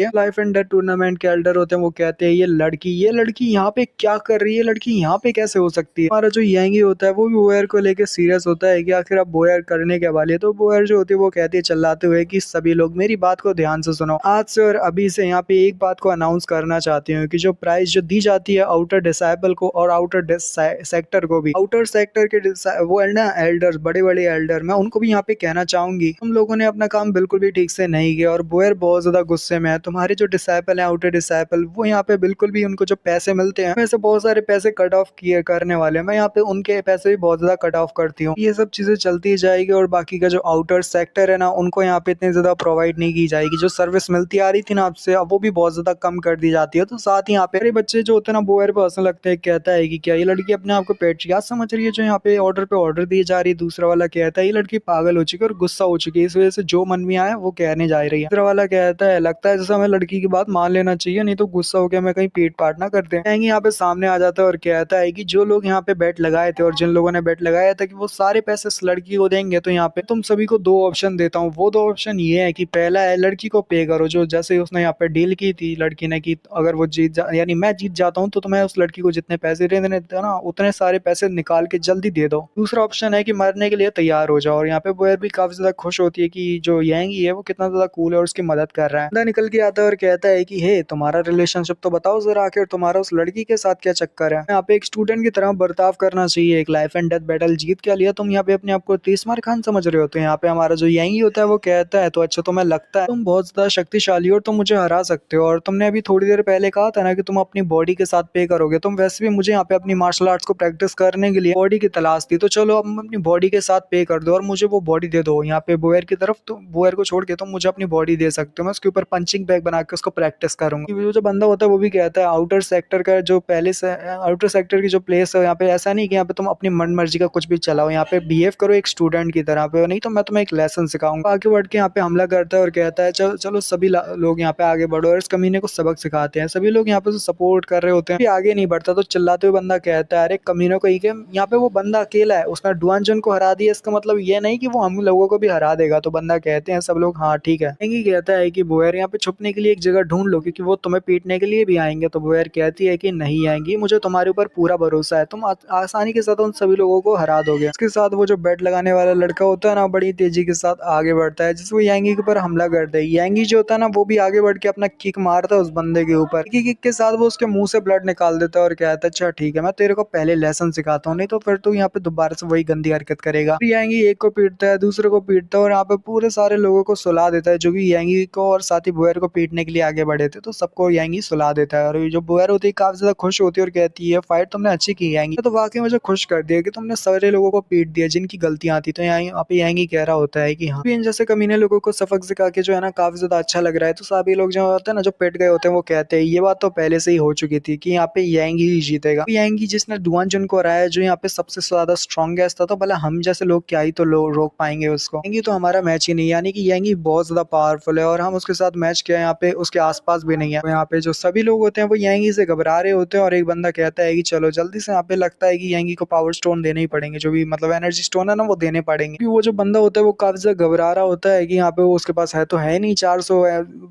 के एल्डर होते हैं, वो कहते हैं ये लड़की यहाँ पे क्या कर रही है, लड़की यहाँ पे कैसे हो सकती है। हमारा जो यंगी होता है वो भी बोयर को लेके सीरियस होता है कि आखिर अब बोयर करने के वाले, तो बोयर जो होती है वो कहती है चिल्लाते हुए कि सभी लोग मेरी बात को ध्यान से सुनो, आज से और अभी से यहाँ पे एक बात को अनाउंस करना चाहती हूँ कि जो प्राइज जो दी जाती है आउटर डिसाइबल को और आउटर सेक्टर को भी, आउटर सेक्टर के वो एल्डर्स, बड़े बड़े एल्डर, मैं उनको भी यहाँ पे कहना चाहूंगी तुम लोगों ने अपना काम बिल्कुल भी ठीक से नहीं किया, और बोयर बहुत ज्यादा गुस्से में है। तुम्हारे जो डिसाइपल है आउटर डिसाइपल, वो यहाँ पे बिल्कुल भी उनको जो पैसे मिलते हैं वैसे बहुत सारे पैसे कट ऑफ किए करने वाले हैं, मैं यहाँ पे उनके पैसे भी बहुत ज्यादा कट ऑफ करती हूँ। ये सब चीजें चलती जाएगी, और बाकी का जो आउटर सेक्टर है ना, उनको यहाँ पे इतनी ज्यादा प्रोवाइड नहीं की जाएगी, जो सर्विस मिलती आ रही थी ना आपसे, अब वो भी बहुत ज्यादा कम कर दी जाती है। तो साथ ही यहाँ पे बच्चे जो होते हैं ना बोयर पे हंसने लगते हैं, कहता है कि क्या ये लड़की अपने आप को पेट्रियाट समझ रही है जो यहाँ पे ऑर्डर दी जा रही है। दूसरा वाला कहता है ये लड़की पागल हो चुकी है और गुस्सा हो चुकी है, इस वजह से जो मन में आया वो कहने जा रही है। दूसरा वाला कहता है लगता है जैसे हमें लड़की की बात मान लेना चाहिए, नहीं तो गुस्सा हो गया मैं कहीं पेट पाट ना करते हैं। यहाँ पे सामने आ जाता है और कहता है कि जो लोग यहाँ पे बेट लगाए थे और जिन लोगों ने बेट लगाया था कि वो सारे पैसे इस लड़की को देंगे, तो यहाँ पे तुम सभी को दो ऑप्शन देता हूँ। वो दो ऑप्शन ये है कि पहला है लड़की को पे करो, जो जैसे उसने यहाँ पे डील की थी लड़की ने, कि अगर वो यानी मैं जीत जाता हूँ तो तुम्हें उस लड़की को जितने पैसे देने थे ना, उतने सारे पैसे निकाल के जल्दी दे दो। दूसरा ऑप्शन है कि मरने के लिए तैयार हो जाओ, और यहाँ पे बोयर भी काफी ज्यादा खुश होती है कि जो यंगी है वो कितना ज्यादा कूल है और उसकी मदद कर रहा है। बंदा निकल के आता है और कहता है कि हे तुम्हारा रिलेशनशिप तो बताओ जरा, आखिर तुम्हारा उस लड़की के साथ क्या चक्कर है। यहाँ पे एक स्टूडेंट की तरह बर्ताव करना चाहिए, एक लाइफ एंड डेथ बैटल जीत के लिया, तुम यहाँ पे अपने आप को तीसमार खान समझ रहे हो। तो यहाँ पे हमारा जो यंगी होता है वो कहता है तो अच्छा तुम्हें लगता है तुम बहुत ज्यादा शक्तिशाली हो और तुम मुझे हरा सकते हो, और तुमने अभी थोड़ी देर पहले कहा था ना कि तुम अपनी बॉडी के साथ पे करोगे, तुम वैसे भी मुझे यहाँ पे अपनी मार्शल आर्ट्स को प्रैक्टिस करने के लिए बॉडी की तलाश थी, तो चलो अब अपनी बॉडी के साथ पे कर दो और मुझे वो बॉडी दे दो। यहाँ पे बोयर की तरफ, तो बोयर को छोड़ के तुम मुझे अपनी बॉडी दे सकते हो, मैं उसके ऊपर पंचिंग बैग बना के उसको प्रैक्टिस करूंगा। वो जो बंदा होता है वो भी कहता है आउटर सेक्टर का जो पहले से आउटर सेक्टर की जो प्लेस है यहाँ पे ऐसा नहीं कि यहाँ पे तुम अपनी मन मर्जी का कुछ भी चलाओ, यहाँ पे बिहेव करो एक स्टूडेंट की तरह पे, नहीं तो मैं तुम्हें एक लेसन सिखाऊंगा। आगे बढ़ के यहाँ पे हमला करता है और कहता है चलो चलो सभी लोग यहाँ पे आगे बढ़ो और इस कमीने को सबक सिखाते हैं। सभी लोग यहाँ पे सपोर्ट कर रहे होते हैं, आगे नहीं बढ़ता, तो चिल्लाते हुए बंदा कहता है अरे कमीनों को, यहाँ पे वो बंदा अकेला है, उसने डुआनजन को हरा दिया, इसका मतलब ये नहीं कि वो हम लोगों को भी हरा देगा। तो बंदा कहते हैं सब लोग हाँ ठीक है। एंगी कहता है कि बोयर यहाँ पे छुपने के लिए एक जगह ढूंढ लो क्योंकि वो तुम्हें पीटने के लिए भी आएंगे। तो बोयर कहती है कि नहीं आएंगी, मुझे तुम्हारे ऊपर पूरा भरोसा है, तुम आसानी के साथ उन सभी लोगों को हरा दोगे। इसके साथ वो जो बेट लगाने वाला लड़का होता है ना, बड़ी तेजी के साथ आगे बढ़ता है जिसको यांगी के ऊपर हमला करता है। यांगी जो होता है ना वो भी आगे बढ़ के अपना किक मारता है उस बंदे के ऊपर, किक के साथ वो उसके मुंह से ब्लड निकाल देता है और कहता है अच्छा ठीक है मैं तेरे को पहले लेसन सिखाता हूँ, नहीं तो फिर तू यहाँ पे दोबारा से वही गंदी हरकत करेगा। यांगी एक को पीटता है, दूसरे को पीटता है और यहाँ पे पूरे सारे लोगों को सुला देता है जो कि यांगी को और साथ ही बोयर को पीटने के लिए आगे बढ़े थे, तो सबको यांगी सुला देता है। और जो बोयर होती है काफी ज्यादा खुश होती है और कहती है फाइट तुमने अच्छी की यांगी, तो वाकई मुझे खुश कर दिया कि तुमने सारे लोगों को पीट दिया जिनकी गलतियां थी। तो यहाँ पे यांगी कह रहा होता है कि हाँ इन जैसे कमीने लोगों को सबक सिखा के जो है ना काफी ज्यादा अच्छा लग रहा है। तो सभी लोग जो होते हैं ना जो पिट गए होते हैं वो कहते हैं ये बात तो पहले से ही हो चुकी थी कि यहाँ पे यांगी ही जीतेगा। यांगी जिसने डुआनजन को हराया जो यहाँ पे सबसे ज्यादा स्ट्रॉन्गेस्ट था, तो भला हम जैसे लोग क्या ही तो रोक पाएंगे उसको। यांगी तो हमारा मैच ही नहीं, यानी कि यांगी बहुत ज्यादा पावरफुल है और हम उसके साथ मैच किया यहाँ पे उसके आसपास भी नहीं है। तो यहाँ पे जो सभी लोग होते हैं वो यांगी से घबरा रहे होते हैं और एक बंदा कहता है कि चलो जल्दी से, यहाँ पे लगता है कि यांगी को पावर स्टोन देने ही पड़ेंगे, जो भी मतलब एनर्जी स्टोन है ना वो देने पड़ेंगे। वो जो बंदा होता है वो काफी ज्यादा घबरा रहा होता है कि यहाँ पे वो उसके पास है तो है नहीं 400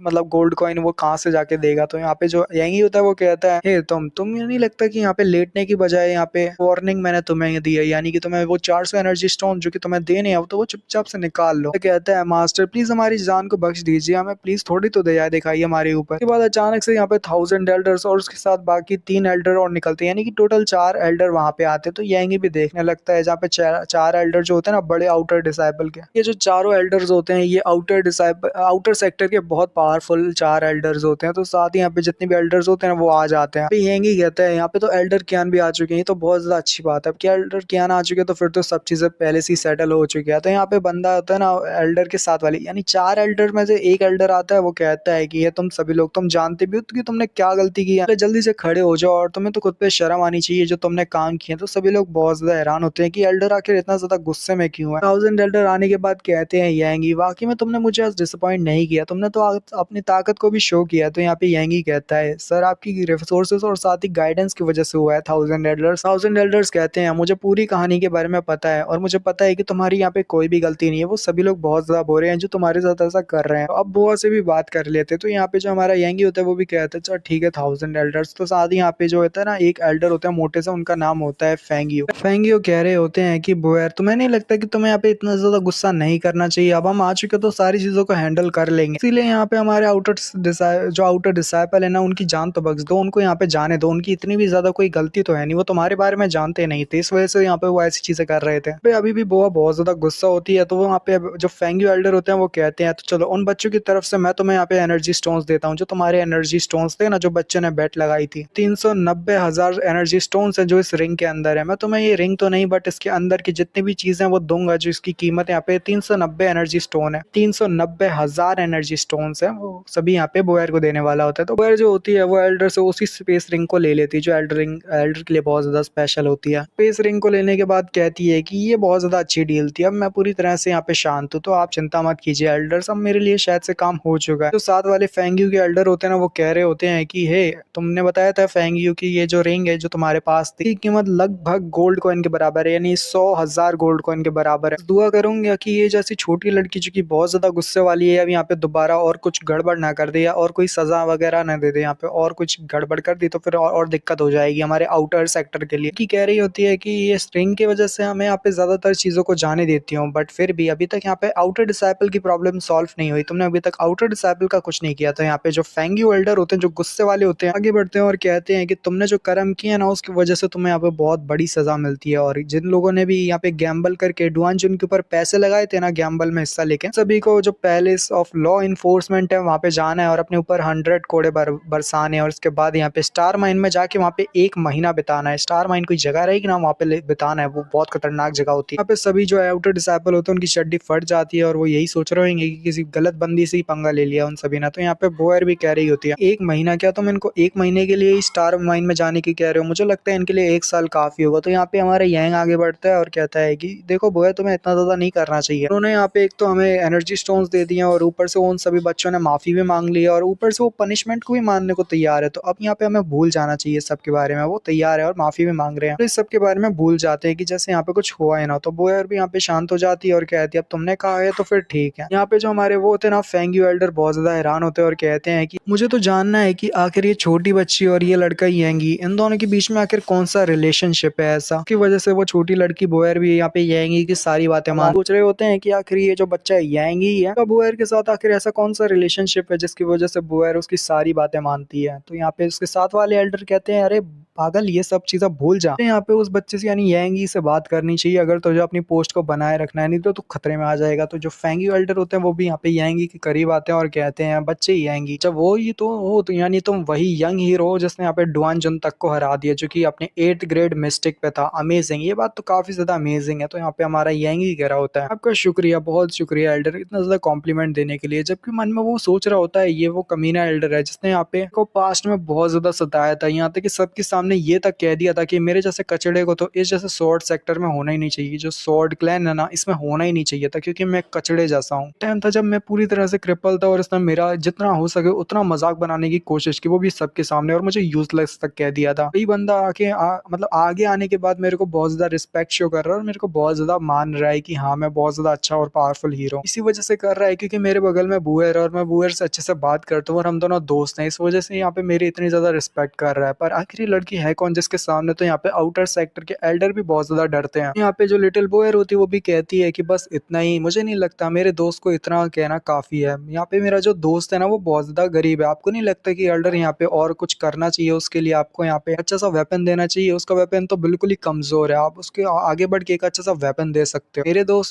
मतलब गोल्ड कॉइन, वो कहाँ से जाके देगा। तो यहाँ पे जो यांगी होता है वो कहता है हे तुम ये नहीं लगता कि यहाँ पे लेटने की बजाय यहाँ पे वार्निंग मैंने तुम्हें दी है, यानी कि तुम्हें वो 400 एनर्जी स्टोन जो कि तुम्हें देने हैं तो वो चुपचाप से निकाल लो। तो कहता है मास्टर प्लीज हमारी जान को बख्श दीजिए, हमें प्लीज थोड़ी तो दया दिखाइए हमारे ऊपर। उसके बाद अचानक से यहाँ पे 1000 एल्डर्स और उसके साथ बाकी 3 एल्डर और निकलते हैं, यानी कि टोटल 4 एल्डर वहां पे आते हैं। तो यांगी भी देखने लगता है जहाँ पे 4 एल्डर जो होते हैं ना बड़े आउटर डिसाइबल के, ये जो चारों एल्डर्स होते हैं ये आउटर सेक्टर के बहुत पावरफुल 4 एल्डर्स होते हैं। तो साथ ही यहाँ पे जितने भी एल्डर्स होते हैं वो आ जाते हैं। यही कहते हैं यहाँ पे तो एल्डर कियान भी आ चुके हैं, ये तो बहुत ज्यादा अच्छी बात है। एल्डर कियान आ चुके हैं तो फिर तो सब चीजें पहले से ही सेटल हो चुकी है। तो यहाँ पे बंदा होता है ना एल्डर के साथ वाली, यानी 4 एल्डर में से एक एल्डर आता है, वो कहता है कि ये तुम सभी लोग तुम जानते भी हो कि तुमने क्या गलती की है, जल्दी से खड़े हो जाओ और तुम्हें तो खुद पे शर्म आनी चाहिए जो तुमने काम किए। तो सभी लोग बहुत ज्यादा हैरान होते हैं कि एल्डर आखिर इतना ज्यादा गुस्से में क्यों है। 1000 एल्डर आने के बाद कहते हैं यांगी, वाकई में तुमने मुझे आज डिसअपॉइंट नहीं किया, तुमने तो अपनी ताकत को भी शो किया। तो यहाँ पे यांगी कहता है सर आपकी रिसोर्सेस और साथ ही गाइडेंस की वजह से हुआ है 1000 एल्डर्स। 1000 एल्डर्स कहते हैं मुझे पूरी कहानी के बारे में पता है और मुझे पता है कि तुम्हारी यहाँ पे कोई भी गलती नहीं है, वो सभी लोग बहुत ज्यादा बुरे हैं जो तुम्हारे साथ ऐसा कर रहे हैं। अब बुआ से भी बात कर लेते। तो यहाँ पे जो हमारा यांगी होता है वो भी कहता है चल ठीक है 1000 एल्डर्स। तो साथ ही यहाँ पे जो होता है ना एक एल्डर होता है मोटे से, उनका नाम होता है फेंगियो। फेंगियो कह रहे होते हैं कि बुएर तुम्हें नहीं लगता कि तुम्हें यहाँ पे इतना ज्यादा गुस्सा नहीं करना चाहिए, अब हम आ चुके तो सारी चीजों को हैंडल कर लेंगे, इसीलिए यहाँ पे हमारे आउटर डिसाइपल है ना उनकी जान तो बख्श दो, उनको यहाँ पे जाने दो, उनकी इतनी भी ज्यादा कोई गलती तो है नहीं, वो तुम्हारे बारे में जानते नहीं थे, इस वजह से यहाँ पे वो ऐसी चीजें कर रहे थे। अभी भी बुआ बहुत ज्यादा गुस्सा होती है। तो वो यहाँ पे जो फेंगियो एल्डर होते हैं वो कहते हैं तो चलो उन बच्चों की तरफ से मैं तुम्हें यहाँ पे एनर्जी स्टोन्स देता हूँ, जो तुम्हारे एनर्जी स्टोन्स थे ना जो बच्चे ने बेट लगाई थी, 390,000 एनर्जी स्टोन्स है जो इस रिंग के अंदर है। मैं तुम्हें ये रिंग तो नहीं बट इसके अंदर की जितनी भी चीजें वो दूंगा, जो इसकी कीमत यहाँ पे 390 एनर्जी स्टोन है, 390,000 एनर्जी स्टोन्स है, वो सभी यहाँ पे बोयर को देने वाला होता है। तो बोयर जो होती है वो एल्डर से उसी स्पेस रिंग को ले लेती है जो एल्डर के लिए बहुत ज्यादा स्पेशल होती है। स्पेस रिंग को लेने के बाद कहती है कि ये बहुत ज्यादा अच्छी डील थी, अब मैं पूरी तरह से यहाँ पे शांत हूँ, तो आप चिंता मत कीजिए एल्डर्स, अब मेरे लिए शायद से काम हो चुका है। तो साथ वाले फेंगियो के एल्डर होते हैं ना वो कह रहे होते हैं कि हे तुमने बताया था फेंगियो की ये जो रिंग है जो तुम्हारे पास थी कीमत लगभग गोल्ड कॉइन के बराबर है, यानी 100,000 गोल्ड कॉइन के बराबर है। दुआ करूंगा कि ये जैसी छोटी लड़की जो कि बहुत ज्यादा गुस्से वाली है अब यहाँ पे दोबारा और कुछ गड़बड़ ना कर दे या और कोई सजा वगैरह ना दे दे, यहाँ पे और कुछ गड़बड़ कर दी तो फिर और दिक्कत हो जाएगी हमारे आउटर सेक्टर के लिए। की कह रही होती है कि ये स्ट्रिंग की वजह से हमें यहाँ पे ज्यादातर चीजों को जाने देती हूँ, बट फिर भी अभी तक यहाँ पे आउटर डिसाइपल की प्रॉब्लम सॉल्व नहीं हुई, तुमने अभी तक आउटर डिसाइपल का कुछ नहीं किया। तो यहाँ पे जो फेंगियो एल्डर होते हैं जो गुस्से वाले होते हैं आगे बढ़ते हैं और कहते हैं कि तुमने जो कर्म किया ना उसकी वजह से तुम्हें यहाँ पे बहुत बड़ी सजा मिलती है, और जिन लोगों ने भी यहाँ पे गैम्बल करके डुआन जिनके ऊपर पैसे लगाए थे ना गैम्बल में हिस्सा लेके, सभी को जो पैलेस ऑफ लॉ इन्फोर्समेंट है वहाँ पे जाना है और अपने ऊपर 100 कोड़े बरसाने और उसके बाद यहाँ पे स्टार माइन में जाके वहाँ पे 1 महीना बिताना है। स्टार माइन कोई जगह रहेगी ना वहाँ पे बिताना है, वो बहुत खतरनाक जगह होती है। यहाँ पे सभी जो आउटर डिसाइपल होते हैं उनकी चड्डी फट जाती है और वो यही सोच रहे होंगे कि किसी गलत बंदी से ही पंगा ले लिया उन सभी ने। तो यहाँ पे बोयर भी कह रही होती है 1 महीना, क्या तुम इनको 1 महीने के लिए स्टार माइन में जाने की कह रहे हो, मुझे लगता है इनके लिए 1 साल काफी होगा। तो यहाँ पे हमारा यांग आगे बढ़ता है और कहता है कि देखो बोयर तुम्हें इतना ज्यादा नहीं करना चाहिए, उन्होंने यहाँ पे एक तो हमें एनर्जी स्टोन्स दे दिए और ऊपर से उन सभी बच्चों ने माफी भी मांग ली और ऊपर से वो पनिशमेंट को भी मानने को तैयार है, तो अब यहाँ पे हमें भूल जाना चाहिए सबके बारे में, वो तैयार है और माफी भी मांग रहे हैं, तो इस सब के बारे में भूल जाते हैं कि जैसे यहाँ पे कुछ हुआ है ना। तो बोयर भी यहाँ पे शांत हो जाती है और कहती है अब तुमने कहा है तो फिर ठीक है। यहाँ पे जो हमारे वो होते हैं ना फेंगियो एल्डर बहुत ज्यादा हैरान होते हैं और कहते हैं कि मुझे तो जानना है कि आखिर ये छोटी बच्ची और ये लड़का यांगी इन दोनों के बीच में आखिर कौन सा रिलेशनशिप है ऐसा की वजह से वो छोटी लड़की बोयर भी यहाँ पे यांगी की सारी बातें मान सोच रहे होते हैं कि आखिर ये जो बच्चा यांगी है तो बोयर के साथ आखिर ऐसा कौन सा रिलेशनशिप है जिसकी वजह से बोयर उसकी सारी बातें मानती है। तो यहाँ पे उसके साथ वाले एल्डर कहते हैं अरे पागल ये सब चीजें भूल जा, यहाँ पे उस बच्चे से यानी यांगी से बात करनी चाहिए अगर तुझे अपनी पोस्ट को बनाए रखना है, नहीं तो तू खतरे में आ जाएगा। तो जो फेंगियो एल्डर होते हैं वो भी यहाँ पे यांगी के करीब आते हैं और कहते हैं बच्चे यांगी जब वो ही तो हो तो यानी तुम वही यंग हीरो हो जिसने यहाँ पे डुआन जुन तक को हरा दिया जो कि अपने 8th ग्रेड मिस्टिक पे था। अमेजिंग, ये बात तो काफी ज्यादा अमेजिंग है। तो यहाँ पे हमारा यांगी कह रहा होता है आपका शुक्रिया, बहुत शुक्रिया एल्डर इतना ज्यादा कॉम्प्लीमेंट देने के लिए, जबकि मन में वो सोच रहा होता है ये वो कमीना एल्डर है जिसने यहाँ पे को पास्ट में बहुत ज्यादा सताया था, यहाँ तक कि सबके सामने ये तक कह दिया था कि मेरे जैसे कचड़े को तो इस जैसे स्वॉर्ड सेक्टर में होना ही नहीं चाहिए, जो स्वॉर्ड क्लैन है ना इसमें होना ही नहीं चाहिए था क्योंकि मैं कचड़े जैसा हूँ। टाइम था जब मैं पूरी तरह से क्रिपल था और इसने मेरा जितना हो सके उतना मजाक बनाने की कोशिश की, वो भी सबके सामने, और मुझे यूजलेस तक कह दिया था। वही बंदा आके मतलब आगे आने के बाद मेरे को बहुत ज्यादा रिस्पेक्ट शो कर रहा है और मेरे को बहुत ज्यादा मान रहा है कि हाँ मैं बहुत ज्यादा अच्छा और पावरफुल हीरो, इसी वजह से कर रहा है क्योंकि मेरे बगल में बुएर और मैं बुएर से अच्छे से बात करता हूँ और हम दोनों दोस्त हैं, इस वजह से यहाँ पे मेरी इतनी ज्यादा रिस्पेक्ट कर रहा है। पर आखिर लड़की कि है कौन जिसके सामने। तो यहाँ पे आउटर सेक्टर के एल्डर भी बहुत ज्यादा डरते हैं। यहाँ पे जो लिटिल बॉयर होती है वो भी कहती है कि बस इतना ही, मुझे नहीं लगता, मेरे दोस्त को इतना कहना काफी है। यहाँ पे मेरा जो दोस्त है ना वो बहुत ज्यादा गरीब है, आपको नहीं लगता कि एल्डर यहाँ पे और कुछ करना चाहिए उसके लिए, आपको यहाँ पे अच्छा सा वेपन देना चाहिए। उसका वेपन तो बिल्कुल ही कमजोर है, आप उसके आगे बढ़ के एक अच्छा सा वेपन दे सकते हो।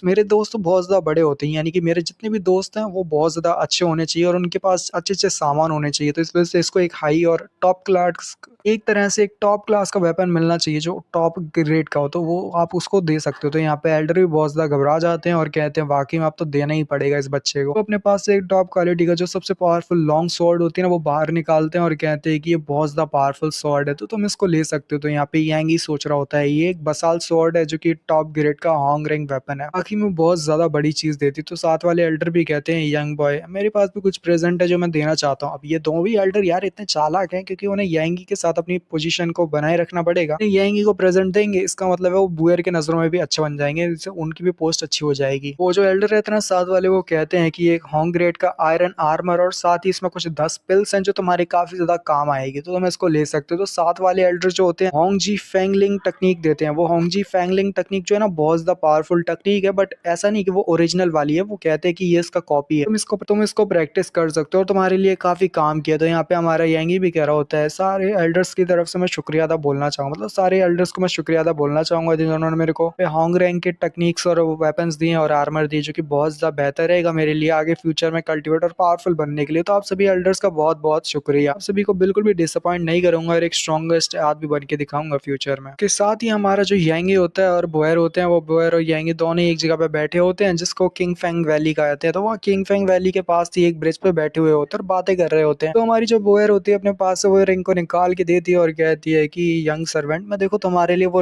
मेरे दोस्त तो बहुत ज्यादा बड़े होते हैं, यानी कि मेरे जितने भी दोस्त हैं वो बहुत ज्यादा अच्छे होने चाहिए और उनके पास अच्छे अच्छे सामान होने चाहिए। तो इस वजह से इसको एक हाई और टॉप क्लास, एक तरह से एक टॉप क्लास का वेपन मिलना चाहिए जो टॉप ग्रेड का हो, तो वो आप उसको दे सकते हो। तो यहाँ पे एल्डर भी बहुत ज्यादा घबरा जाते हैं और कहते हैं वाकई में आप तो देना ही पड़ेगा इस बच्चे को। तो अपने पास से एक टॉप क्वालिटी का जो सबसे पावरफुल लॉन्ग स्वॉर्ड होती है ना वो बाहर निकालते हैं और कहते हैं कि ये बहुत ज्यादा पावरफुल स्वॉर्ड है तो तुम इसको ले सकते हो। तो यहाँ पे यांगी सोच रहा होता है ये एक बसाल स्वॉर्ड है जो कि टॉप ग्रेड का हॉन्ग रैंक वेपन है, बाकी में बहुत ज्यादा बड़ी चीज देती। तो साथ वाले एल्डर भी कहते हैं यंग बॉय मेरे पास भी कुछ प्रेजेंट है जो मैं देना चाहता हूँ। अब ये दोनों भी एल्डर यार इतने चालाक हैं क्योंकि उन्हें यांगी के साथ अपनी पोजीशन को बनाए रखना पड़ेगा। यांगी को प्रेजेंट देंगे इसका मतलब है वो बुएर के नजरों में भी अच्छे बन जाएंगे, जिससे उनकी भी पोस्ट अच्छी हो जाएगी। वो जो एल्डर रहते हैं ना साथ वाले वो कहते हैं कि एक हॉन्ग ग्रेड का आयरन आर्मर और साथ ही इसमें कुछ 10 पिल्स हैं जो तुम्हारे काफी ज्यादा काम आएगी, तो तुम इसको ले सकते हो। तो साथ वाले एल्डर जो होते हैं होंग जी फैंगलिंग टेक्निक देते हैं। वो होंग जी फैंगलिंग टेक्निक जो है ना बहुत ज्यादा पावरफुल टेक्निक है, बट ऐसा नहीं कि वो ओरिजिनल वाली है, वो कहते हैं कि ये इसका कॉपी है, तुम इसको प्रैक्टिस कर सकते हो और तुम्हारे लिए काफी काम किया। तो यहाँ पे हमारा यांगी भी कह रहा होता है सारे एल्डर्स की तरफ से मैं शुक्रिया अदा बोलना चाहूंगा, मतलब सारे एल्डर्स को मैं शुक्रिया अदा बोलना चाहूंगा जिन्होंने मेरे को होंग रैंक के टेक्निक्स और वेपन्स दिए और आर्मर दिए जो कि बहुत ज्यादा बेहतर रहेगा मेरे लिए आगे फ्यूचर में कल्टिवेट और पावरफुल बनने के लिए। तो आप सभी एल्डर्स का बहुत बहुत शुक्रिया, आप सभी को बिल्कुल भी डिसअपॉइंट नहीं करूंगा और एक स्ट्रॉन्गेस्ट आदमी बन के दिखाऊंगा फ्यूचर में। के साथ ही हमारा जो यांगी होता है और बोयर होते हैं, वो बोयर और यांगी दोनों एक जगह पे बैठे होते हैं जिसको किंग फेंग वैली कहते हैं। तो वहाँ किंग फेंग वैली के पास ही एक ब्रिज पे बैठे हुए होते हैं और बातें कर रहे होते हैं। तो हमारी जो बोयर होती है अपने पास से वो रिंग को निकाल के देती है और कहती है कि यंग सर्वेंट मैं देखो तुम्हारे लिए वो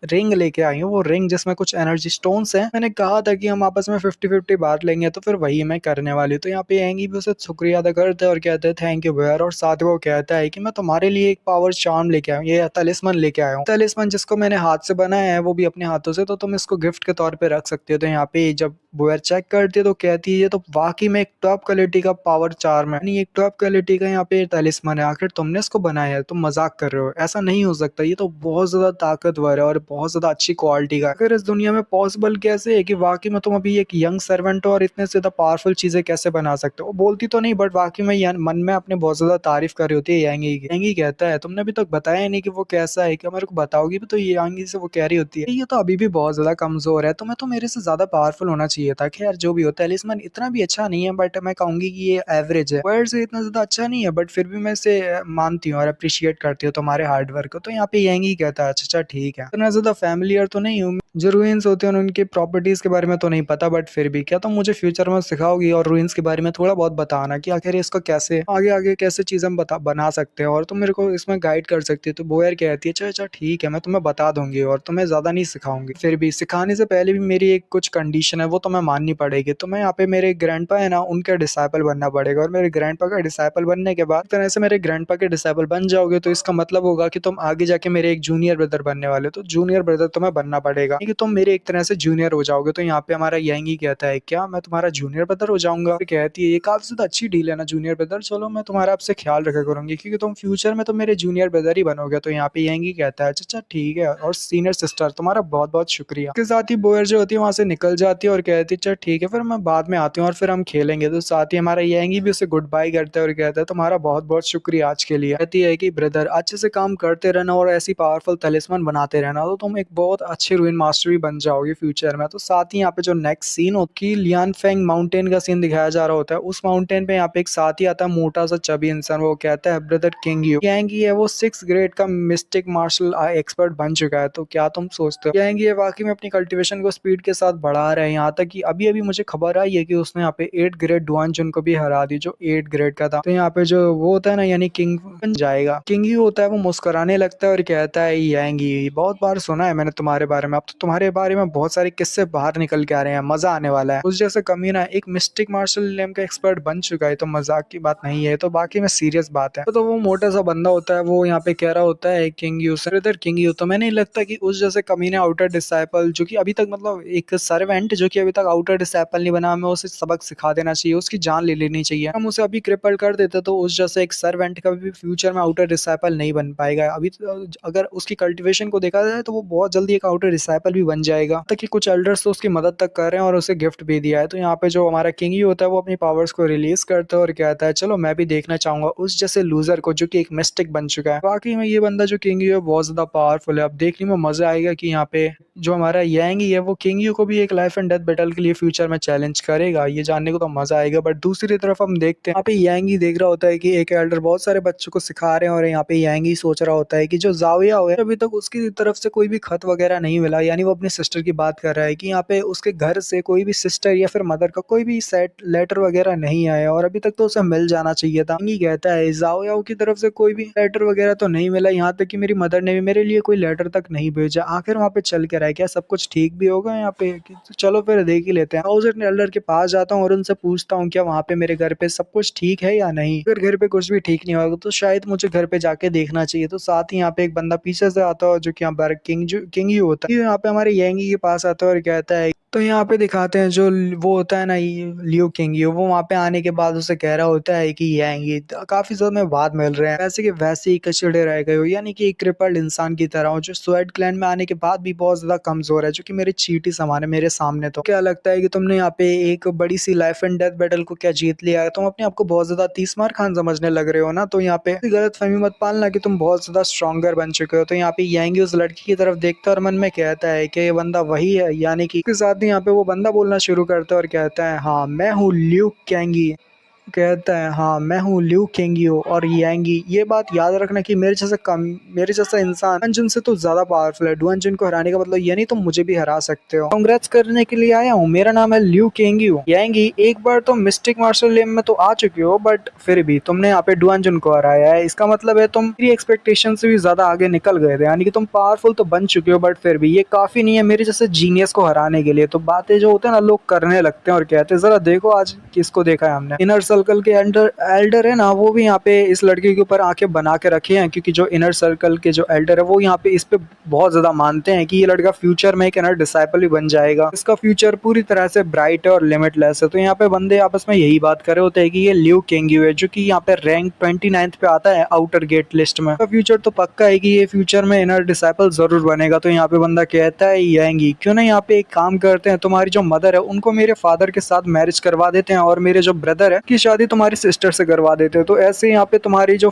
रिंग लेके आई हूँ, वो रिंग जिसमें कुछ एनर्जी स्टोन्स हैं। मैंने कहा था कि हम आपस में 50-50 बांट लेंगे, तो फिर वही मैं करने वाली हूँ। तो यहाँ पे एंगी भी उसे शुक्रिया अदा करते हैं और कहते हैं थैंक यू भैया, और साथ वो कहता है कि मैं तुम्हारे लिए एक पावर चार्म लेके आया हूँ, ये तलिस्मन लेके आया हूँ। तलिस्मन जिसको मैंने हाथ से बनाया है वो भी अपने हाथों से, तो तुम इसको गिफ्ट के तौर पे रख सकते हो। तो यहाँ पे जब बोयर चेक करती है तो कहती है ये तो वाकई में एक टॉप क्वालिटी का पावर चार्म है, यानी एक टॉप क्वालिटी का यहाँ पे तलिस्मन है, आखिर तुमने इसको बनाया है, तुम मजाक कर रहे हो, ऐसा नहीं हो सकता, ये तो बहुत ज्यादा ताकतवर है और बहुत ज्यादा अच्छी क्वालिटी का। अगर इस दुनिया में पॉसिबल कैसे है कि वाकई में तुम अभी एक यंग सर्वेंट हो और इतने ज्यादा पावरफुल चीजें कैसे बना सकते हो। वो बोलती तो नहीं बट वाकई में मन में अपने बहुत ज्यादा तारीफ कर रही होती है यांगी की। यांगी कहता है तुमने अभी तक बताया नहीं कि वो कैसा है, क्या मेरे को बताओगी भी? तो यांगी से वो कह रही होती है ये तो अभी भी बहुत ज्यादा कमजोर है, तुम्हें तो मेरे से ज्यादा पावरफुल होना चाहिए था। खैर जो भी होता है तलिस्मन इतना भी अच्छा नहीं है, बट मैं कहूंगी कि ये एवरेज है, वर्ड से इतना ज्यादा अच्छा नहीं है, बट फिर भी मैं इसे मानती हूँ और अप्रिशिएट करती हूँ तुम्हारे हार्डवर्क को। तो यहाँ पे यांगी कहता है अच्छा अच्छा ठीक है, इतना ज्यादा फैमिलियर तो नहीं हूँ, जो रूइंस होते हैं उनके प्रॉपर्टीज के बारे में तो नहीं पता, बट फिर भी क्या तुम मुझे फ्यूचर में सिखाओगी और रूइंस के बारे में थोड़ा बहुत बताना कि आखिर इसको कैसे आगे आगे कैसे चीज हम बना सकते हैं और तुम मेरे को इसमें गाइड कर सकती है। तो बोयर कहती है अच्छा अच्छा ठीक है, मैं तुम्हें बता दूंगी और तुम्हें ज्यादा नहीं सिखाऊंगी, फिर भी सिखाने से पहले भी मेरी एक कुछ कंडीशन है वो तुम्हें माननी पड़ेगी। तो मैं यहाँ पे मेरे ग्रैंडपा है ना उनका डिसाइपल बनना पड़ेगा, और मेरे ग्रैंडपा का डिसाइपल बनने के बाद तरह से मेरे ग्रैंडपा के डिसाइपल बन जाओगे तो इसका मतलब होगा कि तुम आगे जाके मेरे एक जूनियर ब्रदर बनने वाले हो। तो जूनियर ब्रदर तुम्हें बनना पड़ेगा कि तुम मेरे एक तरह से जूनियर हो जाओगे। तो यहाँ पे हमारा यांगी कहता है क्या मैं तुम्हारा जूनियर ब्रदर हो जाऊंगा? फिर कहती है ये काफी ज्यादा अच्छी डील है ना जूनियर ब्रदर, चलो मैं तुम्हारा आपसे ख्याल रखा करूंगी क्योंकि तुम फ्यूचर में तो मेरे जूनियर ब्रदर ही बनोगे। तो यहाँ पे यांगी कहता है अच्छा ठीक है, और सीनियर सिस्टर तुम्हारा बहुत बहुत शुक्रिया। इसके साथ ही बोयर जो होती है वहां से निकल जाती है और कहती है अच्छा ठीक है फिर मैं बाद में आती हूँ और फिर हम खेलेंगे। तो साथ ही हमारा यांगी भी उसे गुड बाय करता है और कहता है तुम्हारा बहुत बहुत शुक्रिया आज के लिए। कहती है कि ब्रदर अच्छे से काम करते रहना और ऐसी पावरफुल तलिस्मन बनाते रहना, तो तुम एक बहुत अच्छे रूइन मास्टर भी बन जाओगे फ्यूचर में। तो साथ ही यहाँ पे जो नेक्स्ट सीन होती है लियानफेंग माउंटेन का सीन दिखाया जा रहा होता है। उस माउंटेन पे यहाँ पे एक साथ ही आता है मोटा सा चबी इंसान, वो कहता है ब्रदर किंग यांगी है वो 6th ग्रेड का मिस्टिक मार्शल एक्सपर्ट बन चुका है। तो क्या तुम सोचते हो यांगी ये वाकई में अपनी कल्टीवेशन को स्पीड के साथ बढ़ा रहे हैं, यहाँ तक कि अभी अभी मुझे खबर आई है कि उसने यहाँ पे 8th ग्रेड डुआन जुन को भी हरा दी जो 8th ग्रेड का था। तो यहाँ पे जो वो होता है ना यानी किंग बन जाएगा। किंग ही होता है वो मुस्कुराने लगता है और कहता है यांगी बहुत बार सुना है मैंने तुम्हारे बारे में, अब तो तुम्हारे बारे में बहुत सारे किस्से बाहर निकल के आ रहे हैं, मजा आने वाला है। उस जैसे कमीना एक मिस्टिक मार्शल नेम का एक्सपर्ट बन चुका है, तो मजाक की बात नहीं है, तो बाकी में सीरियस बात है। तो वो मोटा सा बंदा होता है, वो यहाँ पे कह रहा होता है किंग यू सर, इधर किंग यू। तो मैंने नहीं लगता कि उस जैसे कमीने आउटर डिसाइपल जो कि अभी तक मतलब एक सर्वेंट जो कि अभी तक आउटर डिसाइपल नहीं बना, हमें उसे सबक सिखा देना चाहिए, उसकी जान ले लेनी चाहिए। हम उसे अभी क्रिपल कर देते तो उस जैसे एक सर्वेंट कभी भी फ्यूचर में आउटर डिसाइपल नहीं बन पाएगा। अभी अगर उसकी कल्टिवेशन को देखा जाए तो वो बहुत जल्दी एक आउटर डिसाइपल भी बन जाएगा। तक कि कुछ एल्डर्स तो उसकी मदद तक कर रहे हैं और उसे गिफ्ट भी दिया है। तो यहाँ पे जो हमारा किंग ही होता है वो अपनी पावर्स को रिलीज करता है और कहता है चलो मैं भी देखना चाहूंगा उस जैसे लूजर को जो कि एक मिस्टिक बन चुका है। बाकी में ये बंदा जो किंग है बहुत ज्यादा पावरफुल है। अब देखने में मजा आएगा कि यहाँ पे जो हमारा यांग है वो किंग यू को भी एक लाइफ एंड डेथ बैटल के लिए फ्यूचर में चैलेंज करेगा, ये जानने को तो मजा आएगा। बट दूसरी तरफ हम देखते हैं यहाँ पे यांग ही देख रहा होता है कि एक एल्डर बहुत सारे बच्चों को सिखा रहे हैं और यहाँ पे यांग ही सोच रहा होता है कि जो जाविया है अभी तक उसकी तरफ से कोई भी खत वगैरह नहीं मिला, यानी वो अपनी सिस्टर की बात कर रहा है कि यहाँ पे उसके घर से कोई भी सिस्टर या फिर मदर का कोई भी सेट लेटर वगैरह नहीं आया और अभी तक तो उसे मिल जाना चाहिए था। यांग ही कहता है जाविया की तरफ से कोई भी लेटर वगैरह तो नहीं मिला, यहाँ तक कि मेरी मदर ने भी मेरे लिए कोई लेटर तक नहीं भेजा। आखिर वहाँ पे चल के रहा है, क्या सब कुछ ठीक भी होगा यहाँ पे? तो चलो फिर देख ही लेते हैं। थाउजेंड एल्डर के पास जाता हूँ और उनसे पूछता हूँ क्या वहाँ पे मेरे घर पे सब कुछ ठीक है या नहीं। अगर घर पे कुछ भी ठीक नहीं होगा तो शायद मुझे घर पे जाके देखना चाहिए। तो साथ ही यहाँ पे एक बंदा पीछे से आता है जो कि यहाँ पर किंग ही होता है, यहाँ पे हमारे यांगी के पास आता है और कहता है। तो यहाँ पे दिखाते हैं जो वो होता है ना लियो किंग वो वहाँ पे आने के बाद उसे कह रहा होता है कि यांगी काफी समय बाद मिल रहे हैं, वैसे कि वैसे ही कचड़े रह गए हो, यानी कि एक क्रिपल्ड इंसान की तरह हो जो स्वेट क्लैन में आने के बाद भी बहुत ज्यादा कमजोर है, जो कि मेरी चीटी समान है मेरे सामने। तो क्या लगता है कि तुमने यहाँ पे एक बड़ी सी लाइफ एंड डेथ बैटल को क्या जीत लिया है? तुम अपने आप को बहुत ज्यादा तीसमार खान समझने लग रहे हो ना, तो यहाँ पे गलत फहमी मत पालना कि तुम बहुत ज्यादा स्ट्रॉन्गर बन चुके हो। तो यहाँ पे यांगी उस लड़की की तरफ देखता है और मन में कहता है कि ये बंदा वही है, यानी कि इसके साथ ही यहाँ पे वो बंदा बोलना शुरू करता है और कहता है हाँ मैं हूँ ल्यू कैंगी। कहता है हाँ मैं हूँ ल्यू किंगियो और यांगी। ये बात याद रखना कि मेरे जैसा इंसान डुअनजन से तो ज्यादा पावरफुल है। डुअनजन को हराने का मतलब ये नहीं तुम मुझे भी हरा सकते हो। कांग्रेस करने के लिए आया हूँ, मेरा नाम है ल्यू किंगियो। यांगी एक बार तो मिस्टिक मार्शल लेम में तो आ चुके हो, बट फिर भी तुमने यहाँ पे डुअनजन को हराया है, इसका मतलब है तुम मेरी एक्सपेक्टेशन से भी ज्यादा आगे निकल गए थे, यानी कि तुम पावरफुल तो बन चुके हो, बट फिर भी ये काफी नहीं है मेरे जैसे जीनियस को हराने के लिए। तो बातें जो होते हैं ना लोग करने लगते हैं और कहते हैं जरा देखो आज किसको देखा है हमने। इनर सर्कल के एल्डर है ना वो भी यहाँ पे इस लड़के के ऊपर आंखें बना के रखे हैं, क्योंकि जो इनर सर्कल के जो एल्डर है वो यहाँ पे इस पे बहुत ज्यादा मानते हैं कि ये लड़का फ्यूचर में एक इनर डिसाइपल भी बन जाएगा, इसका फ्यूचर पूरी तरह से ब्राइट है और लिमिटलेस है। तो यहाँ पे बंदे आपस में यही बात कर रहे होते हैं कि ये ल्यू किंगियो है जो कि यहाँ पे रैंक 29 पे आता है आउटर गेट लिस्ट में। तो फ्यूचर तो पक्का है कि ये फ्यूचर में इनर डिसाइपल जरूर बनेगा। तो यहाँ पे बंदा कहता है यांगी क्यों ना यहाँ पे एक काम करते हैं, तुम्हारी जो मदर है उनको मेरे फादर के साथ मैरिज करवा देते हैं और मेरे जो ब्रदर है की शादी तुम्हारी सिस्टर से करवा देते हो। तो ऐसे यहाँ पे तुम्हारी जो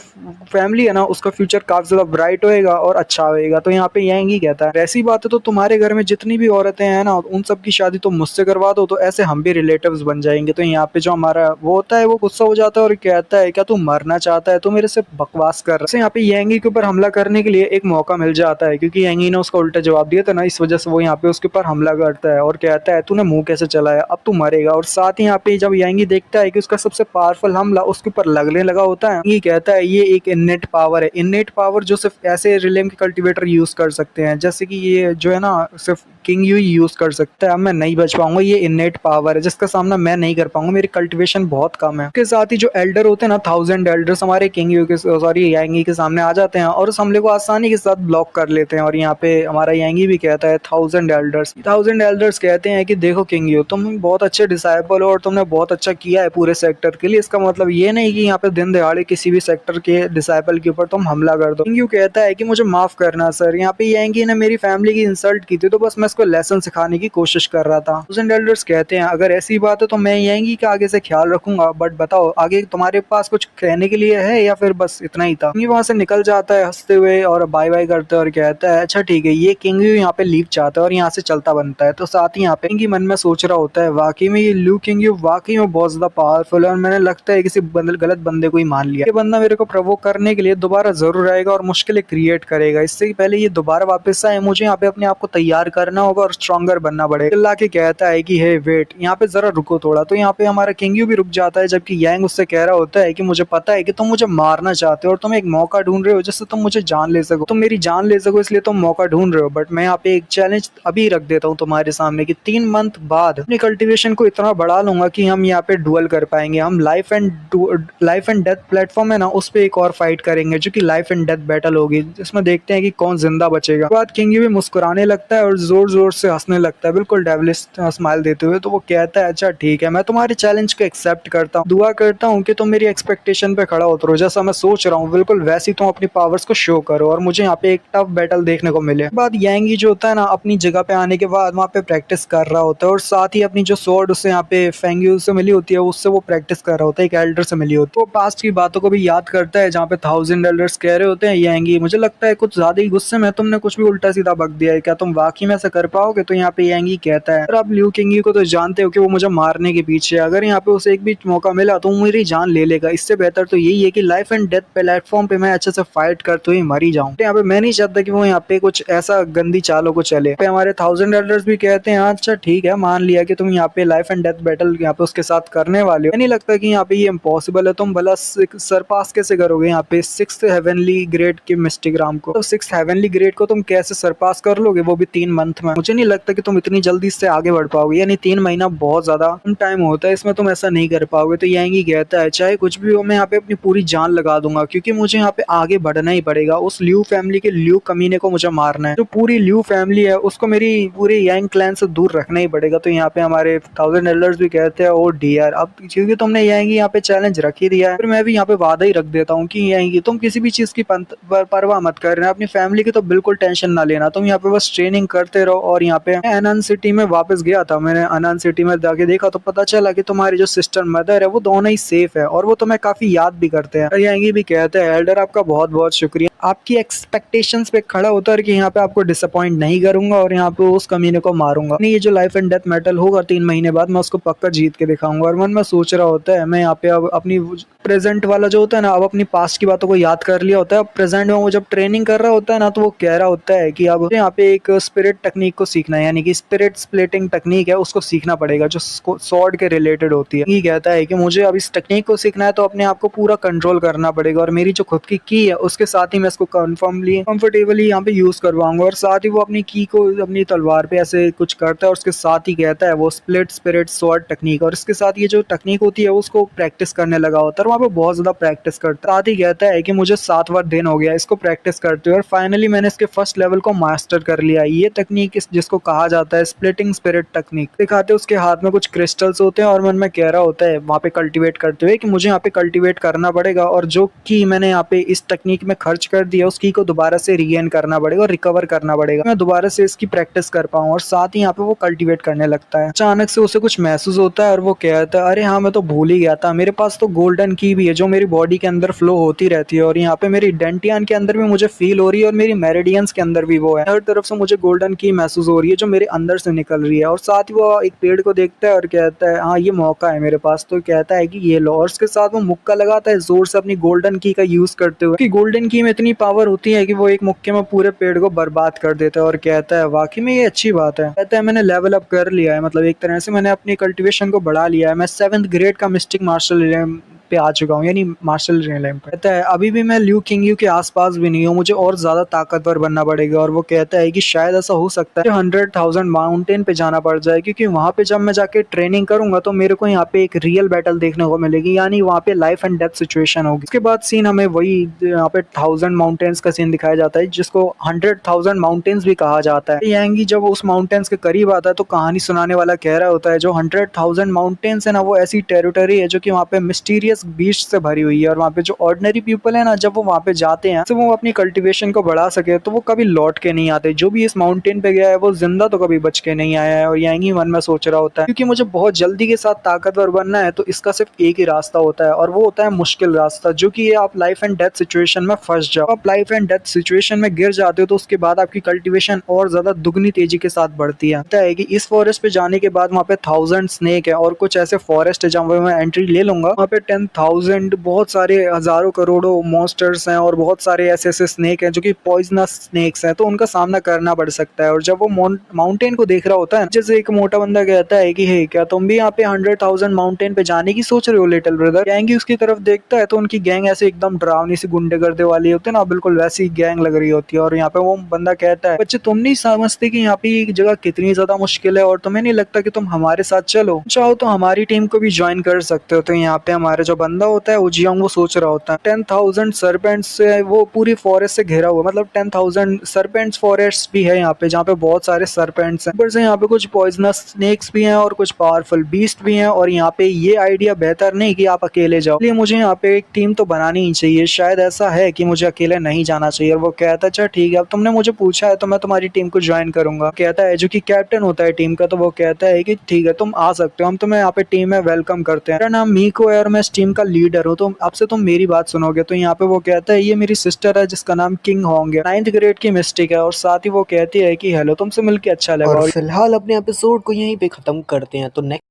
फैमिली है ना उसका फ्यूचर काफी ज्यादा ब्राइट होएगा और अच्छा होएगा। तो यहाँ पे यांगी कहता है ऐसी बात है तो तुम्हारे घर में जितनी भी औरतें हैं ना उन सब की शादी तुम मुझसे करवा दो, तो ऐसे हम भी रिलेटिव्स बन जाएंगे। तो यहाँ पे जो हमारा वो होता है वो गुस्सा हो जाता है और कहता है क्या तू मरना चाहता है, तो मेरे से बकवास कर रहा है। यहाँ पे यांगी के ऊपर हमला करने के लिए एक मौका मिल जाता है, क्योंकि यांगी ने उसका उल्टा जवाब दिया था ना, इस वजह से वो यहाँ पे उसके ऊपर हमला करता है और कहता है तूने मुंह कैसे चलाया, अब तू मरेगा। और साथ ही यहाँ पे जब यांगी देखता है कि उसका सबसे पावरफुल हमला उसके ऊपर लगने लगा होता है, ये कहता है ये एक इननेट पावर है, इननेट पावर जो सिर्फ ऐसे रिलेम के कल्टीवेटर यूज कर सकते हैं, जैसे कि ये जो है ना सिर्फ किंग यू यूज कर सकता है। अब मैं नहीं बच पाऊंगा, ये इननेट पावर है जिसका सामना मैं नहीं कर पाऊंगा, मेरी कल्टीवेशन बहुत कम है। उसके साथ ही जो एल्डर होते हैं ना 1000 एल्डर्स हमारे किंग यू के सॉरी यांगी के सामने आ जाते हैं और उस हमले को आसानी के साथ ब्लॉक कर लेते हैं। और यहाँ पे हमारा यांगी भी कहता है 1000 एल्डर्स कहते हैं कि देखो किंग यू तुम बहुत अच्छे डिसाइपल हो और तुमने बहुत अच्छा किया है पूरे सेक्टर के लिए, इसका मतलब ये नहीं कि यहाँ पे दिन दहाड़े किसी भी सेक्टर के डिसाइपल के ऊपर तुम हमला कर दो। किंग यू कहता है कि मुझे माफ करना सर, यहाँ पे यांगी ने मेरी फैमिली की इंसल्ट की थी, तो बस मैं इसको लेसन सिखाने की कोशिश कर रहा था। 1000 एल्डर्स कहते हैं अगर ऐसी बात है तो मैं यांगी का आगे से ख्याल रखूंगा, बट बताओ आगे तुम्हारे पास कुछ कहने के लिए है या फिर बस इतना ही था। किंग वहां से निकल जाता है हंसते हुए और बाय बाय करते और कहता है अच्छा ठीक है, ये किंग यू यहाँ पे लीव चाहता है और यहाँ से चलता बनता है। तो साथ ही यहाँ पे किंग मन में सोच रहा होता है वाकई में ये ल्यू किंग यू वाकई में बहुत ज्यादा पावरफुल है और मैंने लगता है किसी गलत बंदे को ही मान लिया। ये बंदा मेरे को प्रोवोक करने के लिए दोबारा जरूर आएगा और मुश्किलें क्रिएट करेगा, इससे पहले ये दोबारा वापस आए मुझे यहाँ पे अपने आप को तैयार करना होगा और स्ट्रॉन्गर बनना पड़ेगा। चिल्ला के कहता है कि हे वेट, यहाँ पे जरा रुको थोड़ा। तो यहाँ पे हमारा किंग यू भी रुक जाता है, जबकि यांग उससे कह रहा होता है कि मुझे पता है कि तुम मुझे मारना चाहते हो और तुम एक मौका ढूंढ रहे हो जिससे तुम मुझे जान ले सको, तुम मेरी जान ले सको, इसलिए तुम मौका ढूंढ रहे हो। बट मैं यहाँ पे एक चैलेंज अभी रख देता हूँ तुम्हारे सामने कि 3 मंथ बाद अपनी कल्टीवेशन को इतना बढ़ा लूंगा कि हम यहाँ पे डुअल कर पाएंगे। हम लाइफ एंड डेथ प्लेटफॉर्म है ना, उस पे एक और फाइट करेंगे जो कि लाइफ एंड डेथ बैटल होगी, जिसमें देखते हैं कि कौन जिंदा बचेगा। बाद किंग यू भी मुस्कुराने लगता है और जोर जोर से हंसने लगता है, बिल्कुल डेविलिश स्माइल देते हुए। तो वो कहता है अच्छा ठीक है, मैं तुम्हारे चैलेंज को एक्सेप्ट करता हूँ, दुआ करता हूँ कि तुम मेरी एक्सपेक्टेशन पे खड़ा उतरो, जैसा मैं सोच रहा हूँ बिल्कुल वैसी तुम अपनी पावर्स को शो करो और मुझे यहाँ पे एक टफ बैटल देखने को मिले। बाद यांगी जो होता है ना, अपनी जगह पे आने के बाद वहाँ पे प्रैक्टिस कर रहा होता है और साथ ही अपनी जो स्वॉर्ड उससे यहाँ पे फेंग्यू से मिली होती है, उससे वो प्रैक्टिस कर रहा होता है, एक एल्डर से मिली होती है। वो पास्ट की बातों को भी याद करता है, जहाँ पे 1000 एल्डर्स कह रहे होते हैं यांगी मुझे लगता है कुछ ज्यादा ही गुस्से में तुमने कुछ भी उल्टा सीधा बक दिया है, क्या तुम वाकई में ऐसा कर पाओगे? तो यहाँ पे यांगी कहता है, आप ल्यू किंग को तो जानते हो कि वो मुझे मारने के पीछे, अगर यहाँ पे उसे एक भी मौका मिला तो मेरी जान ले लेगा। इससे बेहतर तो यही है कि लाइफ एंड डेथ प्लेटफॉर्म पे मैं अच्छे से फाइट करते हुए मर ही जाऊं। यहाँ पे मैं नहीं चाहता कि वो यहाँ पे कुछ ऐसा गंदी चालों को चले। पे हमारे 1000 एल्डर्स भी कहते हैं अच्छा ठीक है, मान लिया कि तुम यहाँ पे लाइफ एंड डेथ बैटल यहाँ पे उसके साथ करने वाले हो, नहीं लगता कि यहाँ पे ये इम्पॉसिबल है, तुम भला सरपास कैसे करोगे यहाँ पे 6th हेवनली ग्रेड के मिस्टिक राम को? तो 6th हेवनली ग्रेड को तुम कैसे सरपास कर लोगे, वो भी 3 मंथ में? मुझे नहीं लगता कि तुम इतनी जल्दी इससे आगे बढ़ पाओगे, यानी 3 महीना बहुत ज्यादा टाइम होता है, इसमें तुम ऐसा नहीं कर पाओगे। तो यांगी कहता है चाहे कुछ भी हो मैं यहाँ पे अपनी पूरी जान लगा दूंगा, क्योंकि मुझे यहाँ पे आगे बढ़ना ही पड़ेगा। उस ल्यू फैमिली के ल्यू कमीने को मुझे मारना है, जो पूरी ल्यू फैमिली है उसको मेरी पूरे यांग क्लैन से दूर रखना ही पड़ेगा। तो यहाँ पे हमारे 1000 एल्डर्स भी कहते हैं ओ डियर, अब क्योंकि तुमने यांगी यहाँ पे चैलेंज रख ही दिया है, फिर मैं भी यहाँ पे वादा ही रख देता हूँ कि यांगी तुम किसी भी चीज की परवाह मत कर रहे हैं, अपनी फैमिली की तो बिल्कुल टेंशन ना लेना, तुम यहाँ पे बस ट्रेनिंग करते रहो। और यहाँ पे अनन सिटी में वापस गया था, मैंने अनन सिटी में जाके देखा तो पता चला कि तुम्हारी जो सिस्टर मदर है वो दोनों ही सेफ है और वो तुम्हें काफी याद भी करते हैं। यांगी भी कहते हैं एल्डर आपका बहुत बहुत शुक्रिया, आपकी एक्सपेक्टेशंस पे खड़ा उतर के यहाँ पे आपको डिसअपॉइंट नहीं करूंगा और यहाँ पे उस कमीने को मारूंगा। नहीं, ये जो लाइफ एंड डेथ मेटल होगा 3 महीने बाद मैं उसको पक्का जीत के दिखाऊंगा। और मन में सोच रहा होता है मैं यहाँ पे अब अपनी प्रेजेंट वाला जो होता है ना, अब अपनी पास्ट की बातों को याद कर लिया होता है, अब प्रेजेंट में वो जब ट्रेनिंग कर रहा होता है ना, तो वो कह रहा होता है कि अब यहाँ पे एक स्पिरिट टेक्निक को सीखना है, यानी कि स्पिरिट स्प्लिटिंग टेक्निक है, उसको सीखना पड़ेगा जो स्वॉर्ड के रिलेटेड होती है। ये कहता है कि मुझे अब इस टेक्निक को सीखना है तो अपने आप को पूरा कंट्रोल करना पड़ेगा और मेरी जो खुद की की है उसके साथ ही मैं इसको कंफर्टेबली यहाँ पे यूज करवाऊंगा। और साथ ही वो अपनी की को अपनी तलवार पे ऐसे कुछ करता है और उसके साथ ही कहता है वो स्प्लिट स्पिरिट स्वॉर्ड टेक्निक, और इसके साथ ये जो टेक्निक होती है उसको प्रैक्टिस करने लगा होता है, वहाँ पे बहुत ज्यादा प्रैक्टिस करता है। साथ ही कहता है कि मुझे 7वां दिन हो गया इसको प्रैक्टिस करते हुए और फाइनली मैंने इसके फर्स्ट लेवल को मास्टर कर लिया। ये टेक्निक जिसको कहा जाता है स्प्लिटिंग स्पिरिट टेक्निक। दिखाते उसके हाथ में कुछ क्रिस्टल्स होते हैं और मन में कह रहा होता है वहाँ पे कल्टीवेट करते हुए कि मुझे यहाँ पे कल्टीवेट करना पड़ेगा और जो की मैंने यहाँ पे इस टेक्निक में खर्च कर दिया उस की को दोबारा से रीगेन करना पड़ेगा और रिकवर करना पड़ेगा, मैं दोबारा से इसकी प्रैक्टिस कर पाऊँ। और साथ ही यहाँ पे वो कल्टीवेट करने लगता है। अचानक से उसे कुछ महसूस होता है और वो कहता है अरे हाँ, मैं तो भूल ही गया था, मेरे पास तो गोल्डन की भी है जो मेरी बॉडी के अंदर फ्लो होती रहती है और यहाँ पे मेरी डेंटियन के अंदर भी मुझे फील हो रही है और मेरी मेरिडियंस के अंदर भी वो है। हर तरफ से मुझे गोल्डन की महसूस हो रही है जो मेरे अंदर से निकल रही है। और साथ ही वो एक पेड़ को देखता है और कहता है हाँ, ये मौका है मेरे पास, तो कहता है कि ये लो। और उसके साथ वो मुक्का लगाता है जोर से अपनी गोल्डन की का यूज करते हुए कि गोल्डन की में इतनी पावर होती है कि वो एक मुक्के में पूरे पेड़ को बर्बाद कर देता है। और कहता है वाकई में ये अच्छी बात है, कहता है मैंने लेवल अप कर लिया है, मतलब एक तरह से मैंने अपनी कल्टीवेशन को बढ़ा लिया है, मैं 7th ग्रेड का मिस्टिक मार्शल पे आ चुका हूँ, यानी मार्शल रियलम पे। कहता है अभी भी मैं ल्यू किंग यू के आसपास भी नहीं हूँ, मुझे और ज्यादा ताकतवर बनना पड़ेगा। और वो कहता है कि शायद ऐसा हो सकता है 100,000 माउंटेन पे जाना पड़ जाए, क्योंकि वहां पे जब मैं जाके ट्रेनिंग करूंगा तो मेरे को यहाँ पे एक रियल बैटल देखने को मिलेगी, यानी वहाँ पे लाइफ एंड डेथ सिचुएशन होगी। उसके बाद सीन हमें वही यहाँ पे 1000 माउंटेन्स का सीन दिखाया जाता है जिसको 100,000 माउंटेन्स भी कहा जाता है। यांगी जब उस माउंटेन्स के करीब आता है तो कहानी सुनाने वाला कह रहा होता है जो 100,000 माउंटेन्स है ना, वो ऐसी टेरिटरी है जो कि वहाँ पे मिस्टीरियस बीस्ट से भरी हुई है और वहाँ पे जो ऑर्डिनरी पीपल है ना, जब वो वहाँ पे जाते हैं तो वो अपनी कल्टीवेशन को बढ़ा सके तो वो कभी लौट के नहीं आते। जो भी इस माउंटेन पे गया है वो जिंदा तो कभी बच के नहीं आया है। और यांगी मन में सोच रहा होता है क्योंकि मुझे बहुत जल्दी के साथ ताकतवर बनना है तो इसका सिर्फ एक ही रास्ता होता है और वो होता है मुश्किल रास्ता, जो कि आप लाइफ एंड डेथ सिचुएशन में फंस जाओ। आप लाइफ एंड डेथ सिचुएशन में गिर जाते हो तो उसके बाद आपकी कल्टीवेशन और ज्यादा दुगनी तेजी के साथ बढ़ती है कि इस फॉरेस्ट पे जाने के बाद वहाँ पे 1000 स्नेक है और कुछ ऐसे फॉरेस्ट है जहाँ मैं एंट्री ले लूंगा, वहाँ पे 10,000 बहुत सारे हज़ारों करोड़ों मॉन्स्टर्स हैं और बहुत सारे ऐसे स्नेक हैं जो कि पॉइजनस स्नेक्स हैं, तो उनका सामना करना पड़ सकता है। और जब वो माउंटेन को देख रहा होता है, जैसे एक मोटा बंदा कहता है कि हे क्या तुम भी यहाँ पे 100,000 माउंटेन पे जाने की सोच रहे हो लिटिल ब्रदर। गैंग उसकी तरफ देखता है तो उनकी गैंग ऐसे एकदम डरावनी सी गुंडेगर्दी वाली होती है ना, बिल्कुल वैसी गैंग लग रही होती है। और यहाँ पे वो बंदा कहता है बच्चे तुम नहीं समझते कि यहाँ पे ये जगह कितनी ज्यादा मुश्किल है और तुम्हें नहीं लगता कि तुम हमारे साथ चलो, चाहो तो हमारी टीम को भी ज्वाइन कर सकते हो। तो यहाँ पे हमारा जो बंदा होता है उजियांग वो सोच रहा होता है 10,000 सरपेंट्स से वो पूरी फॉरेस्ट से घिरा हुआ, मतलब 10,000 सरपेंट्स फॉरेस्ट भी है यहाँ पे जहाँ पे बहुत सारे सरपेंट्स हैं। ऊपर से यहाँ पे कुछ पॉइजनस स्नेक्स भी हैं और कुछ पावरफुल बीस्ट भी हैं। और यहाँ पे ये आइडिया बेहतर नहीं कि आप अकेले जाओ, इसलिए मुझे यहाँ पे एक टीम तो बनानी ही चाहिए। शायद ऐसा है कि मुझे अकेले नहीं जाना चाहिए। और वो कहता है अच्छा ठीक है, अब तुमने मुझे पूछा है तो मैं तुम्हारी टीम को ज्वाइन करूंगा। कहता है जो कि कैप्टन होता है टीम का, तो वो कहता है कि ठीक है तुम आ सकते हो, हम तुम्हें यहाँ पे टीम में वेलकम करते हैं। मेरा नाम मीको है और मैं इस टीम का लीडर हूँ, तो अब से तुम मेरी बात सुनोगे। तो यहाँ पे वो कहता है ये मेरी सिस्टर है जिसका नाम किंग होंग है, 9th ग्रेड की मिस्टिक है। और साथ ही वो कहती है कि हेलो तुमसे मिलकर अच्छा लगा। और फिलहाल अपने एपिसोड को यहीं पे खत्म करते हैं। तो नेक्स्ट